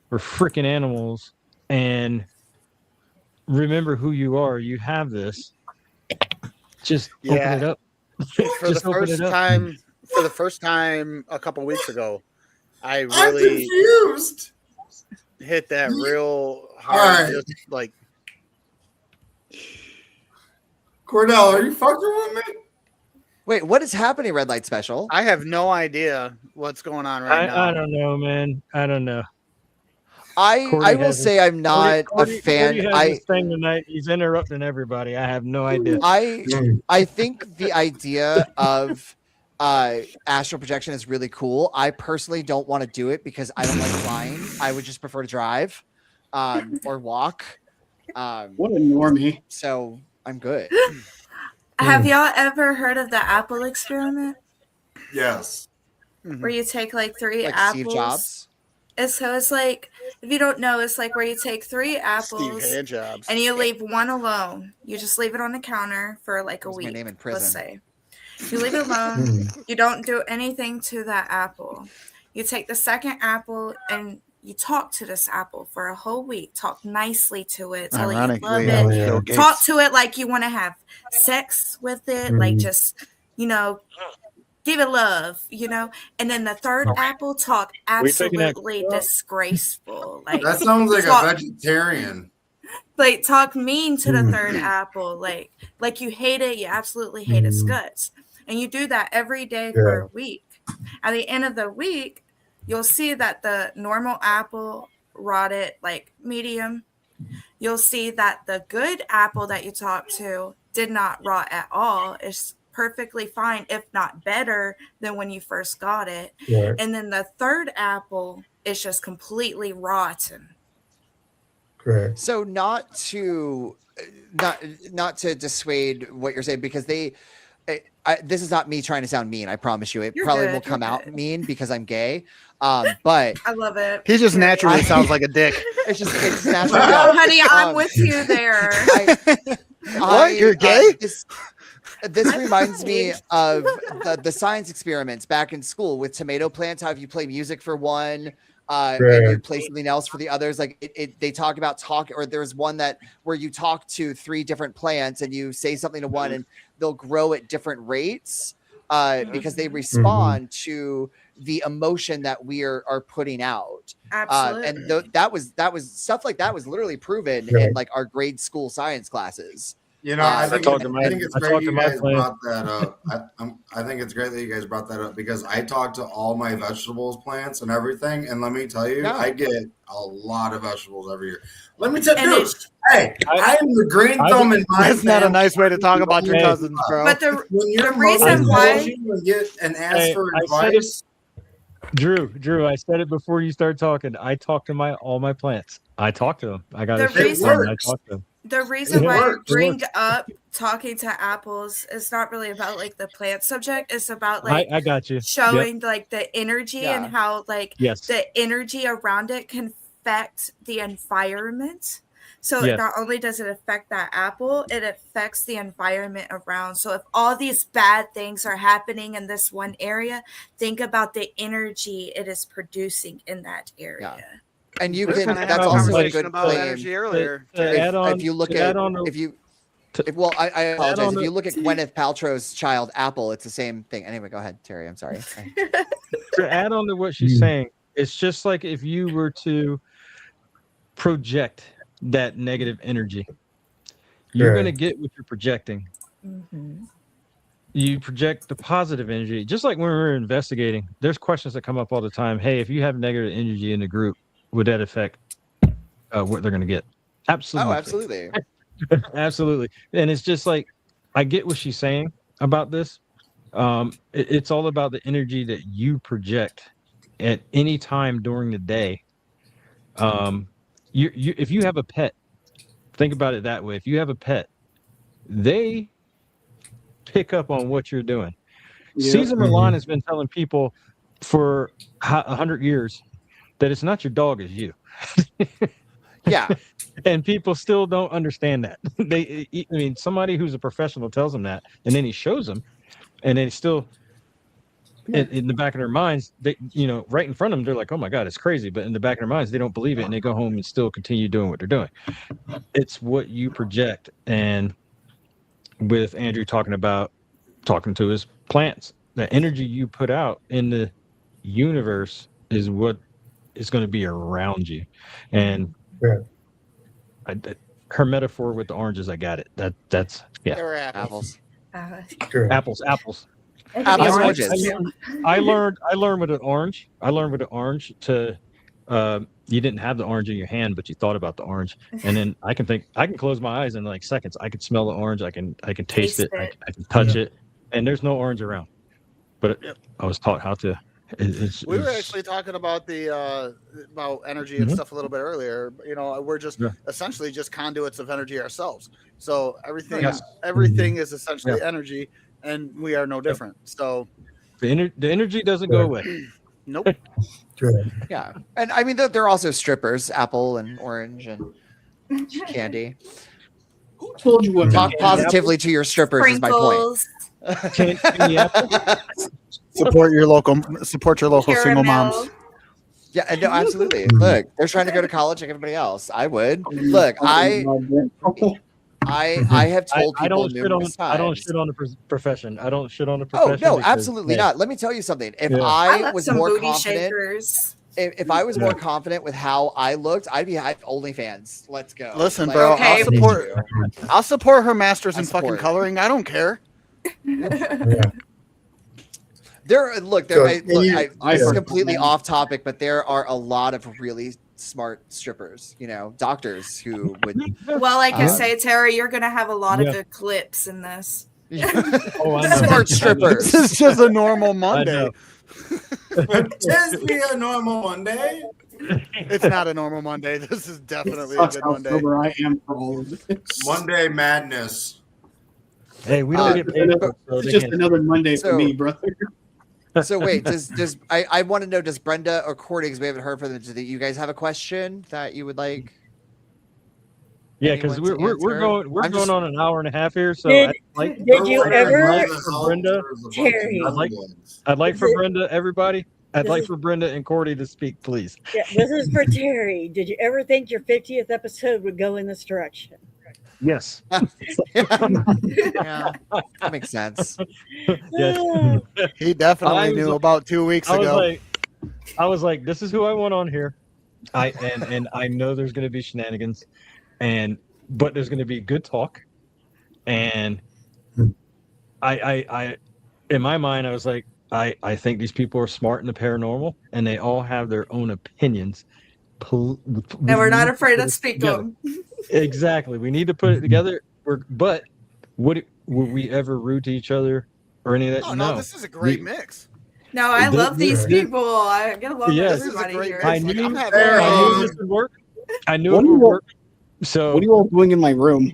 [SPEAKER 2] we're freaking animals, and remember who you are. You have this. Just open
[SPEAKER 3] Yeah.
[SPEAKER 2] it up.
[SPEAKER 3] For the
[SPEAKER 2] Just open
[SPEAKER 3] first
[SPEAKER 2] it up.
[SPEAKER 3] time a couple weeks ago, I
[SPEAKER 1] I'm
[SPEAKER 3] really
[SPEAKER 1] confused.
[SPEAKER 3] hit that real
[SPEAKER 1] All
[SPEAKER 3] hard.
[SPEAKER 1] right.
[SPEAKER 3] Just like
[SPEAKER 1] Cordell, are you fucking with me?
[SPEAKER 8] Wait, what is happening, Red Light Special?
[SPEAKER 3] I have no idea what's going on right now.
[SPEAKER 2] I don't know, man. I don't know.
[SPEAKER 8] I
[SPEAKER 2] Cordy
[SPEAKER 8] will
[SPEAKER 2] has
[SPEAKER 8] say I'm not
[SPEAKER 2] Cordy
[SPEAKER 8] a fan.
[SPEAKER 2] has
[SPEAKER 8] I
[SPEAKER 2] this thing tonight. He's interrupting everybody. I have no idea.
[SPEAKER 8] I think the idea of astral projection is really cool. I personally don't want to do it because I don't like flying. I would just prefer to drive or walk.
[SPEAKER 4] What a normie.
[SPEAKER 8] So I'm good.
[SPEAKER 7] Have y'all ever heard of the apple experiment,
[SPEAKER 1] Yes.
[SPEAKER 7] where you take like three
[SPEAKER 8] Like
[SPEAKER 7] apples?
[SPEAKER 8] Steve Jobs.
[SPEAKER 7] It's like, if you don't know, it's like where you take three
[SPEAKER 3] Steve
[SPEAKER 7] apples
[SPEAKER 3] Handjobs.
[SPEAKER 7] and you leave one alone. You just leave it on the counter for like a
[SPEAKER 8] That was my
[SPEAKER 7] week.
[SPEAKER 8] name in
[SPEAKER 7] Let's
[SPEAKER 8] prison.
[SPEAKER 7] say you leave it alone. You don't do anything to that apple. You take the second apple and you talk to this apple for a whole week. Talk nicely to it. Tell it you love
[SPEAKER 3] Ironically,
[SPEAKER 7] it.
[SPEAKER 3] that was
[SPEAKER 6] Yeah.
[SPEAKER 3] Bill Gates.
[SPEAKER 7] Talk to it like you want to have sex with it. Like just, give it love, And then the third apple talk
[SPEAKER 2] We taking that-
[SPEAKER 7] absolutely disgraceful. Like
[SPEAKER 1] That sounds like
[SPEAKER 7] talk,
[SPEAKER 1] a vegetarian.
[SPEAKER 7] like talk mean to the third apple, like you hate it, you absolutely hate its guts, and you do that every day for a week. At the end of the week, you'll see that the normal apple rotted like medium. You'll see that the good apple that you talked to did not rot at all. It's perfectly fine, if not better than when you first got it.
[SPEAKER 6] Right.
[SPEAKER 7] And then the third apple is just completely rotten.
[SPEAKER 6] Correct.
[SPEAKER 8] So not to dissuade what you're saying, because this is not me trying to sound mean. I promise you, it
[SPEAKER 7] You're
[SPEAKER 8] probably
[SPEAKER 7] good,
[SPEAKER 8] will come
[SPEAKER 7] you're
[SPEAKER 8] out
[SPEAKER 7] good.
[SPEAKER 8] mean because I'm gay. But
[SPEAKER 7] I love it.
[SPEAKER 3] He just
[SPEAKER 7] Period.
[SPEAKER 3] naturally sounds like a dick.
[SPEAKER 8] it's natural.
[SPEAKER 7] Oh, honey, I'm
[SPEAKER 8] Um,
[SPEAKER 7] with you there.
[SPEAKER 3] What? You're gay?
[SPEAKER 8] This reminds me of the science experiments back in school with tomato plants. How if you play music for one, and you play something else for the others, like they talk about talk, or there's one where you talk to 3 different plants and you say something to one and they'll grow at different rates because they respond to the emotion that we are putting out.
[SPEAKER 7] Absolutely.
[SPEAKER 8] And that was stuff like that was literally proven in like our grade school science classes.
[SPEAKER 1] I think
[SPEAKER 2] talked to my-
[SPEAKER 1] it's
[SPEAKER 2] I
[SPEAKER 1] great
[SPEAKER 2] talked
[SPEAKER 1] you
[SPEAKER 2] to my
[SPEAKER 1] guys
[SPEAKER 2] plan.
[SPEAKER 1] brought that up. I think it's great that you guys brought that up because I talk to all my vegetables plants and everything, and let me tell you,
[SPEAKER 8] Yeah.
[SPEAKER 1] I get a lot of vegetables every year. Let me tell
[SPEAKER 7] And
[SPEAKER 1] you, hey, I am the green thumb in my
[SPEAKER 3] That's not a
[SPEAKER 1] family.
[SPEAKER 3] nice way to talk about your
[SPEAKER 2] Hey.
[SPEAKER 3] cousins, bro.
[SPEAKER 7] But the
[SPEAKER 1] When you're
[SPEAKER 7] reason why-
[SPEAKER 1] and get and ask
[SPEAKER 2] Hey,
[SPEAKER 1] for
[SPEAKER 2] I said it-
[SPEAKER 1] advice,
[SPEAKER 2] Drew, I said it before you started talking. I talk to all my plants. I talk to them. I got
[SPEAKER 7] The
[SPEAKER 2] a shit
[SPEAKER 7] reason-
[SPEAKER 2] ton. I
[SPEAKER 1] works.
[SPEAKER 2] talk to them.
[SPEAKER 7] the reason
[SPEAKER 2] It
[SPEAKER 7] why I
[SPEAKER 1] works.
[SPEAKER 7] bring up talking to apples is not really about like the plant subject. It's about like
[SPEAKER 2] I got you. Yep.
[SPEAKER 7] showing like the energy and
[SPEAKER 8] Yeah.
[SPEAKER 7] how like
[SPEAKER 2] Yes.
[SPEAKER 7] the energy around it can affect the environment. So
[SPEAKER 2] Yes.
[SPEAKER 7] not only does it affect that apple, it affects the environment around. So if all these bad things are happening in this one area, think about the energy it is producing in that area.
[SPEAKER 8] And you
[SPEAKER 3] We were
[SPEAKER 8] can.
[SPEAKER 3] kinda
[SPEAKER 8] That's
[SPEAKER 3] having a
[SPEAKER 8] also a
[SPEAKER 3] conversation
[SPEAKER 8] good
[SPEAKER 3] about
[SPEAKER 8] claim.
[SPEAKER 3] energy earlier.
[SPEAKER 2] To
[SPEAKER 3] Terry.
[SPEAKER 2] add on,
[SPEAKER 8] If you look
[SPEAKER 2] to
[SPEAKER 8] at
[SPEAKER 2] add on to-
[SPEAKER 8] if you
[SPEAKER 2] to-
[SPEAKER 8] well, I apologize.
[SPEAKER 2] on
[SPEAKER 8] If
[SPEAKER 2] the-
[SPEAKER 8] you look at Gwyneth Paltrow's child Apple, it's the same thing. Anyway, go ahead, Terry. I'm sorry.
[SPEAKER 2] to add on to what she's saying, it's just like if you were to project that negative energy, you're going to get what you're projecting.
[SPEAKER 7] Mhm.
[SPEAKER 2] You project the positive energy, just like when we're investigating. There's questions that come up all the time. Hey, if you have negative energy in the group, would that affect what they're going to get? Absolutely.
[SPEAKER 8] Oh, absolutely.
[SPEAKER 2] Absolutely. And it's just like, I get what she's saying about this. It's all about the energy that you project at any time during the day. If you have a pet, think about it that way. If you have a pet, they pick up on what you're doing.
[SPEAKER 4] Yeah.
[SPEAKER 2] Caesar Milan has been telling people for 100 years that it's not your dog, it's you.
[SPEAKER 8] Yeah.
[SPEAKER 2] And people still don't understand that. I mean, somebody who's a professional tells them that, and then he shows them, and then still in the back of their minds, they, right in front of them, they're like, "Oh my God, it's crazy!" But in the back of their minds, they don't believe it, and they go home and still continue doing what they're doing. It's what you project, and with Andrew talking to his plants, the energy you put out in the universe is what is going to be around you, and.
[SPEAKER 6] Yeah.
[SPEAKER 2] Her metaphor with the oranges, I got it. That's yeah.
[SPEAKER 3] There were apples.
[SPEAKER 8] Apples.
[SPEAKER 6] True.
[SPEAKER 2] Apples.
[SPEAKER 8] Apples,
[SPEAKER 2] I
[SPEAKER 8] oranges.
[SPEAKER 2] learned with an orange. I learned with an orange to you didn't have the orange in your hand, but you thought about the orange. And then I can close my eyes in like seconds. I can smell the orange, I can taste it, I can touch it, and there's no orange around. But I was taught how to
[SPEAKER 3] We were actually talking about about energy and stuff a little bit earlier. We're just essentially just conduits of energy ourselves. So everything is essentially energy, and we are no different. So
[SPEAKER 2] the energy doesn't go away.
[SPEAKER 3] Nope.
[SPEAKER 6] True.
[SPEAKER 8] Yeah. And I mean, they're also strippers, apple and orange and candy.
[SPEAKER 4] Who told you what?
[SPEAKER 8] Talk positively to your strippers is my point.
[SPEAKER 3] Support your local single moms.
[SPEAKER 8] Yeah, and no, absolutely. Look, they're trying to go to college like everybody else. I would. Look, I have told people numerous times.
[SPEAKER 2] I don't shit on the profession. I don't shit on the profession.
[SPEAKER 8] Oh no, absolutely not. Let me tell you something. If I was more confident, if I was more confident with how I looked, I'd be OnlyFans. Let's go.
[SPEAKER 3] Listen, bro,
[SPEAKER 7] Okay.
[SPEAKER 3] I'll support her masters in fucking coloring. I don't care.
[SPEAKER 6] Yeah.
[SPEAKER 8] This is completely off topic, but there are a lot of really smart strippers, doctors who would.
[SPEAKER 7] Well, like I say, Terry, you're gonna have a lot of good clips in this.
[SPEAKER 8] Smart strippers.
[SPEAKER 3] This is just a normal Monday.
[SPEAKER 1] Just be a normal Monday.
[SPEAKER 3] It's not a normal Monday. This is definitely a
[SPEAKER 4] That's
[SPEAKER 3] good
[SPEAKER 4] how
[SPEAKER 3] Monday.
[SPEAKER 4] sober I am for all of this.
[SPEAKER 1] Monday madness.
[SPEAKER 2] Hey, we don't get paid.
[SPEAKER 4] It's just another Monday for me, brother.
[SPEAKER 8] So wait, I want to know, does Brenda or Cordy, because we haven't heard from them, do you guys have a question that you would like?
[SPEAKER 2] Yeah, because we're going on an hour and a half here. So
[SPEAKER 5] Did you ever,
[SPEAKER 2] Brenda,
[SPEAKER 5] Terry?
[SPEAKER 2] I'd like for Brenda, everybody. I'd like for Brenda and Cordy to speak, please.
[SPEAKER 5] Yeah, this is for Terry. Did you ever think your 50th episode would go in this direction?
[SPEAKER 2] Yes.
[SPEAKER 8] Yeah, that makes sense.
[SPEAKER 2] Yes.
[SPEAKER 3] He definitely knew about 2 weeks ago.
[SPEAKER 2] I was like, this is who I want on here. And I know there's going to be shenanigans, but there's going to be good talk. And I in my mind, I was like, I think these people are smart in the paranormal, and they all have their own opinions.
[SPEAKER 7] And we're not afraid to speak them.
[SPEAKER 2] Exactly. We need to put it together. But would we ever rude to each other or any of that?
[SPEAKER 3] Oh, no, this is a great mix.
[SPEAKER 7] No, I love these people. I get along with everybody here.
[SPEAKER 2] I knew this would work. I knew
[SPEAKER 4] What
[SPEAKER 2] it
[SPEAKER 4] do
[SPEAKER 2] would
[SPEAKER 4] you-
[SPEAKER 2] work. So
[SPEAKER 4] What are you all doing in my room?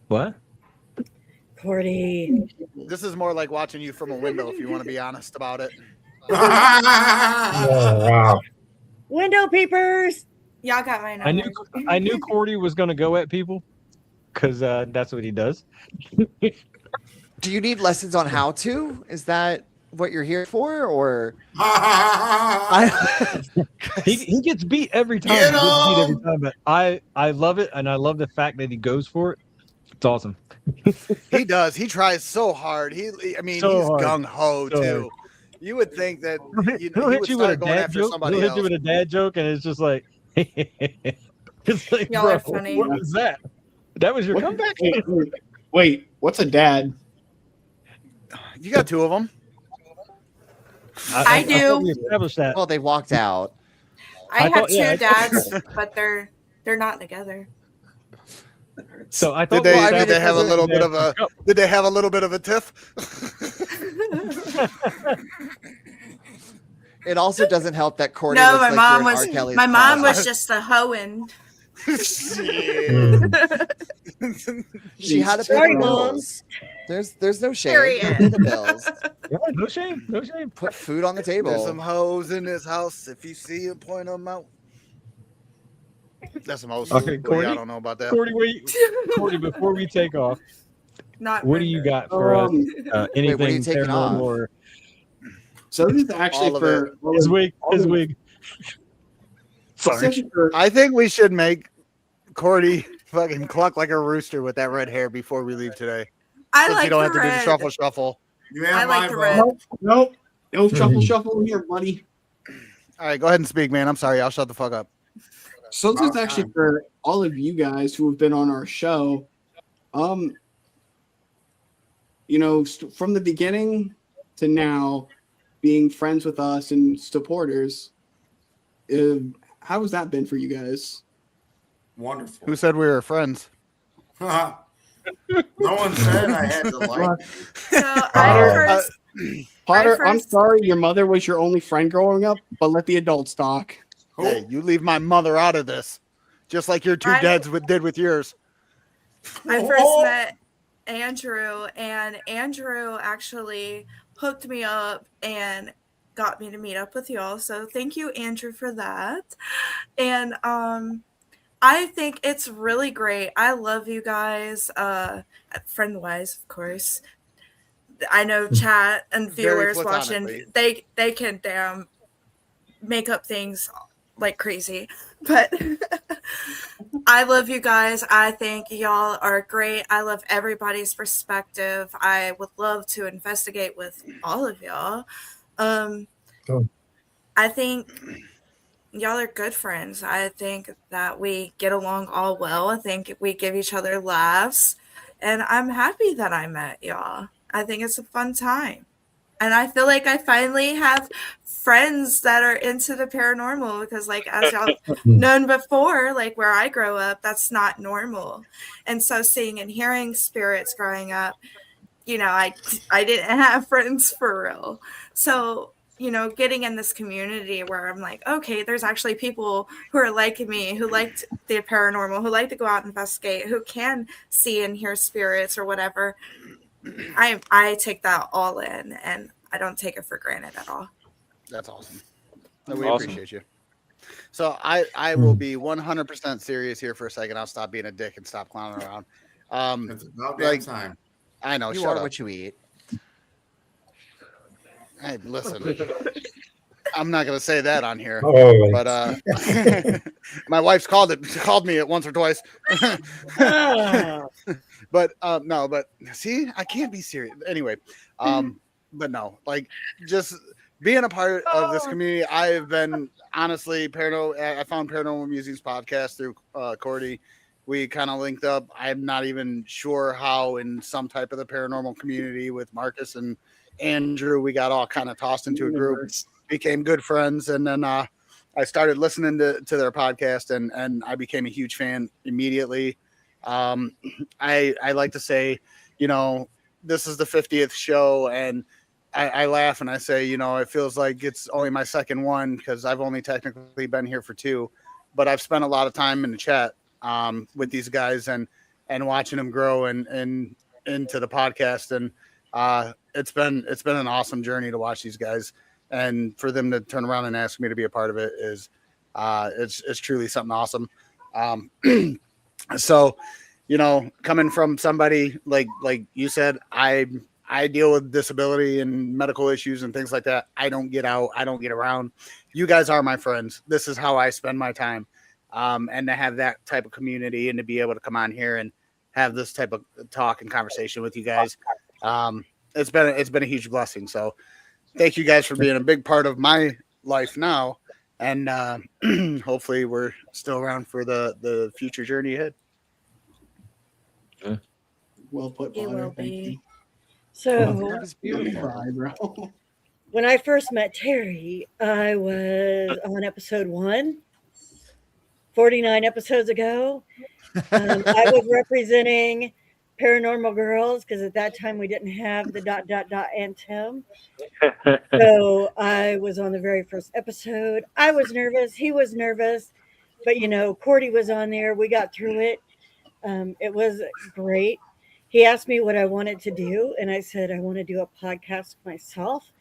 [SPEAKER 2] what?
[SPEAKER 5] Cordy.
[SPEAKER 3] This is more like watching you from a window, if you want to be honest about it.
[SPEAKER 6] Oh, wow.
[SPEAKER 5] Window peepers.
[SPEAKER 7] Y'all got my
[SPEAKER 2] I
[SPEAKER 7] number.
[SPEAKER 2] knew Cordy was going to go at people because that's what he does.
[SPEAKER 8] Do you need lessons on how to? Is that what you're here for, or
[SPEAKER 2] He gets beat every time.
[SPEAKER 1] Get
[SPEAKER 2] He gets beat every
[SPEAKER 1] 'em!
[SPEAKER 2] time, but I love it, and I love the fact that he goes for it. It's awesome.
[SPEAKER 3] He does. He tries so hard. I mean,
[SPEAKER 2] So
[SPEAKER 3] he's
[SPEAKER 2] hard.
[SPEAKER 3] gung ho
[SPEAKER 2] So
[SPEAKER 3] too. You would think that
[SPEAKER 2] He'll
[SPEAKER 3] he
[SPEAKER 2] hit
[SPEAKER 3] would
[SPEAKER 2] you with a
[SPEAKER 3] start going
[SPEAKER 2] dad
[SPEAKER 3] after
[SPEAKER 2] joke.
[SPEAKER 3] somebody
[SPEAKER 2] He'll hit
[SPEAKER 3] else.
[SPEAKER 2] you with a dad joke, and it's just like, it's like,
[SPEAKER 7] Y'all
[SPEAKER 2] bro,
[SPEAKER 7] are funny.
[SPEAKER 2] what was that? That was your
[SPEAKER 4] What-
[SPEAKER 2] comeback.
[SPEAKER 4] Wait, what's a dad?
[SPEAKER 3] You got two of them.
[SPEAKER 7] I do.
[SPEAKER 2] thought we established that.
[SPEAKER 8] well, they walked out?
[SPEAKER 7] I
[SPEAKER 2] I
[SPEAKER 7] have
[SPEAKER 2] thought-
[SPEAKER 7] two
[SPEAKER 2] yeah, I
[SPEAKER 7] dads, but they're not together.
[SPEAKER 2] So I
[SPEAKER 3] Did
[SPEAKER 2] thought
[SPEAKER 3] they?
[SPEAKER 2] we
[SPEAKER 8] Well, I mean,
[SPEAKER 3] Did they
[SPEAKER 8] it
[SPEAKER 3] have a
[SPEAKER 8] doesn't-
[SPEAKER 3] little bit of a? Did they have a little bit of a tiff?
[SPEAKER 8] It also doesn't help that Cordy
[SPEAKER 7] No,
[SPEAKER 8] looks
[SPEAKER 7] my
[SPEAKER 8] like
[SPEAKER 7] mom
[SPEAKER 8] you're in
[SPEAKER 7] was
[SPEAKER 8] R. Kelly's
[SPEAKER 7] my mom
[SPEAKER 8] closet.
[SPEAKER 7] was just a hoeing.
[SPEAKER 8] She had to pay
[SPEAKER 5] Sorry,
[SPEAKER 8] the
[SPEAKER 5] Mom.
[SPEAKER 8] bills. There's no shame.
[SPEAKER 7] Period.
[SPEAKER 8] Pay the bills.
[SPEAKER 2] Yeah, no shame, no shame.
[SPEAKER 8] Put food on the
[SPEAKER 3] There's some
[SPEAKER 8] table.
[SPEAKER 3] hoes in this house. If you see them, point them out. That's some hoes.
[SPEAKER 2] Okay,
[SPEAKER 3] But
[SPEAKER 2] Cordy?
[SPEAKER 3] yeah, I don't know about that.
[SPEAKER 2] Cordy, before we take off,
[SPEAKER 7] Not
[SPEAKER 2] what do you
[SPEAKER 7] Brenda.
[SPEAKER 2] got for us? Anything
[SPEAKER 8] what are you taking
[SPEAKER 2] paranormal
[SPEAKER 8] off?
[SPEAKER 2] or
[SPEAKER 4] So this is actually
[SPEAKER 3] All of
[SPEAKER 4] for
[SPEAKER 2] his wig?
[SPEAKER 4] all of-
[SPEAKER 2] Wig.
[SPEAKER 4] It's
[SPEAKER 2] Sorry.
[SPEAKER 4] actually for
[SPEAKER 3] I think we should make Cordy fucking cluck like a rooster with that red hair before we leave today.
[SPEAKER 7] I
[SPEAKER 3] Since
[SPEAKER 7] like
[SPEAKER 3] you don't
[SPEAKER 7] the
[SPEAKER 3] have to do
[SPEAKER 7] red.
[SPEAKER 3] the shuffle shuffle.
[SPEAKER 1] You have
[SPEAKER 7] I like
[SPEAKER 1] my
[SPEAKER 7] the
[SPEAKER 1] vote.
[SPEAKER 7] red.
[SPEAKER 4] nope, no shuffle here, buddy.
[SPEAKER 3] All right, go ahead and speak, man. I'm sorry. I'll shut the fuck up.
[SPEAKER 4] So this is
[SPEAKER 1] About
[SPEAKER 4] actually
[SPEAKER 1] time.
[SPEAKER 4] for all of you guys who have been on our show. From the beginning to now, being friends with us and supporters. How has that been for you guys?
[SPEAKER 1] Wonderful.
[SPEAKER 3] Who said we were friends?
[SPEAKER 1] No one said I had to like.
[SPEAKER 7] So I first,
[SPEAKER 4] Potter, I'm
[SPEAKER 7] first-
[SPEAKER 4] sorry your mother was your only friend growing up, but let the adults talk.
[SPEAKER 3] Hey, you leave my mother out of this, just like your two
[SPEAKER 7] I-
[SPEAKER 3] dads did with yours.
[SPEAKER 7] I first met Andrew, and Andrew actually hooked me up and got me to meet up with y'all. So thank you, Andrew, for that. And I think it's really great. I love you guys, friend wise, of course. I know chat and
[SPEAKER 3] Very
[SPEAKER 7] viewers watching,
[SPEAKER 3] platonically.
[SPEAKER 7] they can damn make up things like crazy, but I love you guys. I think y'all are great. I love everybody's perspective. I would love to investigate with all of y'all.
[SPEAKER 6] Cool.
[SPEAKER 7] I think y'all are good friends. I think that we get along all well. I think we give each other laughs, and I'm happy that I met y'all. I think it's a fun time. And I feel like I finally have friends that are into the paranormal because, like, as y'all known before, like where I grow up, that's not normal. And so seeing and hearing spirits growing up, I didn't have friends for real. So, getting in this community where I'm like, okay, there's actually people who are like me, who liked the paranormal, who like to go out and investigate, who can see and hear spirits or whatever. I take that all in, and I don't take it for granted at all.
[SPEAKER 3] That's awesome. No, we
[SPEAKER 2] Awesome.
[SPEAKER 3] appreciate you. So I will be 100% serious here for a second. I'll stop being a dick and stop clowning around.
[SPEAKER 1] It's about that
[SPEAKER 3] Like-
[SPEAKER 1] time.
[SPEAKER 3] I know.
[SPEAKER 8] You
[SPEAKER 3] Shut
[SPEAKER 8] are
[SPEAKER 3] up.
[SPEAKER 8] what you eat.
[SPEAKER 3] Hey, listen. I'm not gonna say that on here,
[SPEAKER 6] Oh,
[SPEAKER 3] but my wife's called me it once or twice. But no, but see, I can't be serious anyway. But no, like just being a part of this community, I've been honestly I found Paranormal Musings podcast through Cordy. We kind of linked up. I'm not even sure how in some type of the paranormal community with Marcus and Andrew, we got all kind of tossed into a group, became good friends, and then I started listening to their podcast, and I became a huge fan immediately. I like to say, this is the 50th show, and I laugh and I say, it feels like it's only my second one because I've only technically been here for 2, but I've spent a lot of time in the chat with these guys and watching them grow and into the podcast, and it's been an awesome journey to watch these guys, and for them to turn around and ask me to be a part of it is It's truly something awesome. So, coming from somebody like you said, I deal with disability and medical issues and things like that. I don't get out. I don't get around. You guys are my friends. This is how I spend my time. And to have that type of community and to be able to come on here and have this type of talk and conversation with you guys, it's been a huge blessing. So thank you guys for being a big part of my life now. And hopefully we're still around for the future journey ahead.
[SPEAKER 4] Well put,
[SPEAKER 7] You
[SPEAKER 4] Potter.
[SPEAKER 7] will
[SPEAKER 4] Thank
[SPEAKER 7] be.
[SPEAKER 4] you.
[SPEAKER 5] So
[SPEAKER 8] That was beautiful.
[SPEAKER 4] Cry, bro.
[SPEAKER 5] when I first met Terry, I was on episode 1, 49 episodes ago. I was representing Paranormal Girls because at that time we didn't have the ... and Tim. So I was on the very first episode. I was nervous. He was nervous. But, Cordy was on there. We got through it. It was great. He asked me what I wanted to do. And I said, I want to do a podcast myself.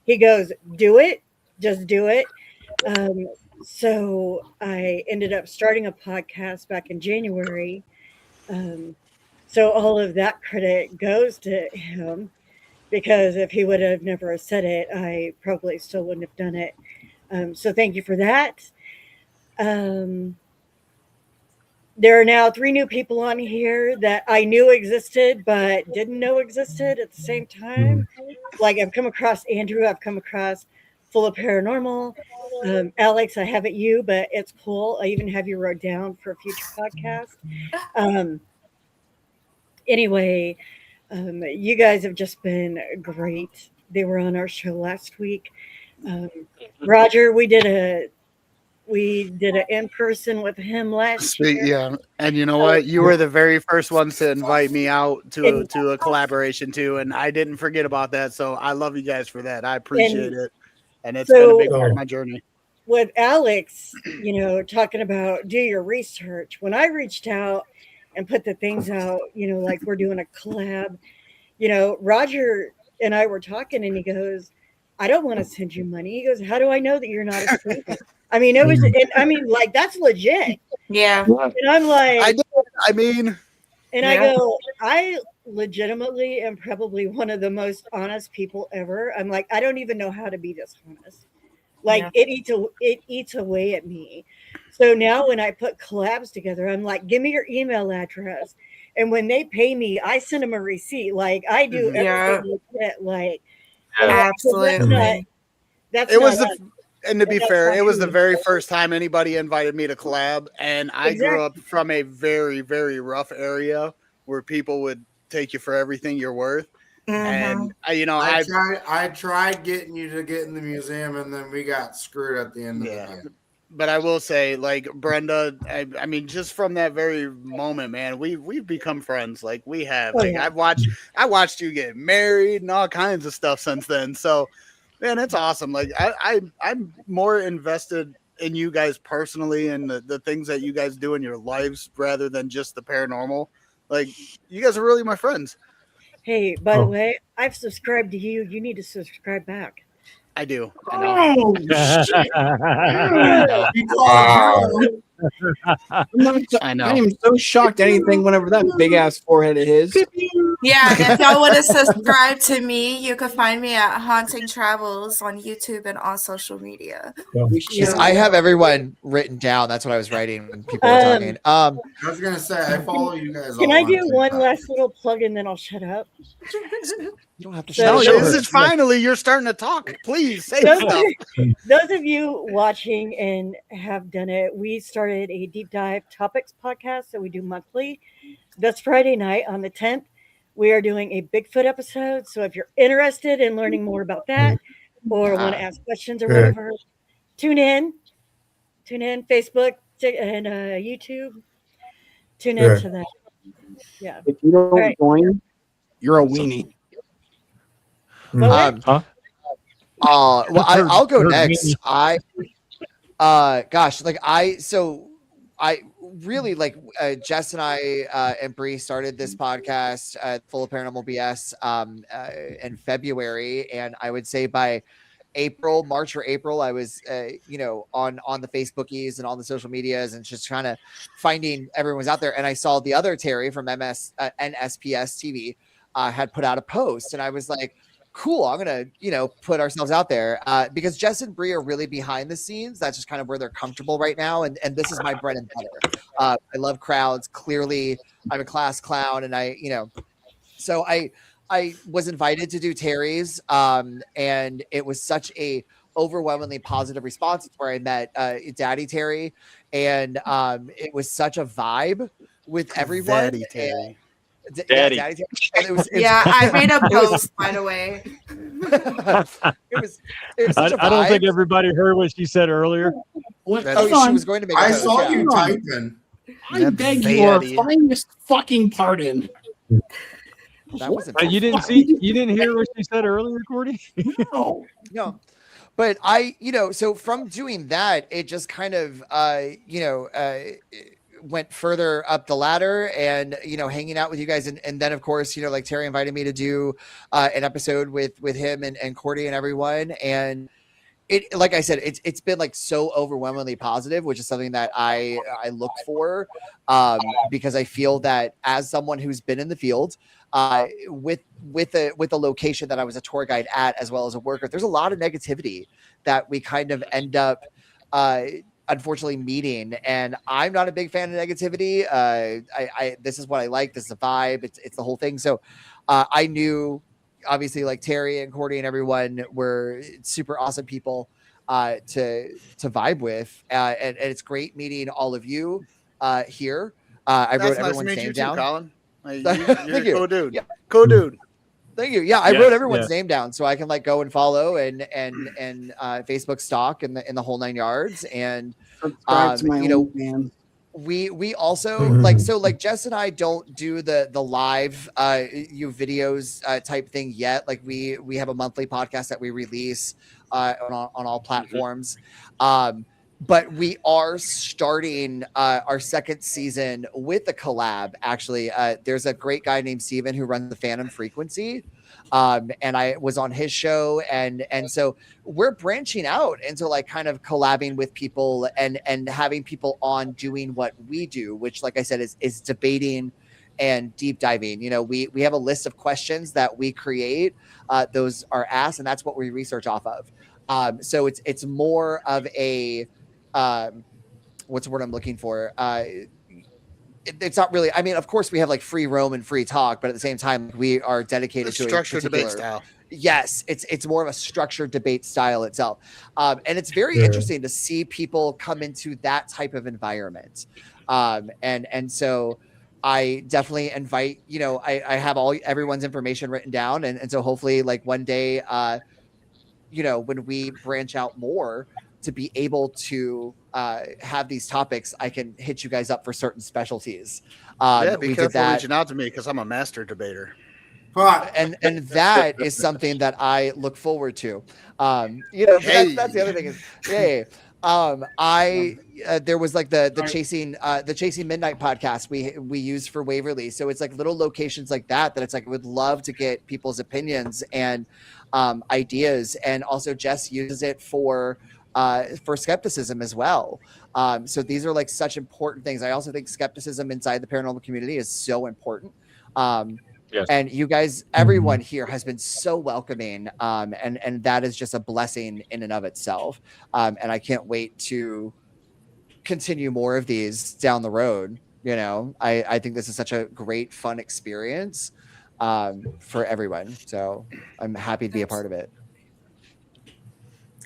[SPEAKER 5] He goes, do it. Just do it. So I ended up starting a podcast back in January. So all of that credit goes to him because if he would have never said it, I probably still wouldn't have done it. So thank you for that. There are now 3 new people on here that I knew existed but didn't know existed at the same time. Like I've come across Andrew, I've come across Full of Paranormal. Alex, I haven't you, but it's cool. I even have you wrote down for a future podcast. Anyway, you guys have just been great. They were on our show last week. Roger, we did an in person with him last year.
[SPEAKER 3] Yeah, and you know what? You were the very first ones to invite me out to a collaboration too, and I didn't forget about that. So I love you guys for that. I appreciate it, and it's been a big part of my journey.
[SPEAKER 5] With Alex, talking about do your research. When I reached out and put the things out, like we're doing a collab, Roger and I were talking, and he goes, "I don't want to send you money." He goes, "How do I know that you're not a scammer?" I mean, it was. Like that's legit.
[SPEAKER 7] Yeah.
[SPEAKER 5] And I'm like,
[SPEAKER 7] Yeah.
[SPEAKER 5] I go, I legitimately am probably one of the most honest people ever. I'm like, I don't even know how to be dishonest. Like
[SPEAKER 7] Yeah.
[SPEAKER 5] it eats away at me. So now when I put collabs together, I'm like, give me your email address. And when they pay me, I send them a receipt. Like I do
[SPEAKER 7] Yeah.
[SPEAKER 5] everything legit. Like
[SPEAKER 7] Absolutely.
[SPEAKER 5] That's
[SPEAKER 3] It
[SPEAKER 5] not
[SPEAKER 3] was
[SPEAKER 5] us.
[SPEAKER 3] and to be
[SPEAKER 5] That's
[SPEAKER 3] fair,
[SPEAKER 5] not
[SPEAKER 3] it was the
[SPEAKER 5] true.
[SPEAKER 3] very first time anybody invited me to collab, and I grew up from a very, very rough area where people would take you for everything you're worth. And
[SPEAKER 1] I tried getting you to get in the museum, and then we got screwed at the end of the day.
[SPEAKER 3] But I will say, like Brenda, I mean, just from that very moment, man, we've become friends. Like we have.
[SPEAKER 5] Oh,
[SPEAKER 3] Like
[SPEAKER 5] yeah.
[SPEAKER 3] I watched you get married and all kinds of stuff since then. So, man, it's awesome. Like I'm more invested in you guys personally and the things that you guys do in your lives rather than just the paranormal. Like you guys are really my friends.
[SPEAKER 5] Hey, by the way, I've subscribed to you. You need to subscribe back.
[SPEAKER 3] I do. I know.
[SPEAKER 4] I am so shocked anything whenever that big ass forehead of his.
[SPEAKER 7] Yeah, and if y'all want to subscribe to me, you can find me at Haunting Travels on YouTube and all social media.
[SPEAKER 8] Jeez, I have everyone written down. That's what I was writing when people were talking.
[SPEAKER 1] I was gonna say I follow you guys.
[SPEAKER 5] Can
[SPEAKER 1] all
[SPEAKER 5] I
[SPEAKER 1] on
[SPEAKER 5] do one
[SPEAKER 1] TikTok.
[SPEAKER 5] last little plug and then I'll shut up?
[SPEAKER 8] You don't have to
[SPEAKER 5] So-
[SPEAKER 8] show
[SPEAKER 3] This is finally you're starting to talk. Please say
[SPEAKER 5] Those,
[SPEAKER 3] stuff.
[SPEAKER 5] those of you watching and have done it, we started a deep dive topics podcast that we do monthly. That's Friday night on the 10th. We are doing a Bigfoot episode. So if you're interested in learning more about that or want to ask questions or whatever, tune in. Tune in, Facebook and YouTube. Tune into that. Yeah.
[SPEAKER 4] If you don't
[SPEAKER 5] Right.
[SPEAKER 4] join, you're a weenie.
[SPEAKER 5] What?
[SPEAKER 8] Well, I'll go
[SPEAKER 2] Heard
[SPEAKER 8] next.
[SPEAKER 2] me.
[SPEAKER 8] Gosh, like I really like Jess and I and Bree started this podcast Full of Paranormal BS in February, and I would say by March or April, I was, on the Facebookies and on the social medias and just trying to finding everyone was out there. And I saw the other Terry from NSPS TV had put out a post, and I was like, cool, I'm gonna, put ourselves out there because Jess and Bree are really behind the scenes. That's just kind of where they're comfortable right now, and this is my bread and butter. I love crowds. Clearly, I'm a class clown, and so I was invited to do Terry's, and it was such a overwhelmingly positive response. It's where I met Daddy Terry, and it was such a vibe with everyone.
[SPEAKER 3] Daddy Terry.
[SPEAKER 8] Yeah, Daddy Terry. And it was
[SPEAKER 7] Yeah, I made a post, by the way.
[SPEAKER 8] it was such a
[SPEAKER 2] I don't think
[SPEAKER 8] vibe.
[SPEAKER 2] everybody heard what she said earlier.
[SPEAKER 4] What?
[SPEAKER 3] That-
[SPEAKER 4] Hold
[SPEAKER 8] She
[SPEAKER 4] on.
[SPEAKER 8] was going to make. A
[SPEAKER 1] I
[SPEAKER 8] post,
[SPEAKER 1] saw
[SPEAKER 8] yeah.
[SPEAKER 1] you typing.
[SPEAKER 4] I beg your
[SPEAKER 3] Daddy.
[SPEAKER 4] finest fucking pardon.
[SPEAKER 8] That wasn't
[SPEAKER 2] You didn't hear what she said earlier, Cordy?
[SPEAKER 4] No.
[SPEAKER 8] No. But so from doing that, it just kind of, went further up the ladder and, hanging out with you guys. And then, of course, like Terry invited me to do an episode with him and Cordy and everyone. And it, like I said, it's been like so overwhelmingly positive, which is something that I look for because I feel that as someone who's been in the field, with the location that I was a tour guide at, as well as a worker, there's a lot of negativity that we kind of end up, unfortunately meeting. And I'm not a big fan of negativity. This is what I like. This is a vibe. It's the whole thing. So, I knew obviously like Terry and Cordy and everyone were super awesome people, to vibe with. And it's great meeting all of you, here. I wrote
[SPEAKER 3] That's nice to
[SPEAKER 8] everyone's
[SPEAKER 3] meet
[SPEAKER 8] name
[SPEAKER 3] you
[SPEAKER 8] down.
[SPEAKER 3] too, Colin. You're
[SPEAKER 8] Thank you.
[SPEAKER 3] a cool dude.
[SPEAKER 8] Yeah.
[SPEAKER 3] Cool dude.
[SPEAKER 8] Thank you. Yeah, I
[SPEAKER 2] Yes,
[SPEAKER 8] wrote everyone's
[SPEAKER 2] yes.
[SPEAKER 8] name down so I can like go and follow and Facebook stalk and the whole 9 yards. And
[SPEAKER 4] Subscribe to my
[SPEAKER 8] you
[SPEAKER 4] own man.
[SPEAKER 8] we also
[SPEAKER 6] Mhm.
[SPEAKER 8] like Jess and I don't do the live videos type thing yet. Like we have a monthly podcast that we release on all platforms. But we are starting our second season with a collab. Actually, there's a great guy named Steven who runs the Phantom Frequency, and I was on his show, and so we're branching out into like kind of collabing with people and having people on doing what we do, which, like I said, is debating and deep diving. We have a list of questions that we create. Those are asked, and that's what we research off of. So it's more of a what's the word I'm looking for? It's not really. I mean, of course, we have like free roam and free talk, but at the same time, we are dedicated to a
[SPEAKER 3] Structured debate
[SPEAKER 8] particular-
[SPEAKER 3] style.
[SPEAKER 8] Yes, it's more of a structured debate style itself, and it's very
[SPEAKER 6] Yeah.
[SPEAKER 8] interesting to see people come into that type of environment, and so I definitely invite. I have everyone's information written down, and so hopefully, like one day, when we branch out more, to be able to have these topics, I can hit you guys up for certain specialties.
[SPEAKER 3] Yeah, be
[SPEAKER 8] we did
[SPEAKER 3] careful
[SPEAKER 8] that,
[SPEAKER 3] reaching out to me because I'm a master debater.
[SPEAKER 1] Fuck.
[SPEAKER 8] and that is something that I look forward to.
[SPEAKER 3] Hey.
[SPEAKER 8] That's the other thing is, hey, there was like the chasing midnight podcast we use for Waverly. So it's like little locations like that it's like I would love to get people's opinions and ideas, and also Jess uses it for skepticism as well. So these are like such important things. I also think skepticism inside the paranormal community is so important.
[SPEAKER 2] Yes.
[SPEAKER 8] And you guys, everyone here has been so welcoming, and that is just a blessing in and of itself. And I can't wait to continue more of these down the road. I think this is such a great, fun experience for everyone. So I'm happy to be a part of it.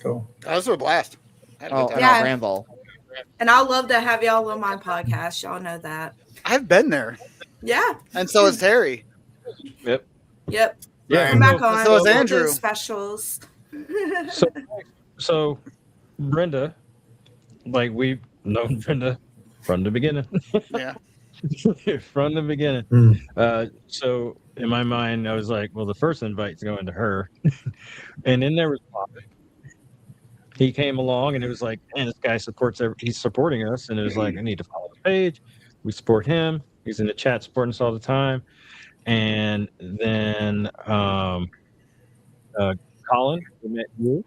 [SPEAKER 6] Cool.
[SPEAKER 3] That was a blast. I had a good
[SPEAKER 8] Oh,
[SPEAKER 3] time.
[SPEAKER 8] and
[SPEAKER 7] Yeah.
[SPEAKER 8] I'll ramble.
[SPEAKER 7] And I'll love to have y'all on my podcast. Y'all know that.
[SPEAKER 3] I've been there,
[SPEAKER 7] Yeah.
[SPEAKER 3] and so has Terry.
[SPEAKER 7] Yep.
[SPEAKER 2] Yeah.
[SPEAKER 7] Come back on.
[SPEAKER 3] So is
[SPEAKER 7] We'll do
[SPEAKER 3] Andrew.
[SPEAKER 7] Specials.
[SPEAKER 2] So Brenda, like we've known Brenda from the beginning.
[SPEAKER 3] Yeah.
[SPEAKER 2] From the beginning.
[SPEAKER 6] Mm.
[SPEAKER 2] So in my mind, I was like, well, the first invite's going to her. And then there was Bobby. He came along and it was like, man, this guy he's supporting us. And it was like, I need to follow the page. We support him. He's in the chat supporting us all the time. And then Colin, we met you.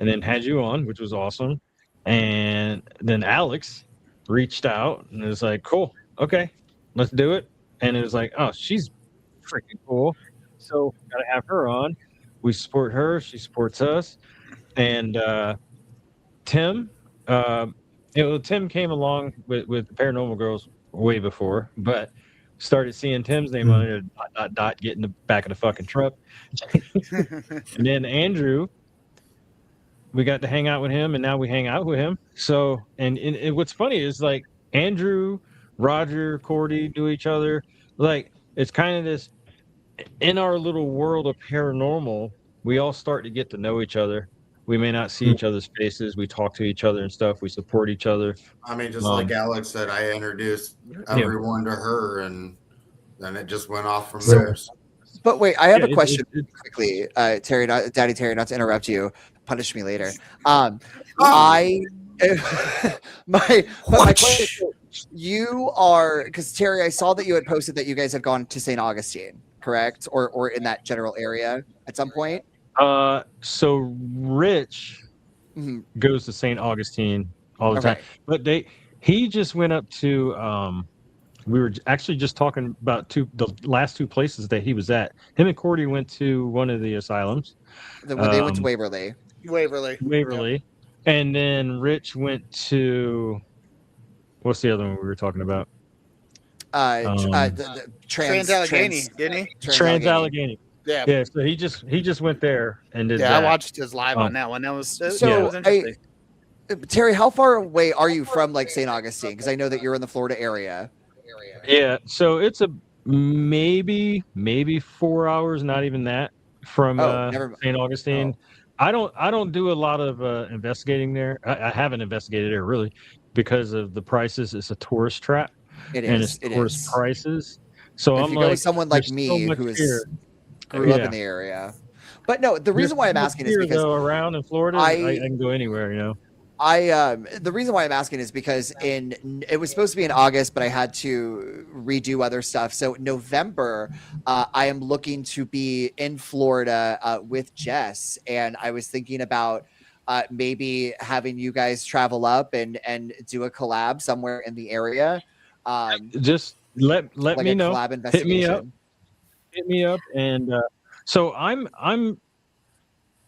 [SPEAKER 2] and then had you on, which was awesome. And then Alex reached out and was like, cool, okay, let's do it. And it was like, oh, she's freaking cool. So gotta have her on. We support her, she supports us. And Tim, Tim came along with the Paranormal Girls way before, but started seeing Tim's name on it, get in the back of the fucking truck. And then Andrew, we got to hang out with him, and now we hang out with him. So, and what's funny is like Andrew, Roger, Cordy do each other. Like it's kind of this in our little world of paranormal. We all start to get to know each other. We may not see each other's faces. We talk to each other and stuff. We support each other.
[SPEAKER 1] I mean, just like Alex said, I introduced everyone to her, and then it just went off from there.
[SPEAKER 8] But wait, I have a question quickly, Terry, Daddy Terry, not to interrupt you. Punish me later. My question, you are, because Terry, I saw that you had posted that you guys had gone to St. Augustine, correct? Or in that general area at some point?
[SPEAKER 2] So Rich goes to St. Augustine all the time, but he just went up to we were actually just talking about the last two places that he was at. Him and Cordy went to one of the asylums.
[SPEAKER 8] They went to Waverly.
[SPEAKER 2] Yep. And then Rich went to what's the other one we were talking about?
[SPEAKER 3] Trans-Allegheny, didn't he?
[SPEAKER 2] Trans-Allegheny.
[SPEAKER 3] Yeah.
[SPEAKER 2] So he just went there and did that.
[SPEAKER 3] Yeah, I watched his live on that one. That was was interesting.
[SPEAKER 8] Terry, how far away are you from like St. Augustine? Because I know that you're in the Florida area.
[SPEAKER 2] Yeah, so it's a maybe 4 hours, not even that, from St. Augustine. I don't do a lot of investigating there. I haven't investigated there really because of the prices. It's a tourist trap. It's tourist prices. So
[SPEAKER 8] if
[SPEAKER 2] I'm
[SPEAKER 8] you
[SPEAKER 2] like,
[SPEAKER 8] go with someone like me who grew up in the area. But no, the reason why I'm asking is because
[SPEAKER 2] around in Florida, I can go anywhere, you know.
[SPEAKER 8] The reason why I'm asking is because it was supposed to be in August, but I had to redo other stuff. So November, I am looking to be in Florida with Jess, and I was thinking about maybe having you guys travel up and do a collab somewhere in the area.
[SPEAKER 2] Just let
[SPEAKER 8] like
[SPEAKER 2] me know.
[SPEAKER 8] Collab investigation.
[SPEAKER 2] Hit me up, and so I'm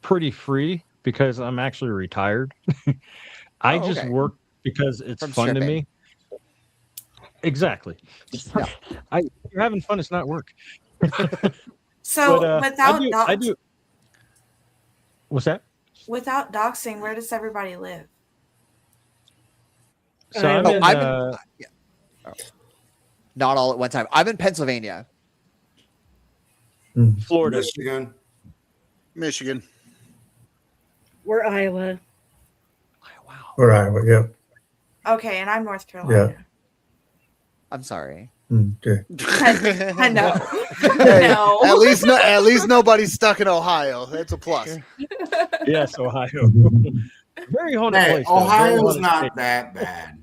[SPEAKER 2] pretty free because I'm actually retired. I just work because it's fun to me. Exactly. Yeah. You're having fun. It's not work.
[SPEAKER 7] So without
[SPEAKER 2] I do. What's that?
[SPEAKER 7] Without doxing, where does everybody live?
[SPEAKER 2] So
[SPEAKER 8] not all at one time. I'm in Pennsylvania.
[SPEAKER 2] Florida.
[SPEAKER 3] Michigan.
[SPEAKER 5] We're Iowa.
[SPEAKER 8] Wow.
[SPEAKER 6] We're Iowa, yeah.
[SPEAKER 7] Okay, and I'm North Carolina.
[SPEAKER 6] Yeah.
[SPEAKER 8] I'm sorry.
[SPEAKER 6] Okay.
[SPEAKER 7] I know.
[SPEAKER 3] Hey,
[SPEAKER 7] No.
[SPEAKER 3] At least nobody's stuck in Ohio. That's a plus.
[SPEAKER 2] Yes, Ohio. Very haunted place.
[SPEAKER 1] Ohio's not that bad.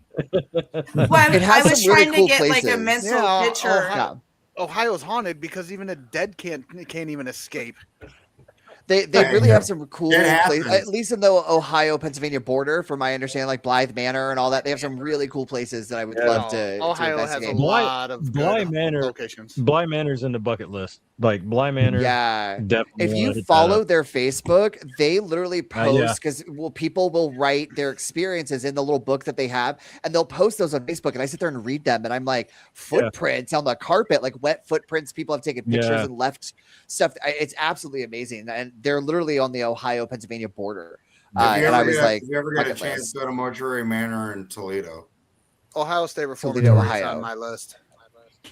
[SPEAKER 7] Well, I was trying to get like a mental picture.
[SPEAKER 3] Ohio's haunted because even a dead can't even escape.
[SPEAKER 8] They really have some cool places, at least in the Ohio-Pennsylvania border, from my understanding, like Blythe Manor and all that. They have some really cool places that I would love to
[SPEAKER 3] Ohio
[SPEAKER 8] investigate.
[SPEAKER 3] has a lot of
[SPEAKER 2] Blythe Manor
[SPEAKER 3] locations.
[SPEAKER 2] Blythe Manor's in the bucket list. Like Blythe Manor.
[SPEAKER 8] Yeah.
[SPEAKER 2] Definitely.
[SPEAKER 8] If you follow their Facebook, they literally post because people will write their experiences in the little book that they have, and they'll post those on Facebook. And I sit there and read them, and I'm like, footprints on the carpet, like wet footprints. People have taken pictures and left stuff. It's absolutely amazing, and they're literally on the Ohio-Pennsylvania border. And I was like,
[SPEAKER 1] if you ever get a chance, go to Mortuary Manor in Toledo.
[SPEAKER 3] Ohio State Reformatory is on my list.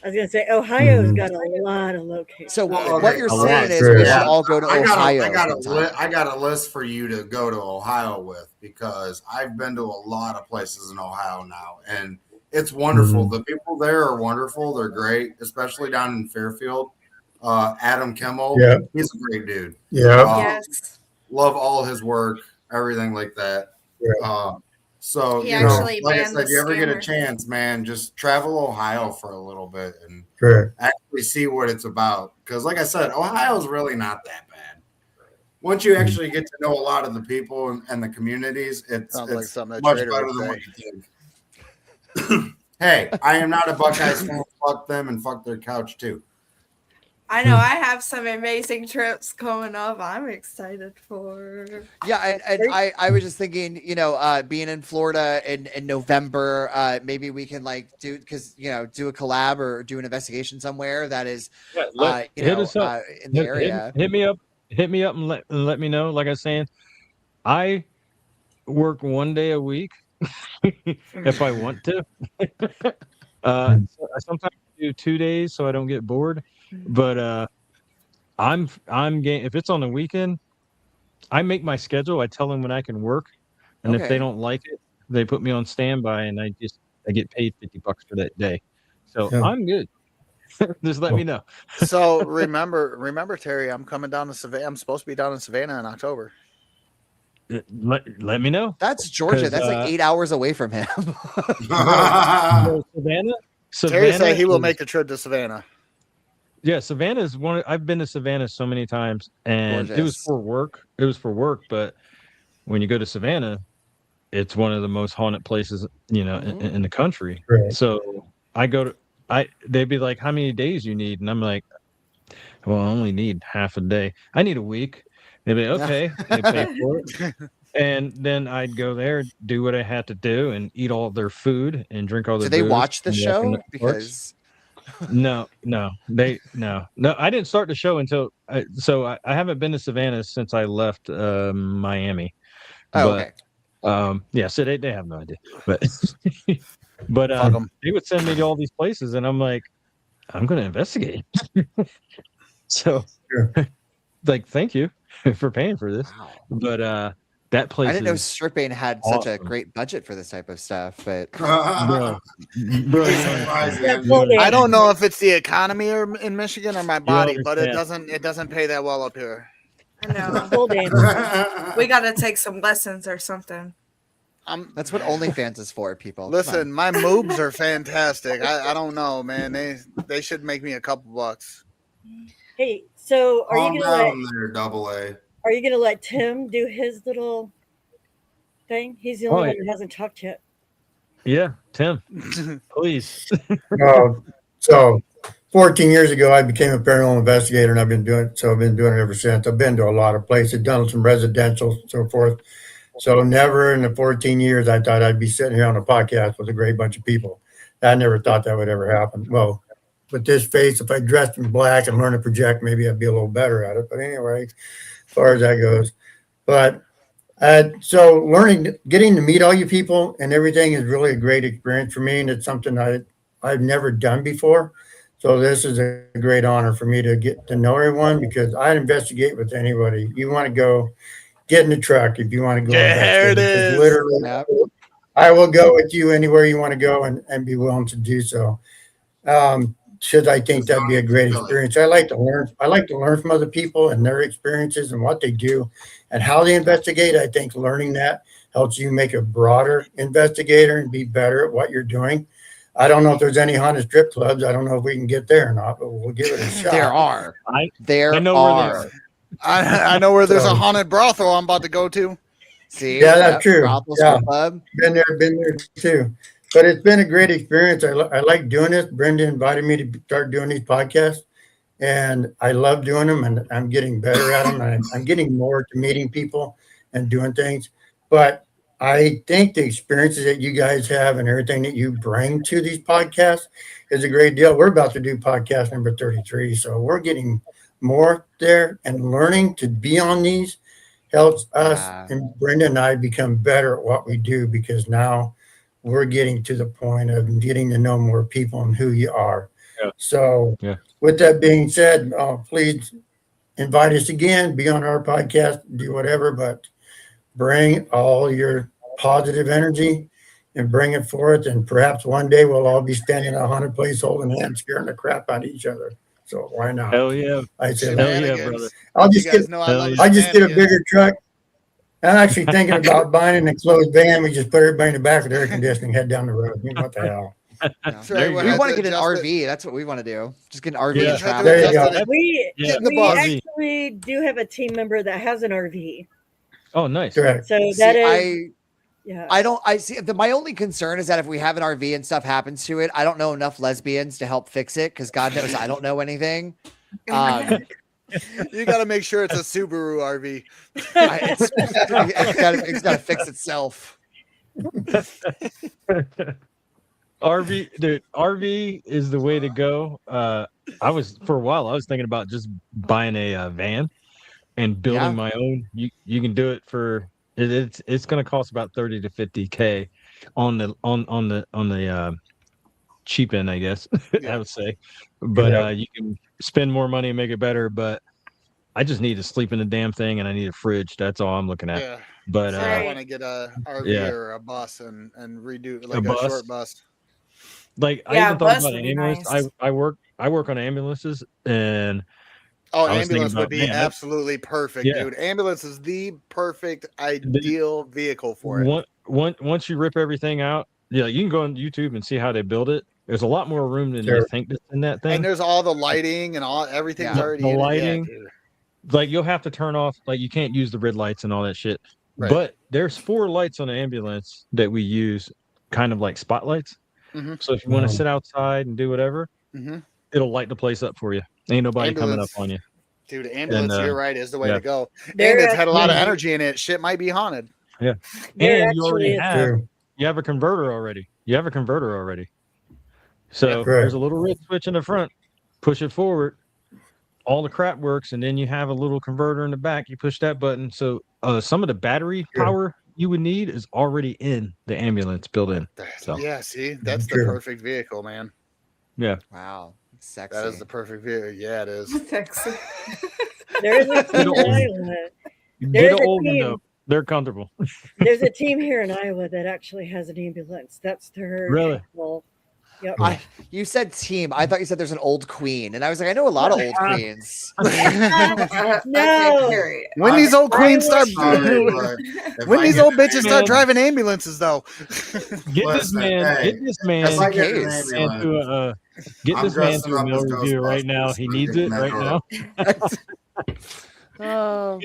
[SPEAKER 5] I was gonna say Ohio's got a lot of locations.
[SPEAKER 8] So what you're saying is we should all go to Ohio.
[SPEAKER 1] I got a list for you to go to Ohio with, because I've been to a lot of places in Ohio now, and it's wonderful. The people there are wonderful. They're great, especially down in Fairfield. Adam Kimmel, he's a great dude.
[SPEAKER 7] Yes.
[SPEAKER 1] Love all his work, everything like that. So,
[SPEAKER 7] He
[SPEAKER 1] you know,
[SPEAKER 7] actually
[SPEAKER 1] like I
[SPEAKER 7] banned
[SPEAKER 1] said,
[SPEAKER 7] the
[SPEAKER 1] you ever get a
[SPEAKER 7] scammer.
[SPEAKER 1] chance, man, just travel Ohio for a little bit and actually see what it's about. Because, like I said, Ohio's really not that bad. once you actually get to know a lot of the people and the communities,
[SPEAKER 3] Sounds like
[SPEAKER 1] it's
[SPEAKER 3] something that
[SPEAKER 1] much
[SPEAKER 3] Trader
[SPEAKER 1] better
[SPEAKER 3] would
[SPEAKER 1] than
[SPEAKER 3] say.
[SPEAKER 1] what you think. Hey, I am not a Buckeyes fan. Fuck them and fuck their couch too.
[SPEAKER 7] I know I have some amazing trips coming up. I'm excited for.
[SPEAKER 8] Yeah, and I was just thinking, being in Florida in November, maybe we can like do a collab or do an investigation somewhere that is,
[SPEAKER 2] hit us up
[SPEAKER 8] in the area.
[SPEAKER 2] hit me up and let me know. Like I was saying, I work 1 day a week if I want to. I sometimes do 2 days so I don't get bored, but I'm game. If it's on the weekend, I make my schedule. I tell them when I can work, and if they
[SPEAKER 8] Okay.
[SPEAKER 2] don't like it, they put me on standby, and I get paid $50 for that day. So
[SPEAKER 6] Yeah.
[SPEAKER 2] I'm good. Just let me know.
[SPEAKER 3] So remember, Terry, I'm coming down to Savannah. I'm supposed to be down in Savannah in October.
[SPEAKER 2] Let me know.
[SPEAKER 8] That's Georgia.
[SPEAKER 2] 'Cause,
[SPEAKER 8] That's like 8 hours away from him.
[SPEAKER 2] No, Savannah.
[SPEAKER 3] Terry said he will
[SPEAKER 2] is-
[SPEAKER 3] make the trip to Savannah.
[SPEAKER 2] Yeah, Savannah is one. I've been to Savannah so many times, and it was
[SPEAKER 8] Gorgeous.
[SPEAKER 2] for work. It was for work, but when you go to Savannah, it's one of the most haunted places, in the country.
[SPEAKER 6] Right.
[SPEAKER 2] So I go to, they'd be like, "How many days you need?" And I'm like, "Well, I only need half a day. I need a week." They'd be like, "Okay," they pay for it, and then I'd go there, do what I had to do, and eat all their food and drink all their.
[SPEAKER 8] Do they
[SPEAKER 2] booze
[SPEAKER 8] watch the
[SPEAKER 2] and walk in
[SPEAKER 8] show?
[SPEAKER 2] parks.
[SPEAKER 8] Because
[SPEAKER 2] No, I didn't start the show until I haven't been to Savannah since I left Miami.
[SPEAKER 8] oh,
[SPEAKER 2] But
[SPEAKER 8] okay.
[SPEAKER 2] yeah, so they have no idea. But but
[SPEAKER 3] Fuck 'em.
[SPEAKER 2] they would send me to all these places and I'm like, I'm gonna investigate. So
[SPEAKER 6] Sure.
[SPEAKER 2] like thank you for paying for this.
[SPEAKER 8] Wow.
[SPEAKER 2] But that place
[SPEAKER 8] I didn't know
[SPEAKER 2] is
[SPEAKER 8] stripping had such a
[SPEAKER 2] awesome.
[SPEAKER 8] great budget for this type of stuff, but
[SPEAKER 2] bro,
[SPEAKER 5] Yeah,
[SPEAKER 2] you
[SPEAKER 5] full day.
[SPEAKER 3] I don't know if it's the economy or in Michigan or my body, but it
[SPEAKER 2] understand.
[SPEAKER 3] doesn't pay that well up here.
[SPEAKER 7] I know.
[SPEAKER 5] Full day.
[SPEAKER 7] We got to take some lessons or something.
[SPEAKER 8] that's what OnlyFans is for, people. Come
[SPEAKER 3] Listen,
[SPEAKER 8] on.
[SPEAKER 3] my moves are fantastic. I don't know, man. They should make me a couple bucks.
[SPEAKER 5] Hey, so are
[SPEAKER 1] Calm
[SPEAKER 5] you gonna let
[SPEAKER 1] down there, Double A.
[SPEAKER 5] are you gonna let Tim do his little thing? He's the only
[SPEAKER 2] Oh,
[SPEAKER 5] one that hasn't talked yet.
[SPEAKER 2] Yeah, Tim, please.
[SPEAKER 6] So 14 years ago, I became a paranormal investigator, and I've been doing it ever since. I've been to a lot of places, done some residential, so forth. So never in the 14 years I thought I'd be sitting here on a podcast with a great bunch of people. I never thought that would ever happen. Well, with this face, if I dressed in black and learned to project, maybe I'd be a little better at it. But anyway, as far as that goes. But so getting to meet all you people and everything is really a great experience for me. And it's something I've never done before. So this is a great honor for me to get to know everyone because I investigate with anybody. You want to go, get in the truck if you want to go.
[SPEAKER 3] There it
[SPEAKER 6] investigate.
[SPEAKER 3] is.
[SPEAKER 6] Literally,
[SPEAKER 8] Yep.
[SPEAKER 6] I will go with you anywhere you want to go and be willing to do so. Should I think that'd be a great experience? I like to learn from other people and their experiences and what they do and how they investigate. I think learning that helps you make a broader investigator and be better at what you're doing. I don't know if there's any haunted strip clubs. I don't know if we can get there or not, but we'll give it a shot.
[SPEAKER 8] There are.
[SPEAKER 2] I
[SPEAKER 8] There
[SPEAKER 2] know where they
[SPEAKER 8] are.
[SPEAKER 2] are.
[SPEAKER 3] I know where there's a
[SPEAKER 6] So-
[SPEAKER 3] haunted brothel I'm about to go to.
[SPEAKER 8] See?
[SPEAKER 6] Yeah, that's true.
[SPEAKER 8] Brothel
[SPEAKER 6] Yeah.
[SPEAKER 8] strip club.
[SPEAKER 6] Been there too. But it's been a great experience. I like doing this. Brenda invited me to start doing these podcasts, and I love doing them, and I'm getting better at them. And I'm getting more to meeting people and doing things. But I think the experiences that you guys have and everything that you bring to these podcasts is a great deal. We're about to do podcast number 33, so we're getting more there and learning to be on these helps us and Brenda and I become better at what we do because now we're getting to the point of getting to know more people and who you are.
[SPEAKER 2] Yeah.
[SPEAKER 6] So
[SPEAKER 2] Yeah.
[SPEAKER 6] with that being said, please invite us again, be on our podcast, do whatever, but bring all your positive energy and bring it forth. And perhaps one day we'll all be standing in a haunted place holding hands, scaring the crap out of each other. So why not?
[SPEAKER 2] Hell yeah.
[SPEAKER 6] I say,
[SPEAKER 2] Hell yeah,
[SPEAKER 3] Shenanigans.
[SPEAKER 2] brother.
[SPEAKER 6] I'll
[SPEAKER 3] You
[SPEAKER 6] just
[SPEAKER 3] guys
[SPEAKER 6] get
[SPEAKER 3] know I
[SPEAKER 2] Hell
[SPEAKER 3] love
[SPEAKER 2] yeah.
[SPEAKER 6] I just get a
[SPEAKER 3] shenanigans.
[SPEAKER 6] bigger truck. I'm actually thinking about buying an enclosed van. We just put everybody in the back with air conditioning, head down the road. What the hell?
[SPEAKER 3] That's
[SPEAKER 2] There
[SPEAKER 3] right.
[SPEAKER 2] you
[SPEAKER 3] We'll
[SPEAKER 2] go.
[SPEAKER 8] We
[SPEAKER 3] have
[SPEAKER 8] want to
[SPEAKER 3] to
[SPEAKER 8] get an
[SPEAKER 3] adjust it.
[SPEAKER 8] RV. That's what we want to do. Just get an RV
[SPEAKER 2] Yeah.
[SPEAKER 8] and travel.
[SPEAKER 6] There you go.
[SPEAKER 5] We
[SPEAKER 2] Yeah,
[SPEAKER 3] Get in the
[SPEAKER 5] we
[SPEAKER 3] bus.
[SPEAKER 2] RV.
[SPEAKER 5] actually do have a team member that has an RV.
[SPEAKER 2] Oh, nice.
[SPEAKER 6] Correct.
[SPEAKER 5] So
[SPEAKER 8] See,
[SPEAKER 5] that is yeah.
[SPEAKER 8] I don't. I see. My only concern is that if we have an RV and stuff happens to it, I don't know enough lesbians to help fix it because God knows I don't know anything.
[SPEAKER 3] You got to make sure it's a Subaru RV.
[SPEAKER 8] It's got to fix itself.
[SPEAKER 2] RV, dude, RV is the way to go. For a while I was thinking about just buying a van and building
[SPEAKER 8] Yeah.
[SPEAKER 2] my own. You can do it for it's going to cost about 30 to 50K on the cheap end, I guess.
[SPEAKER 3] Yeah.
[SPEAKER 2] I would say, but
[SPEAKER 6] Yeah.
[SPEAKER 2] you can spend more money and make it better. But I just need to sleep in the damn thing, and I need a fridge. That's all I'm looking at.
[SPEAKER 3] Yeah.
[SPEAKER 2] But
[SPEAKER 3] So I
[SPEAKER 5] Right.
[SPEAKER 3] want to get a RV
[SPEAKER 2] yeah.
[SPEAKER 3] or a bus and redo like a
[SPEAKER 2] bus?
[SPEAKER 3] short bus.
[SPEAKER 2] Like I
[SPEAKER 7] Yeah,
[SPEAKER 2] even
[SPEAKER 7] a
[SPEAKER 2] thought
[SPEAKER 7] bus
[SPEAKER 2] about
[SPEAKER 7] would be
[SPEAKER 2] ambulance.
[SPEAKER 7] nice.
[SPEAKER 2] I work on ambulances, and
[SPEAKER 3] Oh,
[SPEAKER 2] I was thinking
[SPEAKER 3] ambulance would
[SPEAKER 2] about,
[SPEAKER 3] be
[SPEAKER 2] man,
[SPEAKER 3] absolutely perfect,
[SPEAKER 2] Yeah.
[SPEAKER 3] dude. Ambulance is the perfect ideal vehicle for it.
[SPEAKER 2] once you rip everything out, yeah, you can go on YouTube and see how they build it. There's a lot more room than you
[SPEAKER 6] Sure.
[SPEAKER 2] think that's in that thing.
[SPEAKER 3] And there's all the lighting and everything's
[SPEAKER 8] Yeah.
[SPEAKER 3] already
[SPEAKER 2] The
[SPEAKER 3] in it. Yeah,
[SPEAKER 2] lighting.
[SPEAKER 3] dude.
[SPEAKER 2] Like you'll have to turn off, like you can't use the red lights and all that shit.
[SPEAKER 3] Right.
[SPEAKER 2] But there's 4 lights on the ambulance that we use, kind of like spotlights.
[SPEAKER 3] Mhm.
[SPEAKER 2] So if you want
[SPEAKER 6] Wow.
[SPEAKER 2] to sit outside and do whatever,
[SPEAKER 3] Mhm.
[SPEAKER 2] it'll light the place up for you. Ain't nobody coming up
[SPEAKER 3] Ambulance.
[SPEAKER 2] on you.
[SPEAKER 3] Dude, ambulance,
[SPEAKER 2] And,
[SPEAKER 3] you're right, is the way
[SPEAKER 2] yeah.
[SPEAKER 3] to go.
[SPEAKER 5] There
[SPEAKER 3] And it's had a lot of
[SPEAKER 5] actually-
[SPEAKER 3] energy in it. Shit might be haunted.
[SPEAKER 5] There
[SPEAKER 2] And you already
[SPEAKER 5] actually is-
[SPEAKER 2] have
[SPEAKER 6] True.
[SPEAKER 2] you have a converter already. So
[SPEAKER 3] Yeah.
[SPEAKER 2] there's a little red switch in the front. Push it forward. All the crap works, and then you have a little converter in the back. You push that button. So some of the battery
[SPEAKER 6] Sure.
[SPEAKER 2] power you would need is already in the ambulance built in. So
[SPEAKER 3] Yeah, see, that's the
[SPEAKER 6] True.
[SPEAKER 3] perfect vehicle, man.
[SPEAKER 8] Wow. Sexy.
[SPEAKER 3] That is the perfect vehicle. Yeah, it is.
[SPEAKER 7] Sexy.
[SPEAKER 5] There is a team in
[SPEAKER 2] old-
[SPEAKER 5] Iowa.
[SPEAKER 2] Get
[SPEAKER 5] There's
[SPEAKER 2] an
[SPEAKER 5] a
[SPEAKER 2] old one
[SPEAKER 5] team.
[SPEAKER 2] though. They're comfortable.
[SPEAKER 5] There's a team here in Iowa that actually has an ambulance. That's their
[SPEAKER 2] Really?
[SPEAKER 5] vehicle. Yep.
[SPEAKER 8] You said team. I thought you said there's an old queen, and I was like, I know a lot of old queens.
[SPEAKER 5] No.
[SPEAKER 3] When these old queens start,
[SPEAKER 1] Sorry, but if
[SPEAKER 3] when
[SPEAKER 1] I
[SPEAKER 3] these
[SPEAKER 1] get
[SPEAKER 3] old bitches start
[SPEAKER 2] Man.
[SPEAKER 3] driving ambulances, though.
[SPEAKER 2] Get
[SPEAKER 1] Listen,
[SPEAKER 2] this man
[SPEAKER 1] if I get an
[SPEAKER 8] case.
[SPEAKER 2] into
[SPEAKER 1] ambulance,
[SPEAKER 2] get
[SPEAKER 1] I'm
[SPEAKER 2] this man
[SPEAKER 1] dressing
[SPEAKER 2] to a
[SPEAKER 1] up
[SPEAKER 2] mill
[SPEAKER 1] as
[SPEAKER 2] review right now.
[SPEAKER 1] Ghostbusters
[SPEAKER 2] He
[SPEAKER 1] and
[SPEAKER 2] needs
[SPEAKER 1] taking
[SPEAKER 2] it
[SPEAKER 1] that
[SPEAKER 2] right
[SPEAKER 1] girl.
[SPEAKER 2] now.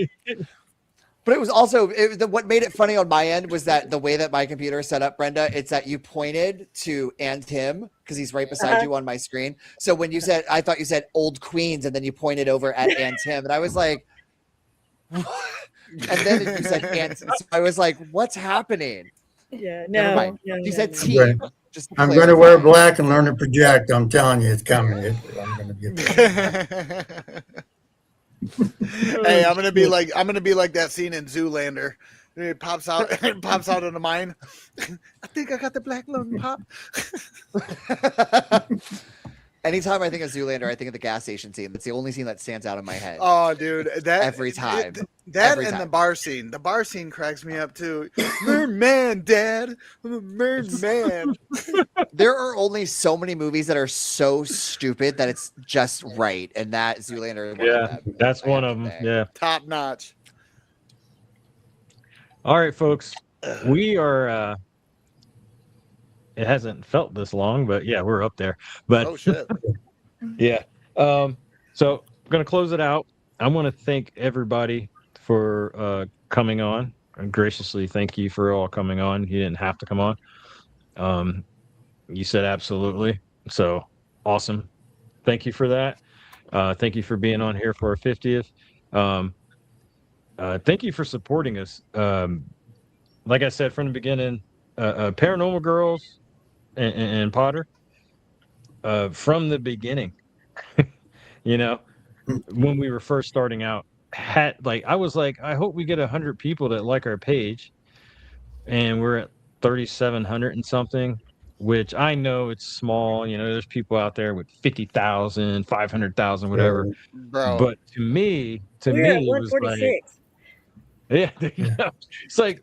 [SPEAKER 8] But it was also what made it funny on my end was that the way that my computer is set up, Brenda, it's that you pointed to and him because he's right beside you on my screen. So when you said, I thought you said old queens, and then you pointed over at and him, and I was like, what? And then you said and. So I was like, what's happening?
[SPEAKER 5] Yeah.
[SPEAKER 8] Never
[SPEAKER 5] No.
[SPEAKER 8] mind.
[SPEAKER 5] No.
[SPEAKER 8] You
[SPEAKER 5] no,
[SPEAKER 8] said
[SPEAKER 5] no.
[SPEAKER 8] team. Just
[SPEAKER 6] I'm going to wear
[SPEAKER 8] clarify.
[SPEAKER 6] black and learn to project. I'm telling you, it's coming. I'm going to get
[SPEAKER 3] Hey, I'm gonna be like that scene in Zoolander. It pops out of the mine. I think I got the black lung pop.
[SPEAKER 8] Anytime I think of Zoolander, I think of the gas station scene. That's the only scene that stands out in my head.
[SPEAKER 3] Oh, dude, that
[SPEAKER 8] Every time.
[SPEAKER 3] That
[SPEAKER 8] Every
[SPEAKER 3] and the
[SPEAKER 8] time.
[SPEAKER 3] bar scene. The bar scene cracks me up too. Merman, Dad. I'm a merman.
[SPEAKER 8] There are only so many movies that are so stupid that it's just right, and that Zoolander is one
[SPEAKER 2] Yeah,
[SPEAKER 8] of them.
[SPEAKER 2] that's
[SPEAKER 8] I
[SPEAKER 2] one
[SPEAKER 8] have
[SPEAKER 2] of
[SPEAKER 8] to
[SPEAKER 2] them.
[SPEAKER 8] say.
[SPEAKER 2] Yeah.
[SPEAKER 3] Top notch.
[SPEAKER 2] All right, folks. We are. It hasn't felt this long, but yeah, we're up there. But
[SPEAKER 3] Oh shit.
[SPEAKER 2] yeah. So I'm gonna close it out. I want to thank everybody for coming on. And graciously thank you for all coming on. You didn't have to come on. You said absolutely. So awesome. Thank you for that. Thank you for being on here for our 50th. Thank you for supporting us. Like I said from the beginning, Paranormal Girls and Potter, from the beginning, you know, when we were first starting out, I was like, I hope we get 100 people that like our page, and we're at 3,700 and something, which I know it's small. You know, there's people out there with 50,000, 500,000, whatever.
[SPEAKER 3] Bro.
[SPEAKER 2] But to me,
[SPEAKER 5] We're at
[SPEAKER 2] it was like,
[SPEAKER 5] 146.
[SPEAKER 2] yeah, there you go. It's like,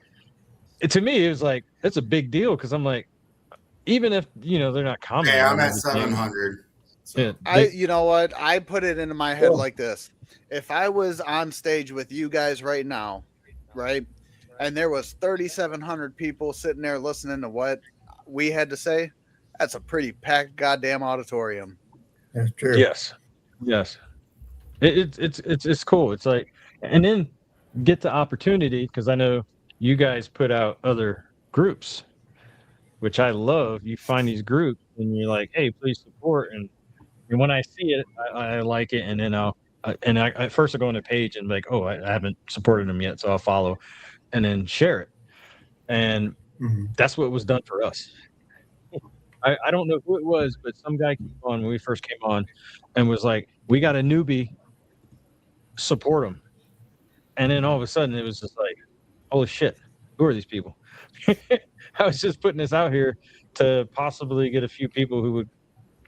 [SPEAKER 2] to me, it was like, that's a big deal because I'm like, even if, you know, they're not commenting.
[SPEAKER 1] Hey, I'm
[SPEAKER 2] on
[SPEAKER 1] at
[SPEAKER 2] everything,
[SPEAKER 1] 700. So.
[SPEAKER 2] yeah,
[SPEAKER 3] You know what? I put it into my head like this. If I was on stage with you guys right now, right, and there was 3,700 people sitting there listening to what we had to say, That's a pretty packed goddamn auditorium.
[SPEAKER 6] That's true.
[SPEAKER 2] Yes. It's cool. It's like, and then get the opportunity, because I know you guys put out other groups, which I love. You find these groups and you're like, hey, please support. And when I see it, I like it. And then I first I go on the page and like, oh, I haven't supported them yet, so I'll follow and then share it. And that's what was done for us. I don't know who it was, but some guy came on when we first came on and was like, we got a newbie, support him. And then all of a sudden it was just like, holy shit, who are these people? I was just putting this out here to possibly get a few people who would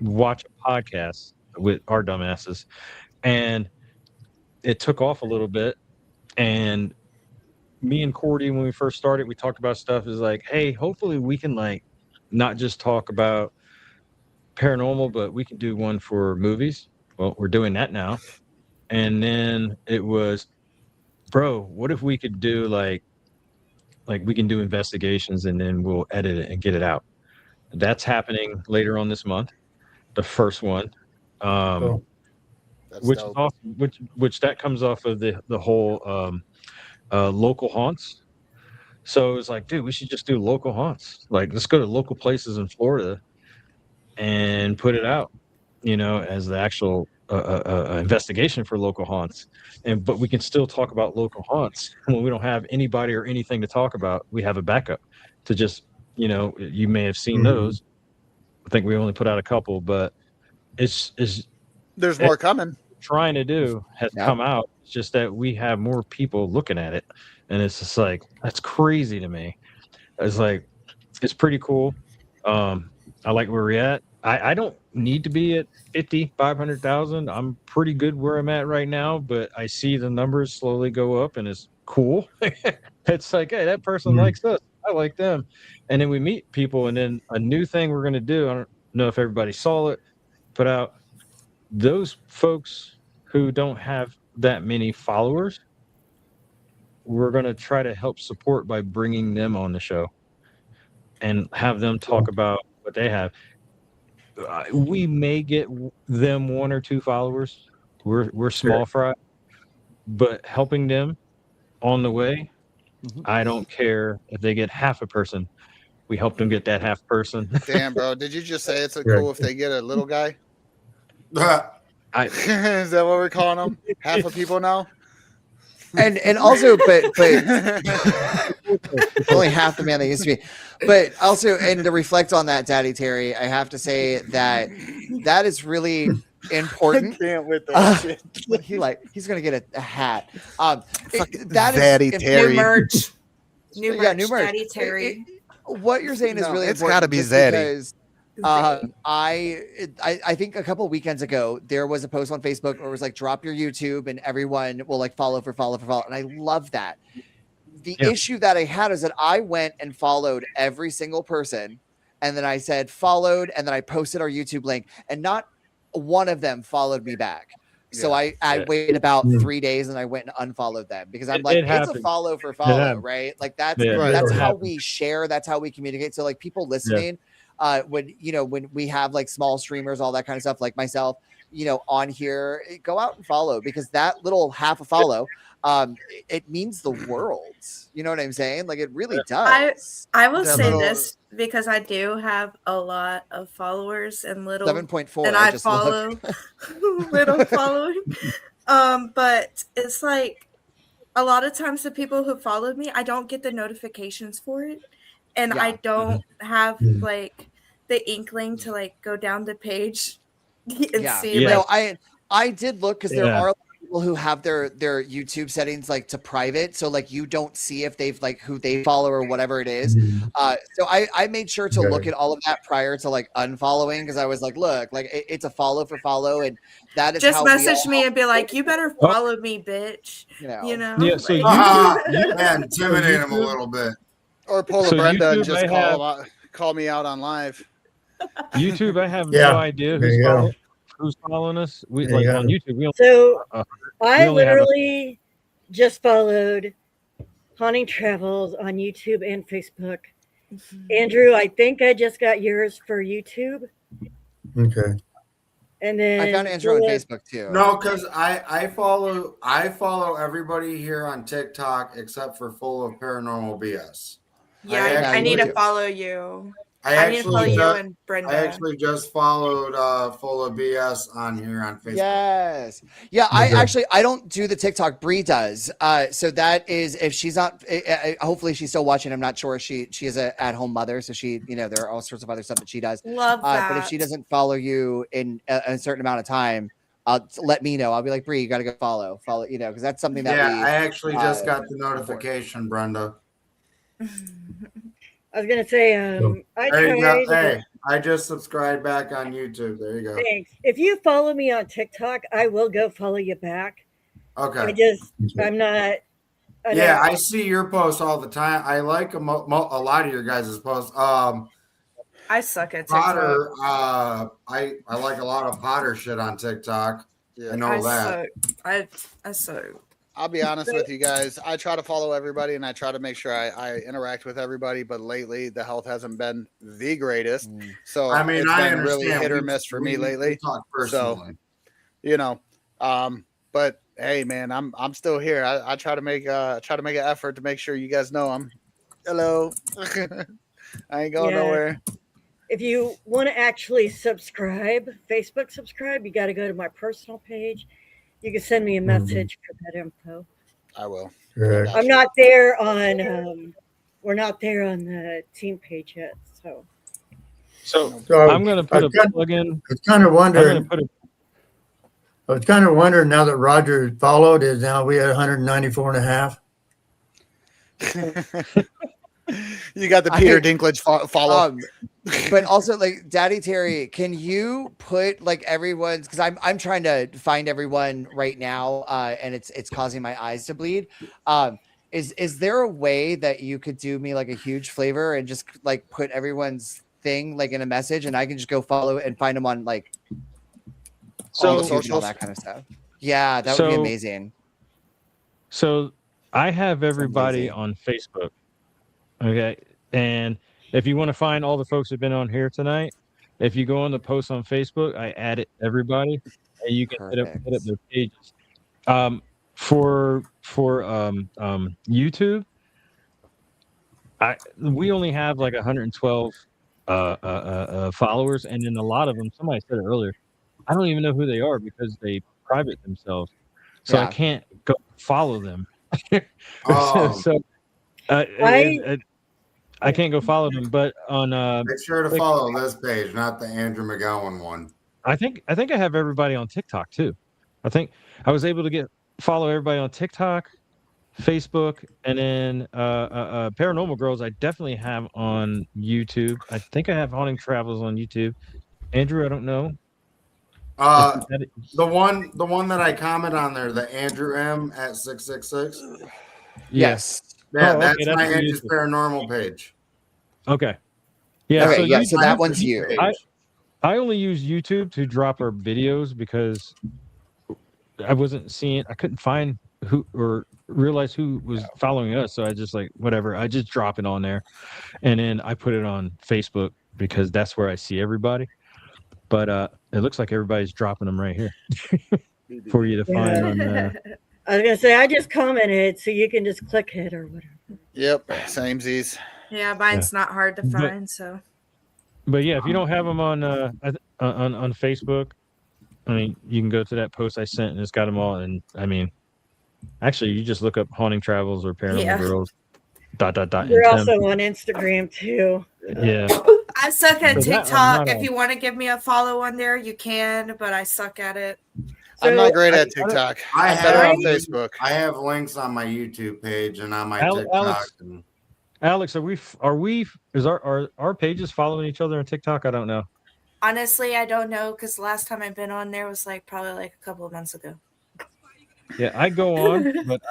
[SPEAKER 2] watch a podcast with our dumbasses. And it took off a little bit. And me and Cordy, when we first started, we talked about stuff is like, hey, hopefully we can like not just talk about paranormal, but we can do one for movies. Well, we're doing that now. And then it was, bro, what if we could do like we can do investigations and then we'll edit it and get it out. That's happening later on this month, the first one.
[SPEAKER 6] Cool.
[SPEAKER 2] Which is awesome, which that comes off of the whole local haunts. So it was like, dude, we should just do local haunts. Like, let's go to local places in Florida and put it out, as the actual investigation for local haunts. But we can still talk about local haunts when we don't have anybody or anything to talk about. We have a backup to just, you may have seen those. I think we only put out a couple, but
[SPEAKER 3] there's more coming.
[SPEAKER 2] Trying to do has come out. It's just that we have more people looking at it, and it's just like, that's crazy to me. It's like, it's pretty cool. I like where we're at. I don't need to be at 50, 500,000. I'm pretty good where I'm at right now, but I see the numbers slowly go up and it's cool. It's like, hey, that person likes us. I like them. And then we meet people, and then a new thing we're going to do. I don't know if everybody saw it, put out those folks who don't have that many followers. We're going to try to help support by bringing them on the show and have them talk about what they have. We may get them 1 or 2 followers. We're small fry, but helping them on the way, I don't care if they get half a person. We help them get that half person.
[SPEAKER 3] Damn, bro. Did you just say it's cool if they get a little guy? Is that what we're calling them? Half of people now?
[SPEAKER 8] And also, but only half the man they used to be. But also, and to reflect on that, Daddy Terry, I have to say that is really important.
[SPEAKER 3] I can't with that shit.
[SPEAKER 8] He's gonna get a hat. That
[SPEAKER 3] Daddy
[SPEAKER 8] is
[SPEAKER 3] Terry.
[SPEAKER 7] New merch. New merch.
[SPEAKER 8] New merch.
[SPEAKER 7] Daddy Terry.
[SPEAKER 8] What you're saying is really
[SPEAKER 3] it's
[SPEAKER 8] important.
[SPEAKER 3] Gotta be Zaddy.
[SPEAKER 8] I think a couple weekends ago there was a post on Facebook where it was like, drop your YouTube and everyone will like follow, and I love that. The issue that I had is that I went and followed every single person, and then I said followed, and then I posted our YouTube link, and not one of them followed me back. So I waited about 3 days and I went and unfolled them because I'm like, it's a follow for follow, right? Like that's how we share, that's how we communicate. So like people listening, when we have like small streamers, all that kind of stuff, like myself, on here, go out and follow, because that little half a follow, it means the world. You know what I'm saying? Like it really does.
[SPEAKER 7] I will say this because I do have a lot of followers and little
[SPEAKER 8] 7.4,
[SPEAKER 7] and I follow little following. But it's like a lot of times the people who followed me, I don't get the notifications for it, and I don't have like the inkling to like go down the page and see.
[SPEAKER 8] No, I did look, because there are people who have their YouTube settings like to private, so like you don't see if they've like who they follow or whatever it is. So I made sure to look at all of that prior to like unfollowing, because I was like, look, like it's a follow for follow, and that is
[SPEAKER 7] just
[SPEAKER 8] how
[SPEAKER 7] message me and be like, you better follow me, bitch. You know?
[SPEAKER 2] Yeah, so
[SPEAKER 1] and intimidate them a little bit,
[SPEAKER 3] or pull a Brenda and just call me out on live.
[SPEAKER 2] YouTube, I have no idea who's following us. We like on YouTube.
[SPEAKER 5] I literally just followed Haunting Travels on YouTube and Facebook, Andrew, I think I just got yours for YouTube.
[SPEAKER 6] Okay.
[SPEAKER 5] And then
[SPEAKER 8] I found Andrew on Facebook too.
[SPEAKER 1] No, because I follow everybody here on TikTok except for Full of Paranormal BS.
[SPEAKER 7] Yeah, I need to follow you. I need to follow you and Brenda.
[SPEAKER 1] I actually just followed Full of BS on here on Facebook.
[SPEAKER 8] Yes. Yeah, I don't do the TikTok. Bree does. So that is, if she's not, hopefully she's still watching. I'm not sure. She is an at-home mother, so she, there are all sorts of other stuff that she does.
[SPEAKER 7] Love that.
[SPEAKER 8] But if she doesn't follow you in a certain amount of time, let me know. I'll be like, Bree, you got to go follow, because that's something that
[SPEAKER 1] I actually just got the notification, Brenda.
[SPEAKER 5] I was gonna say,
[SPEAKER 1] I just subscribed back on YouTube. There you go.
[SPEAKER 5] Thanks. If you follow me on TikTok, I will go follow you back.
[SPEAKER 1] Okay.
[SPEAKER 5] I'm not.
[SPEAKER 1] I see your posts all the time. I like a lot of your guys' posts.
[SPEAKER 7] I suck at TikTok.
[SPEAKER 1] Potter. I like a lot of Potter shit on TikTok. Yeah, I know that.
[SPEAKER 7] I suck.
[SPEAKER 3] I'll be honest with you guys. I try to follow everybody and I try to make sure I interact with everybody, but lately the health hasn't been the greatest. So
[SPEAKER 1] I mean,
[SPEAKER 3] it's been really hit or miss for me lately. So, but hey, man, I'm still here. I try to make an effort to make sure you guys know I'm hello. I ain't going nowhere.
[SPEAKER 5] If you want to actually Facebook subscribe, you got to go to my personal page. You can send me a message for that info.
[SPEAKER 3] I will.
[SPEAKER 6] Correct.
[SPEAKER 5] I'm not there on. We're not there on the team page yet.
[SPEAKER 2] So I'm going to put a plug in.
[SPEAKER 6] I was kind of wondering. I was kind of wondering now that Roger followed, is now we at 194 and a half.
[SPEAKER 3] You got the Peter Dinklage follow.
[SPEAKER 8] But also, like, Daddy Terry, can you put like everyone's, because I'm trying to find everyone right now, and it's causing my eyes to bleed. Is there a way that you could do me like a huge favor and just like put everyone's thing like in a message, and I can just go follow it and find them on like all the socials, all that kind of stuff? Yeah, that would be amazing.
[SPEAKER 2] So I have everybody on Facebook. Okay. And if you want to find all the folks who've been on here tonight, if you go on the post on Facebook, I added everybody and you can hit up their pages. For YouTube, we only have like 112 followers, and then a lot of them, somebody said it earlier, I don't even know who they are because they private themselves. So I can't go follow them. I can't go follow them, but on
[SPEAKER 1] make sure to follow this page, not the Andrew McGowan one.
[SPEAKER 2] I think I have everybody on TikTok too. I think I was able to follow everybody on TikTok, Facebook, and then Paranormal Girls I definitely have on YouTube. I think I have Haunting Travels on YouTube. Andrew, I don't know.
[SPEAKER 1] The one that I comment on there, the Andrew M at 666.
[SPEAKER 2] Yes.
[SPEAKER 1] Yeah, that's my Andrew's Paranormal page.
[SPEAKER 2] Okay. Yeah.
[SPEAKER 8] Okay, so that one's you.
[SPEAKER 2] I only use YouTube to drop our videos because I couldn't find who or realize who was following us. So I just like, whatever, I just drop it on there. And then I put it on Facebook because that's where I see everybody. But it looks like everybody's dropping them right here for you to find on
[SPEAKER 5] I was gonna say I just commented, so you can just click it or whatever.
[SPEAKER 3] Yep, samesies.
[SPEAKER 7] Yeah, mine's not hard to find.
[SPEAKER 2] But yeah, if you don't have them on Facebook, I mean, you can go to that post I sent, and it's got them all. And I mean, actually, you just look up Haunting Travels or Paranormal Girls. ..
[SPEAKER 5] We're also on Instagram too.
[SPEAKER 2] Yeah.
[SPEAKER 7] I suck at TikTok. If you want to give me a follow on there, you can, but I suck at it.
[SPEAKER 3] I'm not great at TikTok. I'm better on Facebook.
[SPEAKER 1] I have links on my YouTube page and on my TikTok.
[SPEAKER 2] Alex, is our pages following each other on TikTok? I don't know.
[SPEAKER 7] Honestly, I don't know because last time I've been on there was probably a couple of months ago.
[SPEAKER 2] Yeah, I go on, but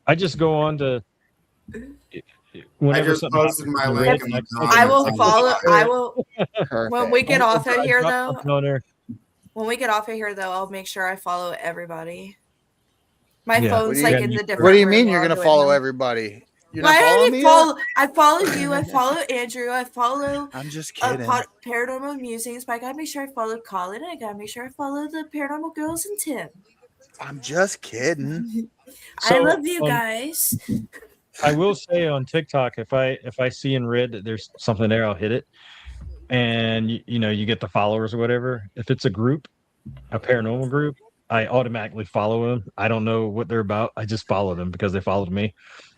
[SPEAKER 2] I just go on to.
[SPEAKER 1] I just posted my link.
[SPEAKER 7] I will follow. I will. When we get off of here, though. When we get off of here, though, I'll make sure I follow everybody. My phone's in the different.
[SPEAKER 3] What do you mean you're going to follow everybody? You're
[SPEAKER 7] Why
[SPEAKER 3] not
[SPEAKER 7] are
[SPEAKER 3] following
[SPEAKER 7] they
[SPEAKER 3] me
[SPEAKER 7] follow? I follow you. I follow Andrew. I follow
[SPEAKER 3] yet? I'm just kidding.
[SPEAKER 7] Paranormal Musings. But I gotta make sure I follow Colin. And I gotta make sure I follow the Paranormal Girls and Tim.
[SPEAKER 3] I'm just kidding.
[SPEAKER 7] I
[SPEAKER 2] So,
[SPEAKER 7] love you guys.
[SPEAKER 2] I will say on TikTok, if I see in red that there's something there, I'll hit it, and you get the followers or whatever. If it's a group, a paranormal group, I automatically follow them. I don't know what they're about. I just follow them because they followed me.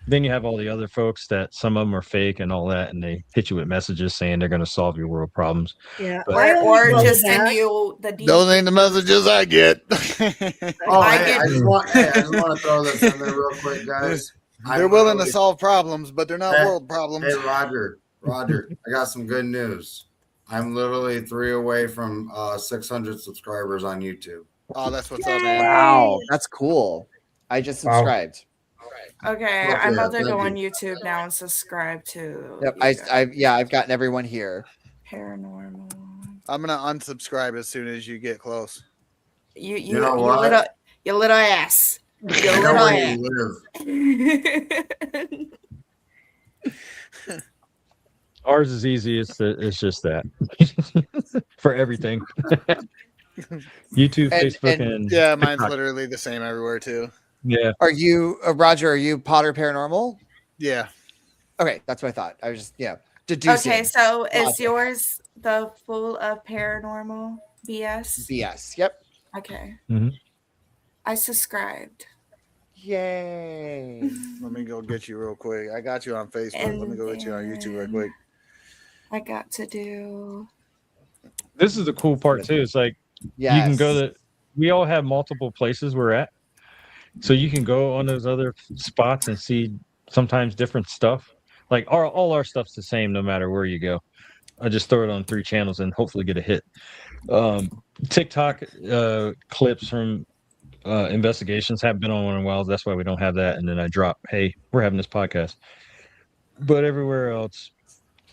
[SPEAKER 2] Then you have all the other folks that some of them are fake and all that, and they hit you with messages saying they're going to solve your world problems.
[SPEAKER 5] Yeah,
[SPEAKER 2] But-
[SPEAKER 5] I
[SPEAKER 7] Or
[SPEAKER 5] only follow
[SPEAKER 7] just send
[SPEAKER 5] back.
[SPEAKER 7] you the
[SPEAKER 3] Those ain't the messages I get.
[SPEAKER 1] Oh,
[SPEAKER 7] I
[SPEAKER 1] hey,
[SPEAKER 7] get-
[SPEAKER 1] I just want to throw this in there real quick, guys.
[SPEAKER 3] They're willing to solve problems, but they're not
[SPEAKER 1] Hey,
[SPEAKER 3] world problems.
[SPEAKER 1] Hey, Roger, I got some good news. I'm literally 3 away from 600 subscribers on YouTube.
[SPEAKER 3] Oh, that's what's up, man.
[SPEAKER 8] Wow, that's cool. I just
[SPEAKER 6] Wow.
[SPEAKER 8] subscribed.
[SPEAKER 7] Okay,
[SPEAKER 1] Fuck
[SPEAKER 7] I'm
[SPEAKER 1] yeah,
[SPEAKER 7] about to go
[SPEAKER 1] thank
[SPEAKER 7] on
[SPEAKER 1] you.
[SPEAKER 7] YouTube now and subscribe to
[SPEAKER 8] Yep,
[SPEAKER 7] you guys.
[SPEAKER 8] I've gotten everyone here.
[SPEAKER 7] Paranormal.
[SPEAKER 3] I'm gonna unsubscribe as soon as you get close.
[SPEAKER 7] You
[SPEAKER 1] know what?
[SPEAKER 7] you little ass. You
[SPEAKER 1] I know
[SPEAKER 7] little
[SPEAKER 1] where
[SPEAKER 7] ass.
[SPEAKER 1] you live.
[SPEAKER 2] Ours is easy. It's just that for everything. YouTube, Facebook, and
[SPEAKER 3] Yeah, mine's
[SPEAKER 2] TikTok.
[SPEAKER 3] literally the same everywhere too.
[SPEAKER 2] Yeah.
[SPEAKER 8] Are you Roger? Are you Potter Paranormal?
[SPEAKER 3] Yeah.
[SPEAKER 8] Okay, that's what I thought. I was just deducing.
[SPEAKER 7] Okay, so is
[SPEAKER 8] Logic.
[SPEAKER 7] yours the full of paranormal BS?
[SPEAKER 8] BS. Yep.
[SPEAKER 7] Okay.
[SPEAKER 2] Mhm.
[SPEAKER 7] I subscribed.
[SPEAKER 8] Yay.
[SPEAKER 3] Let me go get you real quick. I got you on Facebook. Let me go get you on YouTube real quick.
[SPEAKER 7] I got to do.
[SPEAKER 2] This is the cool part too. It's like
[SPEAKER 8] Yes.
[SPEAKER 2] you can go to. We all have multiple places we're at, so you can go on those other spots and see sometimes different stuff. Like all our stuff's the same no matter where you go. I just throw it on 3 channels and hopefully get a hit. TikTok clips from investigations haven't been on one in a while. That's why we don't have that. And then I drop, hey, we're having this podcast. But everywhere else,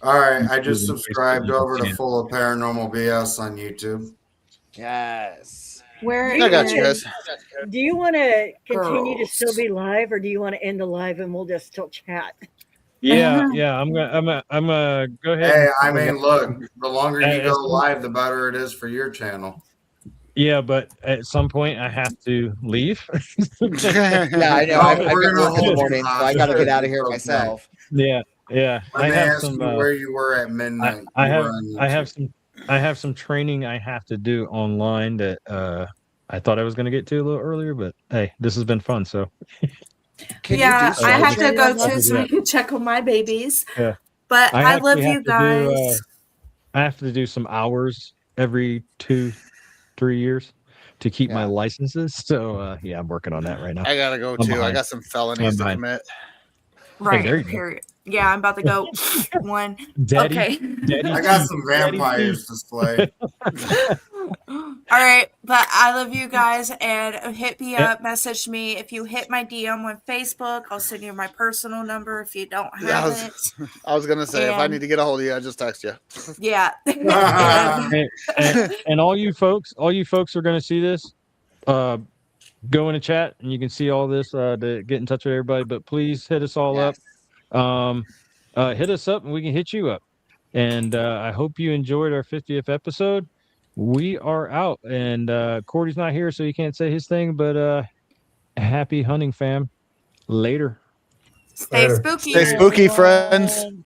[SPEAKER 1] All right, I just
[SPEAKER 2] YouTube and
[SPEAKER 1] subscribed
[SPEAKER 2] Facebook, you
[SPEAKER 1] over
[SPEAKER 2] can
[SPEAKER 1] to
[SPEAKER 2] see it.
[SPEAKER 1] Full of Paranormal BS on YouTube.
[SPEAKER 8] Yes.
[SPEAKER 7] Where
[SPEAKER 3] I got you guys.
[SPEAKER 5] Do you want to continue to
[SPEAKER 7] Girls.
[SPEAKER 5] still be live, or do you want to end the live and we'll just still chat?
[SPEAKER 2] Yeah. I'm gonna go ahead.
[SPEAKER 1] Hey, I
[SPEAKER 2] and-
[SPEAKER 1] mean, look, the longer you
[SPEAKER 2] Hey,
[SPEAKER 1] go
[SPEAKER 2] it's-
[SPEAKER 1] live, the better it is for your channel.
[SPEAKER 2] Yeah, but at some point I have to leave.
[SPEAKER 8] Yeah, I know.
[SPEAKER 1] No,
[SPEAKER 8] I've
[SPEAKER 1] we're
[SPEAKER 8] got
[SPEAKER 1] gonna
[SPEAKER 8] work in the
[SPEAKER 1] hold you
[SPEAKER 8] morning, so I
[SPEAKER 1] hostage.
[SPEAKER 8] got to get out of here
[SPEAKER 1] Okay.
[SPEAKER 8] myself.
[SPEAKER 2] Yeah.
[SPEAKER 1] Let
[SPEAKER 2] I
[SPEAKER 1] me
[SPEAKER 2] have
[SPEAKER 1] ask
[SPEAKER 2] some.
[SPEAKER 1] you where you were at midnight.
[SPEAKER 2] I
[SPEAKER 1] You
[SPEAKER 2] have
[SPEAKER 1] were on
[SPEAKER 2] I have
[SPEAKER 1] YouTube.
[SPEAKER 2] some training I have to do online that I thought I was going to get to a little earlier, but hey, this has been fun. So
[SPEAKER 8] Can
[SPEAKER 7] yeah,
[SPEAKER 8] you do
[SPEAKER 7] I
[SPEAKER 2] some
[SPEAKER 7] have to
[SPEAKER 5] training
[SPEAKER 7] go
[SPEAKER 5] on that?
[SPEAKER 7] too so I can check on my babies.
[SPEAKER 2] Yeah.
[SPEAKER 7] But I
[SPEAKER 2] actually
[SPEAKER 7] love
[SPEAKER 2] have
[SPEAKER 7] you
[SPEAKER 2] to do,
[SPEAKER 7] guys.
[SPEAKER 2] I have to do some hours every 2-3 years to keep my
[SPEAKER 8] Yeah.
[SPEAKER 2] licenses. So yeah, I'm working on that right now.
[SPEAKER 3] I gotta go
[SPEAKER 2] I'm
[SPEAKER 3] too. I
[SPEAKER 2] behind.
[SPEAKER 3] got some felonies
[SPEAKER 2] I'm
[SPEAKER 3] to
[SPEAKER 2] behind.
[SPEAKER 3] commit.
[SPEAKER 7] Right.
[SPEAKER 2] there you go.
[SPEAKER 7] Period. Yeah, I'm about to go one.
[SPEAKER 2] Daddy,
[SPEAKER 7] Okay.
[SPEAKER 2] Daddy
[SPEAKER 1] I got
[SPEAKER 2] T,
[SPEAKER 1] some
[SPEAKER 2] Daddy T.
[SPEAKER 1] vampires to slay.
[SPEAKER 7] All right, but I love you guys and hit me
[SPEAKER 2] Yeah.
[SPEAKER 7] up, message me. If you hit my DM on Facebook, I'll send you my personal number if you don't
[SPEAKER 3] Yeah,
[SPEAKER 7] have
[SPEAKER 3] I was gonna say if I
[SPEAKER 7] And-
[SPEAKER 3] need to get a hold of you, I just text you.
[SPEAKER 7] it. Yeah.
[SPEAKER 2] And all you folks are going to see this. Go in the chat and you can see all this to get in touch with everybody. But please hit us all
[SPEAKER 8] Yes.
[SPEAKER 2] up. Hit us up and we can hit you up. And I hope you enjoyed our 50th episode. We are out, and Cordy's not here, so he can't say his thing. But happy hunting, fam. Later.
[SPEAKER 7] Stay
[SPEAKER 6] Later.
[SPEAKER 7] spooky.
[SPEAKER 3] Stay spooky, friends.